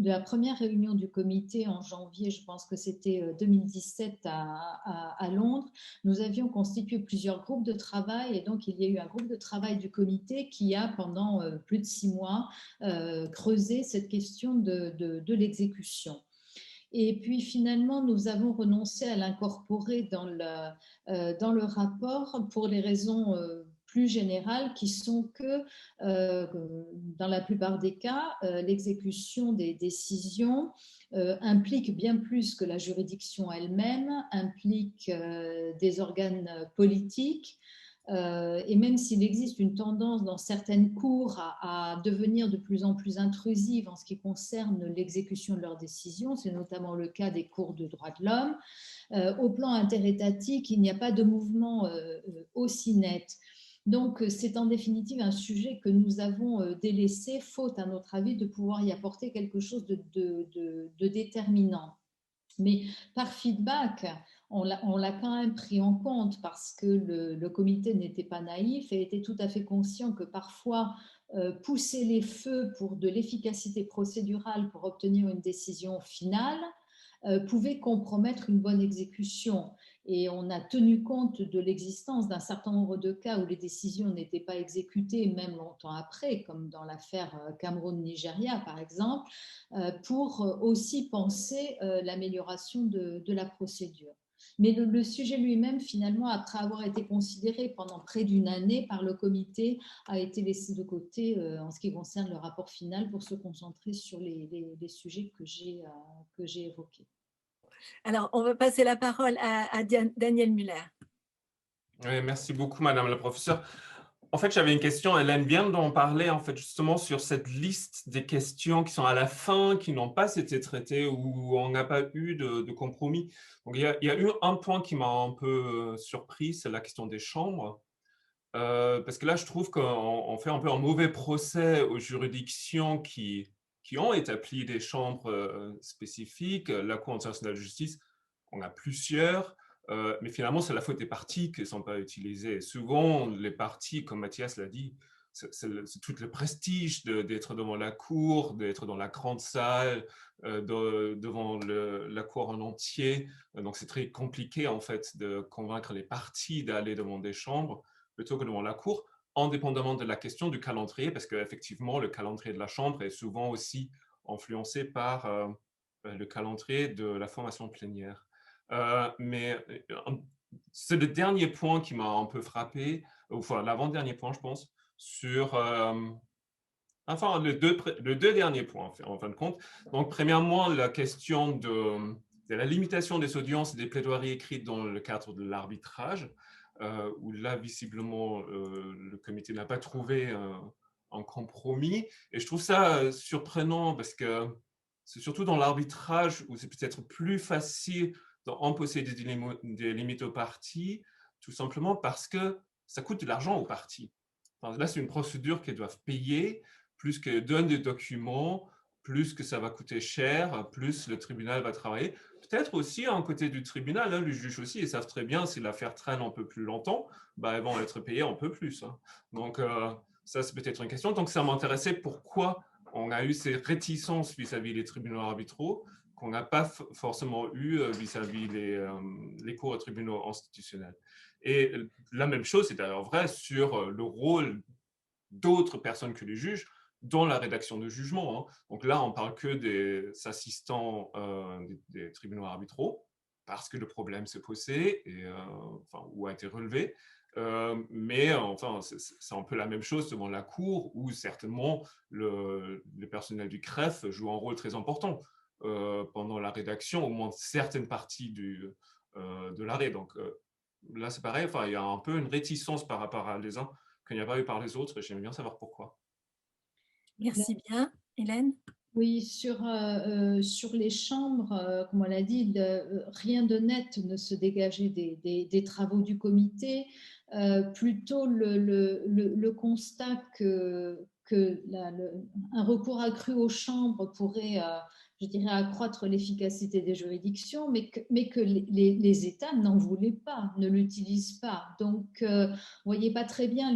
la première réunion du comité en janvier, je pense que c'était 2017 à Londres, nous avions constitué plusieurs groupes de travail, et donc il y a eu un groupe de travail du comité qui a, pendant plus de 6 mois, creusé cette question de l'exécution. Et puis finalement, nous avons renoncé à l'incorporer dans le rapport pour les raisons plus générales qui sont que dans la plupart des cas, l'exécution des décisions implique bien plus que la juridiction elle-même, implique des organes politiques. Et même s'il existe une tendance dans certaines cours à devenir de plus en plus intrusive en ce qui concerne l'exécution de leurs décisions, c'est notamment le cas des cours de droits de l'homme, au plan interétatique, il n'y a pas de mouvement aussi net. Donc, c'est en définitive un sujet que nous avons délaissé, faute, à notre avis, de pouvoir y apporter quelque chose de déterminant. Mais par feedback, on l'a quand même pris en compte parce que le comité n'était pas naïf et était tout à fait conscient que parfois pousser les feux pour de l'efficacité procédurale pour obtenir une décision finale pouvait compromettre une bonne exécution. Et on a tenu compte de l'existence d'un certain nombre de cas où les décisions n'étaient pas exécutées, même longtemps après, comme dans l'affaire Cameroun-Nigeria, par exemple, pour aussi penser l'amélioration de la procédure. Mais le sujet lui-même, finalement, après avoir été considéré pendant près d'une année par le comité, a été laissé de côté en ce qui concerne le rapport final pour se concentrer sur les sujets que j'ai évoqués. Alors, on va passer la parole à Daniel Müller. Oui, merci beaucoup, Madame la professeure. En fait, j'avais une question. Hélène vient d'en parler, en fait, justement, sur cette liste des questions qui sont à la fin, qui n'ont pas été traitées ou on n'a pas eu de compromis. Donc, il y a eu un point qui m'a un peu surpris, c'est la question des chambres. Parce que là, je trouve qu'on fait un peu un mauvais procès aux juridictions qui ont établi des chambres spécifiques. La Cour internationale de justice, on a plusieurs. Mais finalement, c'est la faute des parties qui ne sont pas utilisées. Souvent, les parties, comme Mathias l'a dit, c'est tout le prestige d'être devant la cour, d'être dans la grande salle, devant la cour en entier. Donc, c'est très compliqué, en fait, de convaincre les parties d'aller devant des chambres plutôt que devant la cour, indépendamment de la question du calendrier, parce qu'effectivement, le calendrier de la chambre est souvent aussi influencé par le calendrier de la formation plénière. Mais c'est le dernier point qui m'a un peu frappé, enfin l'avant-dernier point, je pense, sur enfin les deux derniers points en fin de compte. Donc, premièrement, la question de la limitation des audiences et des plaidoiries écrites dans le cadre de l'arbitrage, où là, visiblement, le comité n'a pas trouvé un compromis. Et je trouve ça surprenant parce que c'est surtout dans l'arbitrage où c'est peut-être plus facile d'imposer des limites aux parties, tout simplement parce que ça coûte de l'argent aux parties. Enfin, là, c'est une procédure qu'elles doivent payer, plus qu'elles donnent des documents, plus que ça va coûter cher, plus le tribunal va travailler. Peut-être aussi, à côté du tribunal, hein, les juges aussi, ils savent très bien si l'affaire traîne un peu plus longtemps, bah, elles vont être payées un peu plus. Hein. Donc, ça, c'est peut-être une question. Donc, ça m'intéressait pourquoi on a eu ces réticences vis-à-vis des tribunaux arbitraux qu'on n'a pas forcément eu vis-à-vis les cours et tribunaux institutionnels. Et la même chose, c'est d'ailleurs vrai sur le rôle d'autres personnes que les juges dans la rédaction de jugement. Hein. Donc là, on ne parle que des assistants des tribunaux arbitraux, parce que le problème s'est posé ou a été relevé. Mais enfin, c'est un peu la même chose devant la cour, où certainement le personnel du CREF joue un rôle très important pendant la rédaction, au moins certaines parties de l'arrêt. Donc là, c'est pareil, enfin, il y a un peu une réticence par rapport à les uns qu'il n'y a pas eu par les autres, et j'aime bien savoir pourquoi. Merci bien. Hélène? Oui, sur les chambres, comme on l'a dit, rien de net ne se dégageait des travaux du comité. Plutôt le constat un recours accru aux chambres pourrait, je dirais, accroître l'efficacité des juridictions, mais que les États n'en voulaient pas, ne l'utilisent pas. Donc, vous ne voyez pas très bien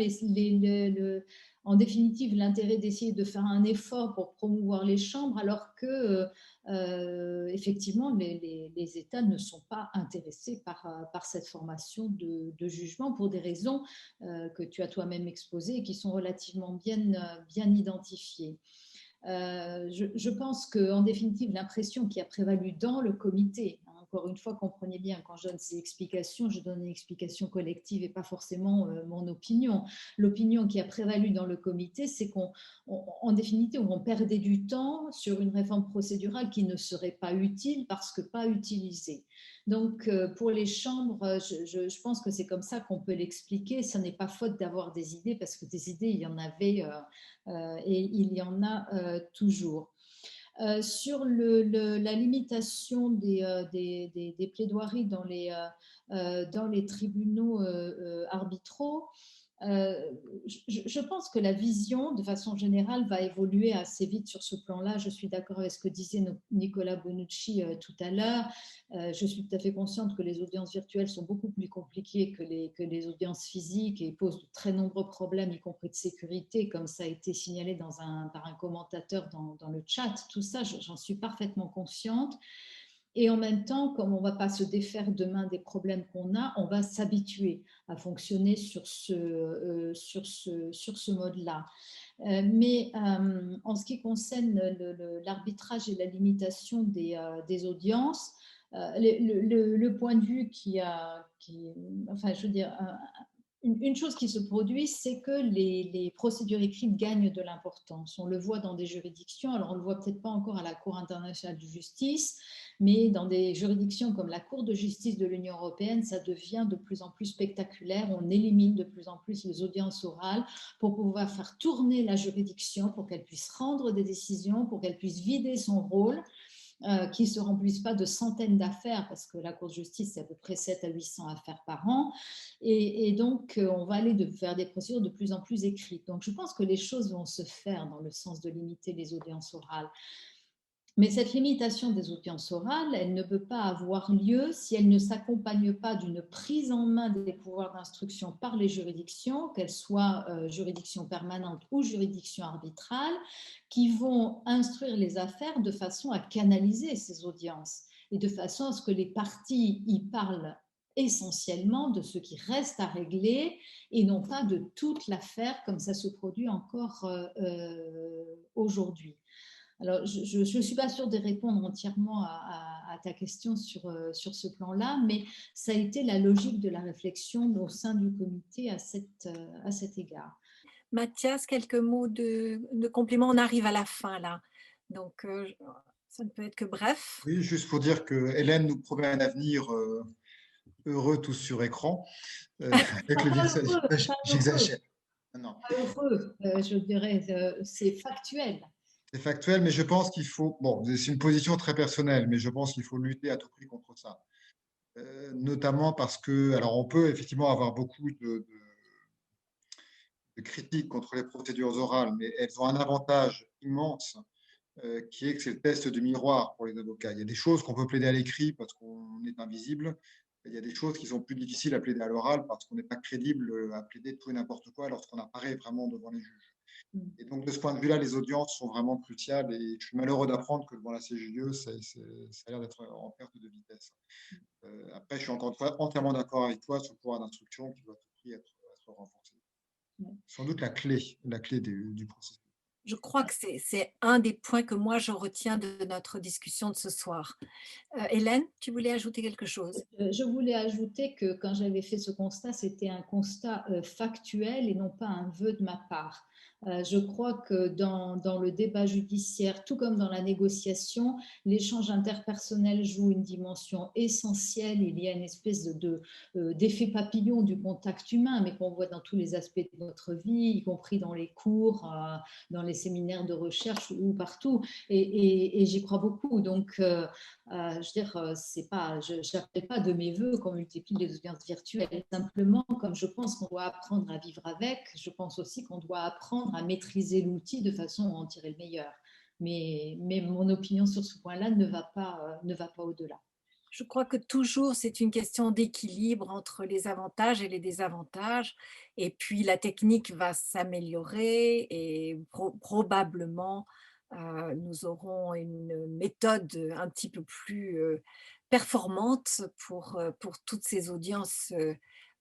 en définitive, l'intérêt d'essayer de faire un effort pour promouvoir les chambres, alors que, effectivement, les États ne sont pas intéressés par cette formation de jugement pour des raisons que tu as toi-même exposées et qui sont relativement bien identifiées. Je pense qu'en définitive, l'impression qui a prévalu dans le comité, encore une fois, comprenez bien, quand je donne ces explications, je donne une explication collective et pas forcément mon opinion. L'opinion qui a prévalu dans le comité, c'est qu'en définitive, on perdait du temps sur une réforme procédurale qui ne serait pas utile parce que pas utilisée. Donc, pour les chambres, je pense que c'est comme ça qu'on peut l'expliquer. Ce n'est pas faute d'avoir des idées, parce que des idées, il y en avait et il y en a toujours. Sur la limitation des plaidoiries dans les tribunaux arbitraux, je pense que la vision, de façon générale, va évoluer assez vite sur ce plan-là. Je suis d'accord avec ce que disait Nicolas Bonucci tout à l'heure. Je suis tout à fait consciente que les audiences virtuelles sont beaucoup plus compliquées que les audiences physiques et posent de très nombreux problèmes, y compris de sécurité, comme ça a été signalé par un commentateur dans le chat. Tout ça, j'en suis parfaitement consciente. Et en même temps, comme on ne va pas se défaire demain des problèmes qu'on a, on va s'habituer à fonctionner sur ce mode-là. Mais en ce qui concerne l'arbitrage et la limitation des audiences, le point de vue enfin, je veux dire, une chose qui se produit, c'est que les procédures écrites gagnent de l'importance. On le voit dans des juridictions, alors on ne le voit peut-être pas encore à la Cour internationale de justice, mais dans des juridictions comme la Cour de justice de l'Union européenne, ça devient de plus en plus spectaculaire. On élimine de plus en plus les audiences orales pour pouvoir faire tourner la juridiction, pour qu'elle puisse rendre des décisions, pour qu'elle puisse vider son rôle. Qui ne se remplissent pas de centaines d'affaires, parce que la Cour de justice, c'est à peu près 700 à 800 affaires par an. Et donc, on va aller faire des procédures de plus en plus écrites. Donc, je pense que les choses vont se faire dans le sens de limiter les audiences orales. Mais cette limitation des audiences orales, elle ne peut pas avoir lieu si elle ne s'accompagne pas d'une prise en main des pouvoirs d'instruction par les juridictions, qu'elles soient juridictions permanentes ou juridictions arbitrales, qui vont instruire les affaires de façon à canaliser ces audiences et de façon à ce que les parties y parlent essentiellement de ce qui reste à régler et non pas de toute l'affaire comme ça se produit encore aujourd'hui. Alors, je ne suis pas sûre de répondre entièrement à ta question sur ce plan-là, mais ça a été la logique de la réflexion au sein du comité à cet égard. Mathias, quelques mots de complément. On arrive à la fin, là. Donc, ça ne peut être que bref. Oui, juste pour dire que Hélène nous promet un avenir heureux tous sur écran. Avec le visage, j'exagère. Non. Pas heureux, je dirais, c'est factuel. C'est factuel, mais je pense qu'il faut, bon, c'est une position très personnelle, mais je pense qu'il faut lutter à tout prix contre ça. Notamment parce que, alors on peut effectivement avoir beaucoup de critiques contre les procédures orales, mais elles ont un avantage immense qui est que c'est le test du miroir pour les avocats. Il y a des choses qu'on peut plaider à l'écrit parce qu'on est invisible. Il y a des choses qui sont plus difficiles à plaider à l'oral parce qu'on n'est pas crédible à plaider tout et n'importe quoi lorsqu'on apparaît vraiment devant les juges. Et donc, de ce point de vue-là, les audiences sont vraiment cruciales et je suis malheureux d'apprendre que devant la CJUE, ça a l'air d'être en perte de vitesse. Après, je suis encore une fois entièrement d'accord avec toi sur le pouvoir d'instruction qui doit à tout prix être renforcé. Sans doute la clé du processus. Je crois que c'est un des points que moi je retiens de notre discussion de ce soir. Hélène, tu voulais ajouter quelque chose? Je voulais ajouter que quand j'avais fait ce constat, c'était un constat factuel et non pas un vœu de ma part. Je crois que dans le débat judiciaire, tout comme dans la négociation, l'échange interpersonnel joue une dimension essentielle. Il y a une espèce d'effet papillon du contact humain, mais qu'on voit dans tous les aspects de notre vie, y compris dans les cours, dans les séminaires de recherche ou partout. Et j'y crois beaucoup. Donc, je veux dire, je n'appelle pas de mes voeux qu'on multiplie les audiences virtuelles. Simplement, comme je pense qu'on doit apprendre à vivre avec, je pense aussi qu'on doit apprendre à maîtriser l'outil de façon à en tirer le meilleur. Mais mon opinion sur ce point-là ne va pas au-delà. Je crois que toujours, c'est une question d'équilibre entre les avantages et les désavantages. Et puis, la technique va s'améliorer et probablement, nous aurons une méthode un petit peu plus performante pour toutes ces audiences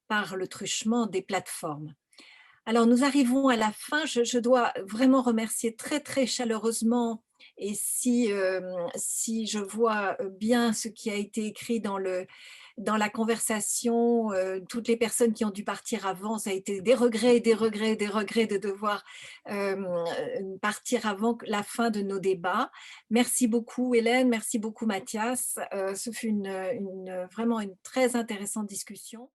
par le truchement des plateformes. Alors, nous arrivons à la fin. Je dois vraiment remercier très, très chaleureusement. Et si je vois bien ce qui a été écrit dans la conversation, toutes les personnes qui ont dû partir avant, ça a été des regrets, des regrets, des regrets de devoir partir avant la fin de nos débats. Merci beaucoup Hélène, merci beaucoup Mathias. Ce fut vraiment une très intéressante discussion.